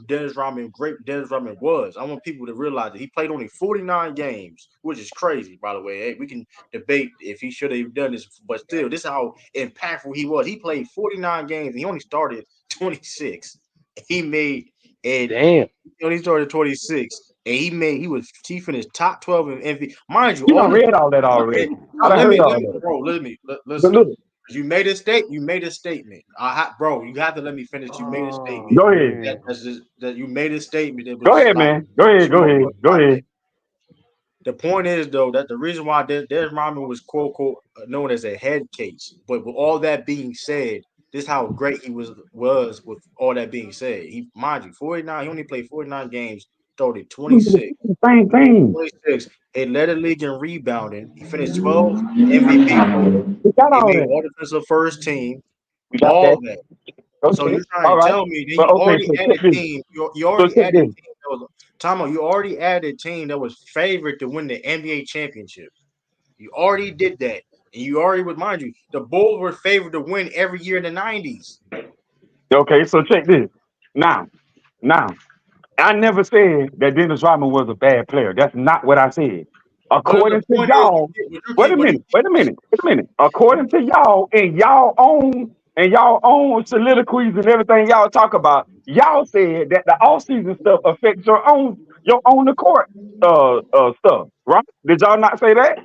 great Dennis Rodman was. I want people to realize that he played only 49 games, which is crazy, by the way. Hey, we can debate if he should have done this, but still, this is how impactful he was. He played 49 games, and he only started 26. He made and
Damn.
he only started 26, and he finished top 12 in MVP. Mind you,
You
all
done
the
read all that already. I done
let
heard
me,
all that.
bro.
But
Listen.
look,
You made a statement. Bro, you have to let me finish. You made a statement.
Oh
go ahead,
man.
That you made a statement that
go
was
ahead,
like,
man. Go ahead, go
bro,
ahead, go ahead.
the point is though that the reason why Dennis Rodman was quote unquote known as a head case. But with all that being said, this is how great he was with all that being said. He mind you, 49. He only played 49 games, started
You do
26.
the same thing.
26. He led the league in rebounding. He finished 12th MVP voting.
We got
He
all
made
that.
all defensive first team.
We got
All
that.
that. So
Okay,
you're trying
all
to
right.
tell me then
But
you
okay,
already
so check
added
this.
team. You
So
already
check
added
this.
team that was time out. You already added team that was favored to win the NBA championship. You already did that. And you already would mind you, the Bulls were favored to win every year in the 90s.
Okay, so check this. Now, now, I never said that Dennis Rodman was a bad player. That's not what I said.
But the
According to
point is
y'all,
but you keep
wait a minute. According to y'all and y'all own soliloquies and everything y'all talk about, y'all said that the off-season stuff affects your own the court stuff, right? Did y'all not say that?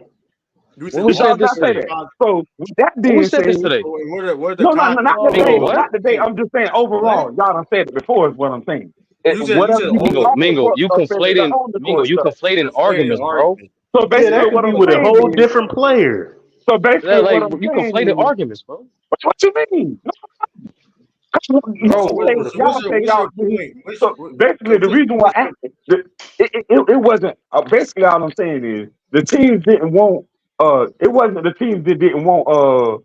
you
When
said the
we
Did y'all
said
off
this
not say
today?
that? So with that
When we
being
said
said,
this today?
where the
no,
context
not
Mingo,
today.
what?
Not today. I'm just saying
what?
overall. Y'all done said it before is what I'm saying.
You
Whatever
said
you do
over
Mingo,
off the
Mingo,
court
you
stuff affects the
conflating
on the
Mingo,
court
you
stuff.
conflating
conflated
arguments, bro.
argument.
So
Yeah,
basically
that could
what
be
I'm
with a
saying
whole
is,
different player.
so
Yeah,
basically what
like
I'm
you
saying
conflated
is,
arguments, bro.
what you mean?
So
Bro,
Y'all say
what's your
y'all.
point?
So basically, the reason why it wasn't. Basically, all I'm saying is the teams didn't want. It wasn't the teams that didn't want.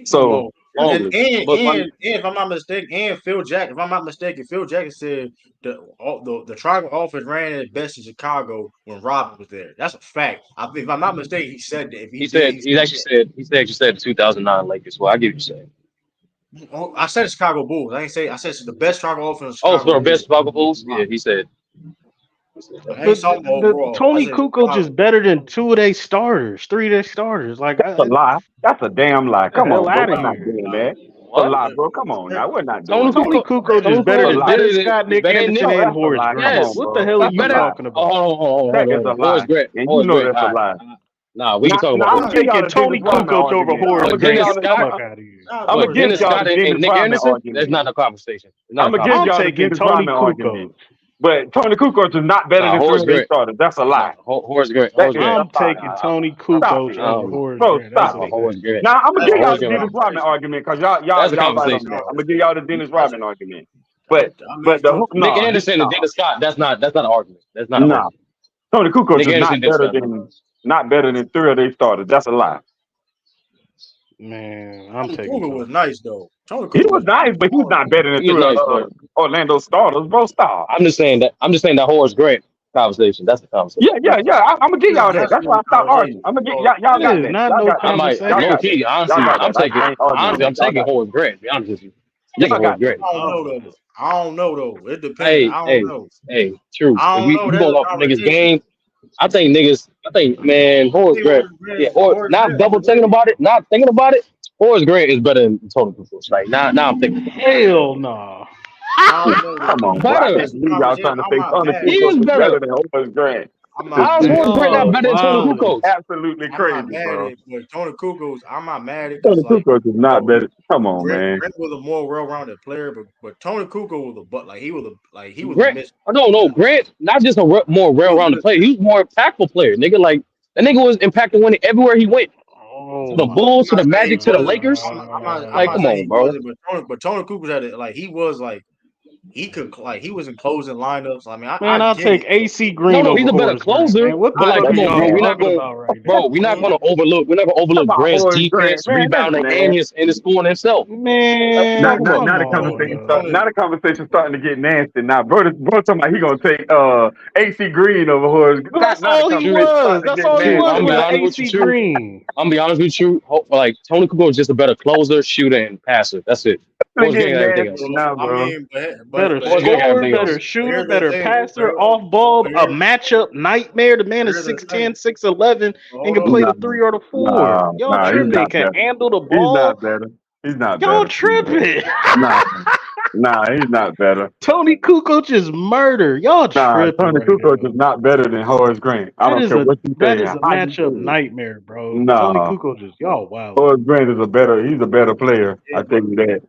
Come
So
on.
longest. But my
and if I'm not mistaken, and Phil Jackson, if I'm not mistaken, Phil Jackson said the Triangle offense ran at best in Chicago when Robin was there. That's a fact. If I'm not mistaken, he said that. If he
he
did,
said
he
he
said
actually said he said actually said 2009 Lakers. Well, I get what you're saying.
that. Oh, I said Chicago Bulls. I ain't say I said it's the best Triangle offense in
Oh,
Chicago
for the
Bulls.
best Chicago Bulls? Yeah, he said that.
I ain't
But
talking about
the
overall. I
Tony
said
Kukoc
Chicago.
is better than two of their starters, three of their starters. Like,
That's a lie. That's a damn lie.
get the
Come
hell
on, bro.
out of
We're not
here.
doing that. That's a
What?
lie, bro. Come on now. We're not
Tony
doing that.
Tony
Kukoc
Kukoc is
Tony
better
Kukoc
A
is
than
lie.
better
Dennis
than
Scott,
is
Nick
better than
Anderson,
Nick.
No,
and
that's a
Horace
lie. Come
Grant.
on,
Yes.
What the
bro.
hell are
That's
He's
a
you
better.
lie.
talking about?
Hold
That
on,
is
hold
a
on. Horace
lie.
Grant.
And you
Horace
know
Grant.
that's
All
a
right.
lie.
Nah, we can
Now,
talk
now
about
I'm
I'm
Horace
gonna give
Grant.
taking
y'all the Dennis
Tony
Rodman
Kukoc over
argument. I'm
Horace
But
gonna give
Grant.
Dennis
y'all
Get the
the
Scott,
fuck out of here.
I'm gonna
what
give
Dennis
y'all
Scott
the
and
Dennis
Nick
Rodman
Anderson? That's
argument.
not a conversation. It's not
I'm
a
gonna give
I'm
conversation.
y'all the
taking
Dennis
Tony
Rodman
Kukoc.
argument. But Tony Kukoc is not better
Nah,
than three
Horace
of their
Grant.
starters. That's a lie.
Nah, Horace Grant.
That
Horace
is
Grant.
a
I'm
lie.
taking Tony
Stop
Kukoc
it,
over
Um,
Horace
bro.
Grant. That's
Stop
a
it.
Horace
fact.
Grant.
Now I'm gonna
That's
give
Oh,
y'all
Horace
the
Grant.
Dennis Rodman
conversation.
argument because y'all
That's a
y'all right
That's
on
conversation.
that. I'm
conversation.
gonna give y'all the Dennis
That's
Rodman argument. But
I mean,
but the
Phil,
Nick
no
Anderson and
no
Dennis Scott. That's not an argument. That's not an
no.
argument.
Tony Kukoc
Nick
is
Anderson, Dennis Scott.
not better than three of their starters. That's a lie.
Man, I'm
Tony
taking
Cougar was
Tony.
nice though. Tony
He
Cougar
was
was
nice, but he's not better than
He is
three of
nice, but
Orlando starters, bro. Stop.
I'm just saying that Horace Grant conversation. That's the conversation.
Yeah. I'm gonna give y'all that.
that's
That's why
really
I stopped
conversation.
arguing. I'm gonna get
So
y'all
That
got
is
that.
not
Y'all
no
got
I
that.
might
Y'all
low
got
conversation.
that.
key.
Y'all
Honestly,
got that. I ain't arguing
honestly,
that.
I'm
Y'all
taking
got that.
Horace Grant. To be honest with you, I'm taking
Y'all
Horace
got that.
Grant.
I don't know though. I don't know though. It depends.
Hey,
I don't
hey,
know.
hey, truth.
I
If
don't
we
know.
we
There's
going
a
off niggas
conversation.
game, I think man,
I
Horace
think
Grant. Yeah, or
Horace
now
Grant
double thinking
underrated.
about it, not thinking about it. Horace Grant is better than Tony Kukoc. Like now I'm thinking
Hell no.
I don't know
Come
though.
on, bro. I
better.
That's
can't
a
believe y'all
conversation.
trying to
I'm
say
not
Tony
mad.
He
Kukoc
is
is
better.
better than Horace Grant.
I'm
This
not
How's
mad.
is
Horace Grant not
Y'all
better than Tony
wildin'.
Kukoc?
absolutely
I'm not
crazy,
mad
bro.
at but Tony Kukoc. I'm not mad at
Tony
because like
Kukoc is
you
not
know
better. Come on, man.
Grant was a more well-rounded player, but Tony Kukoc was a but like he was a
Grant,
miss.
I don't know. Grant, not just a more
He was
well-rounded
miss.
player. He was more impactful player. Nigga, like that nigga was impacting winning everywhere he went. To
Oh
the
my
Bulls,
I'm
to
not
the
saying he
Magic, to the
wasn't.
Lakers.
I'm
Like,
not
come
saying
God.
on,
he
bro.
wasn't, but Tony Cooper had it. Like he was like he could like he was in closing lineups. I mean,
Man,
I
I'll
get
take
it.
AC
No,
Green
no, he's
over
a better
Horace Grant,
closer.
man. What the
But like,
fuck are
come on, bro.
y'all
Man.
talking about right now?
We're not gonna overlook. We're not gonna
Talk
overlook
about
Grant's
Horace Grant.
defense,
Man,
rebounding,
listen,
and his scoring himself. Like, what you
Man,
talking
Now,
about?
come
now the
on,
conversation
dog.
start.
Tony,
Now the conversation starting to get nasty. Now, bro talking about he gonna take AC Green over Horace.
That's
Now the
all he
True,
conversation
was.
starting to
That's
get
all he
true.
was
I'm
nasty.
gonna be
an
honest with you,
AC
true.
Green.
I'm gonna be honest with you. Like Tony Kukoc is just a better closer, shooter, and passer. That's it.
It's
Horace Grant
getting
got everything
nasty
else.
now,
I
bro.
mean,
Better
Horace Grant got
scorer,
everything
better
else.
shooter,
here's the
better
thing.
passer, off ball, a
Here,
matchup nightmare. The man is
here's the thing.
6'10", 6'11", and
Hold
can
up.
play the
Nah,
3 or the 4.
nah,
Y'all
nah. He's
Here's
tripping.
not
Can
better.
handle the
He's
ball.
not better. He's not
Y'all
better.
tripping.
Nah, nah. He's not better.
Tony Kukoc is murder. Y'all
Nah,
tripping
Tony
right
Kukoc is
now.
not better than Horace Grant. I don't care what you
That
saying.
is a
How you say
matchup
it.
nightmare, bro. Tony
Nah,
Kukoc is y'all wildin'.
Horace Grant is he's a better player. I
it,
tell you that.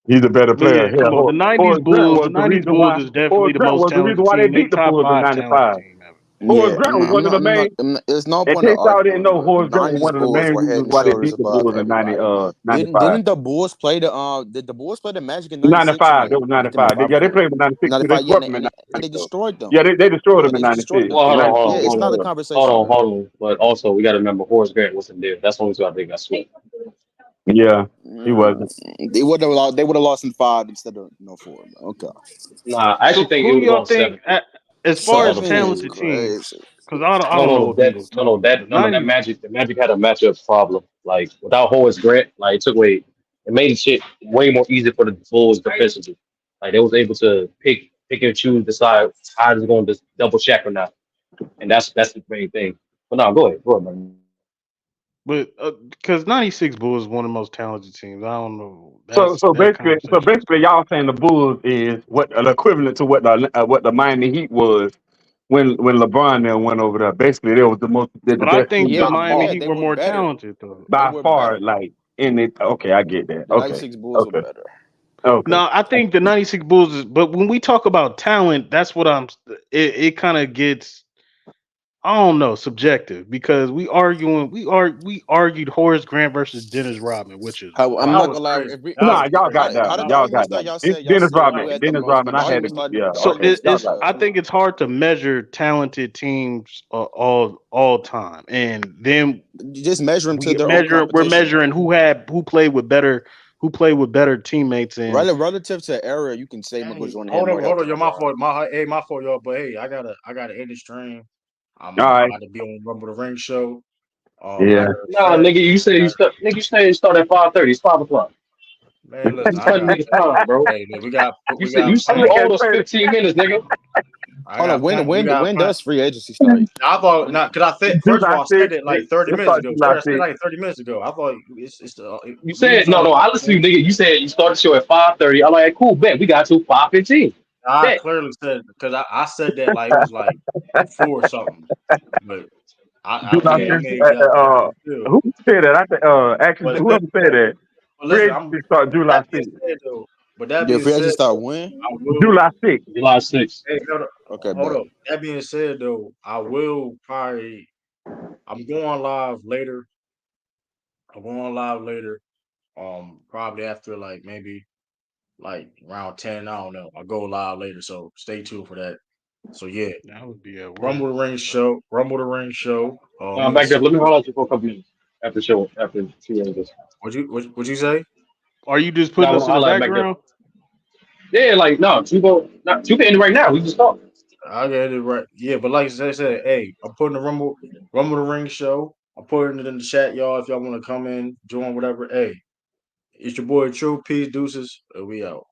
He's a better
But
player.
yeah,
Hell,
come on. The '90s
Horace Grant
Bulls. The
was the
'90s
reason
Bulls
why
is definitely the most talented team.
they
They
beat the
top
Bulls in
five talented
'95.
team ever.
Horace
Yeah,
Grant was one of the main.
there's no
In
point of
case y'all didn't
arguing.
know,
The
Horace Grant was
'90s
one of the
Bulls
main
were head
reasons
and
why they
shoulders
beat the
above
Bulls in
everybody.
'95.
Didn't the Bulls play Did the Bulls play the Magic in '96 and
'95,
they
that was
beat them in
'95.
five
Yeah, they
games?
played them in '96 because they
'95, yeah,
swept them in
and they
'96 though.
destroyed them.
Yeah, they destroyed
Yeah,
them
they
in
destroyed
'96.
them.
Well,
In
Yeah, it's
'96,
not a
yeah.
conversation, man.
hold on. But also, we got to remember Horace Grant wasn't there. That's the only reason I think got swept.
Yeah, he
Mm,
wasn't.
they would have lost. They would have lost in five instead of four. Okay,
Nah, I actually
So
think it
who do
was
y'all
on
think,
seven
as far
because
as
of the
seven is
Bulls.
talented teams?
crazy.
Because I don't know what people talking about.
That
'90s.
Magic, the Magic had a matchup problem. Like without Horace Grant, like it made shit way more easy for the Bulls defensively. Like they was able to pick and choose, decide how they're going to double check or not, and that's the main thing. But no, go ahead, man.
But because '96 Bulls is one of the most talented teams. I don't know.
So
That's
so
that
basically so
conversation is
basically
crazy.
y'all saying the Bulls is what an equivalent to what the Miami Heat was when LeBron there went over there. Basically, they was the
But I
best
think
team
the
Yeah,
Miami
yeah,
Heat
they
were
were
more
better.
talented though.
They
by
were
far.
better.
Like in it. Okay, I get that.
The
Okay,
'96 Bulls were
okay,
better.
okay.
No, I think the '96 Bulls is. But when we talk about talent, that's what I'm. It kind of gets. I don't know, subjective because we argued Horace Grant versus Dennis Rodman, which is
I'm
That
not
wild.
was
gonna lie.
crazy.
If we,
That was
Nah, y'all
crazy.
got that
how
one.
did the
Y'all
argument
got
start?
that one.
Y'all
It's
said
Dennis
That
who
Rodman.
was
had the
Dennis
most.
Rodman.
The
I had
argument
it.
started.
Yeah.
So
Okay,
Okay. Y'all
it's
got
bet.
I think it's hard to measure talented teams all time, and then
Just measure them to
we
their own
measure we're
competition.
measuring who played with better teammates and
Relative to era, you can say Michael
Hey,
Jordan had more
hold
help
on,
than
yo, my
LeBron.
fault, my fault, y'all. But hey, I gotta end the stream.
it. All
I'm
right.
about to be on Rumble the Ring show.
Yeah.
Matter of
Nah,
fact,
nigga, nigga, you say you start at 5:30. It's 5 o'clock.
man, listen,
You
I
telling
got
me the time, bro.
hey, man, we got
You said
I
you
look
plenty.
at
owed us
it.
15 minutes, nigga.
I
Hold on.
got plenty. We got
When
plenty.
does free agency start?
I thought
When?
not because I said first of
July
all I said
6th.
it like 30
It
minutes
starts
ago.
July
Sorry, I said
6th.
like 30 minutes ago. I thought
You
we was
said no,
on.
no. I listened to you, nigga. You said you started the show at 5:30. I'm like, cool, bet we got to 5:15.
I
Bet.
clearly said because I said that like it was like four or something, but
July
Yeah.
6th.
that made me feel.
Who said that? I think actually
But
whoever said that. Free
listen,
agency start July
that being
6th.
said though, but that
Yeah,
being
free agency
said
start
though,
when?
I will.
July 6th.
July 6th.
Hey,
Okay,
hold
bet.
up. That being said though, I will probably. I'm going live later. I'm going live later. Probably after like maybe like around 10. I don't know. I'll go live later, so stay tuned for that. So yeah,
that would be at work.
Rumble the Ring show. Rumble the Ring show.
I'm back there. Let me hold on to you for a couple minutes after the show. After she ends this.
What you say?
Are you just
No, I
putting
want
us
to
in the
highlight back there.
background?
Yeah, like no, you can end it right now. We just talk.
I get it right. Yeah, but like I said, hey, I'm putting the Rumble the Ring show. I'm putting it in the chat, y'all. If y'all want to come in, join whatever. Hey, it's your boy True Peace Deuces. We out.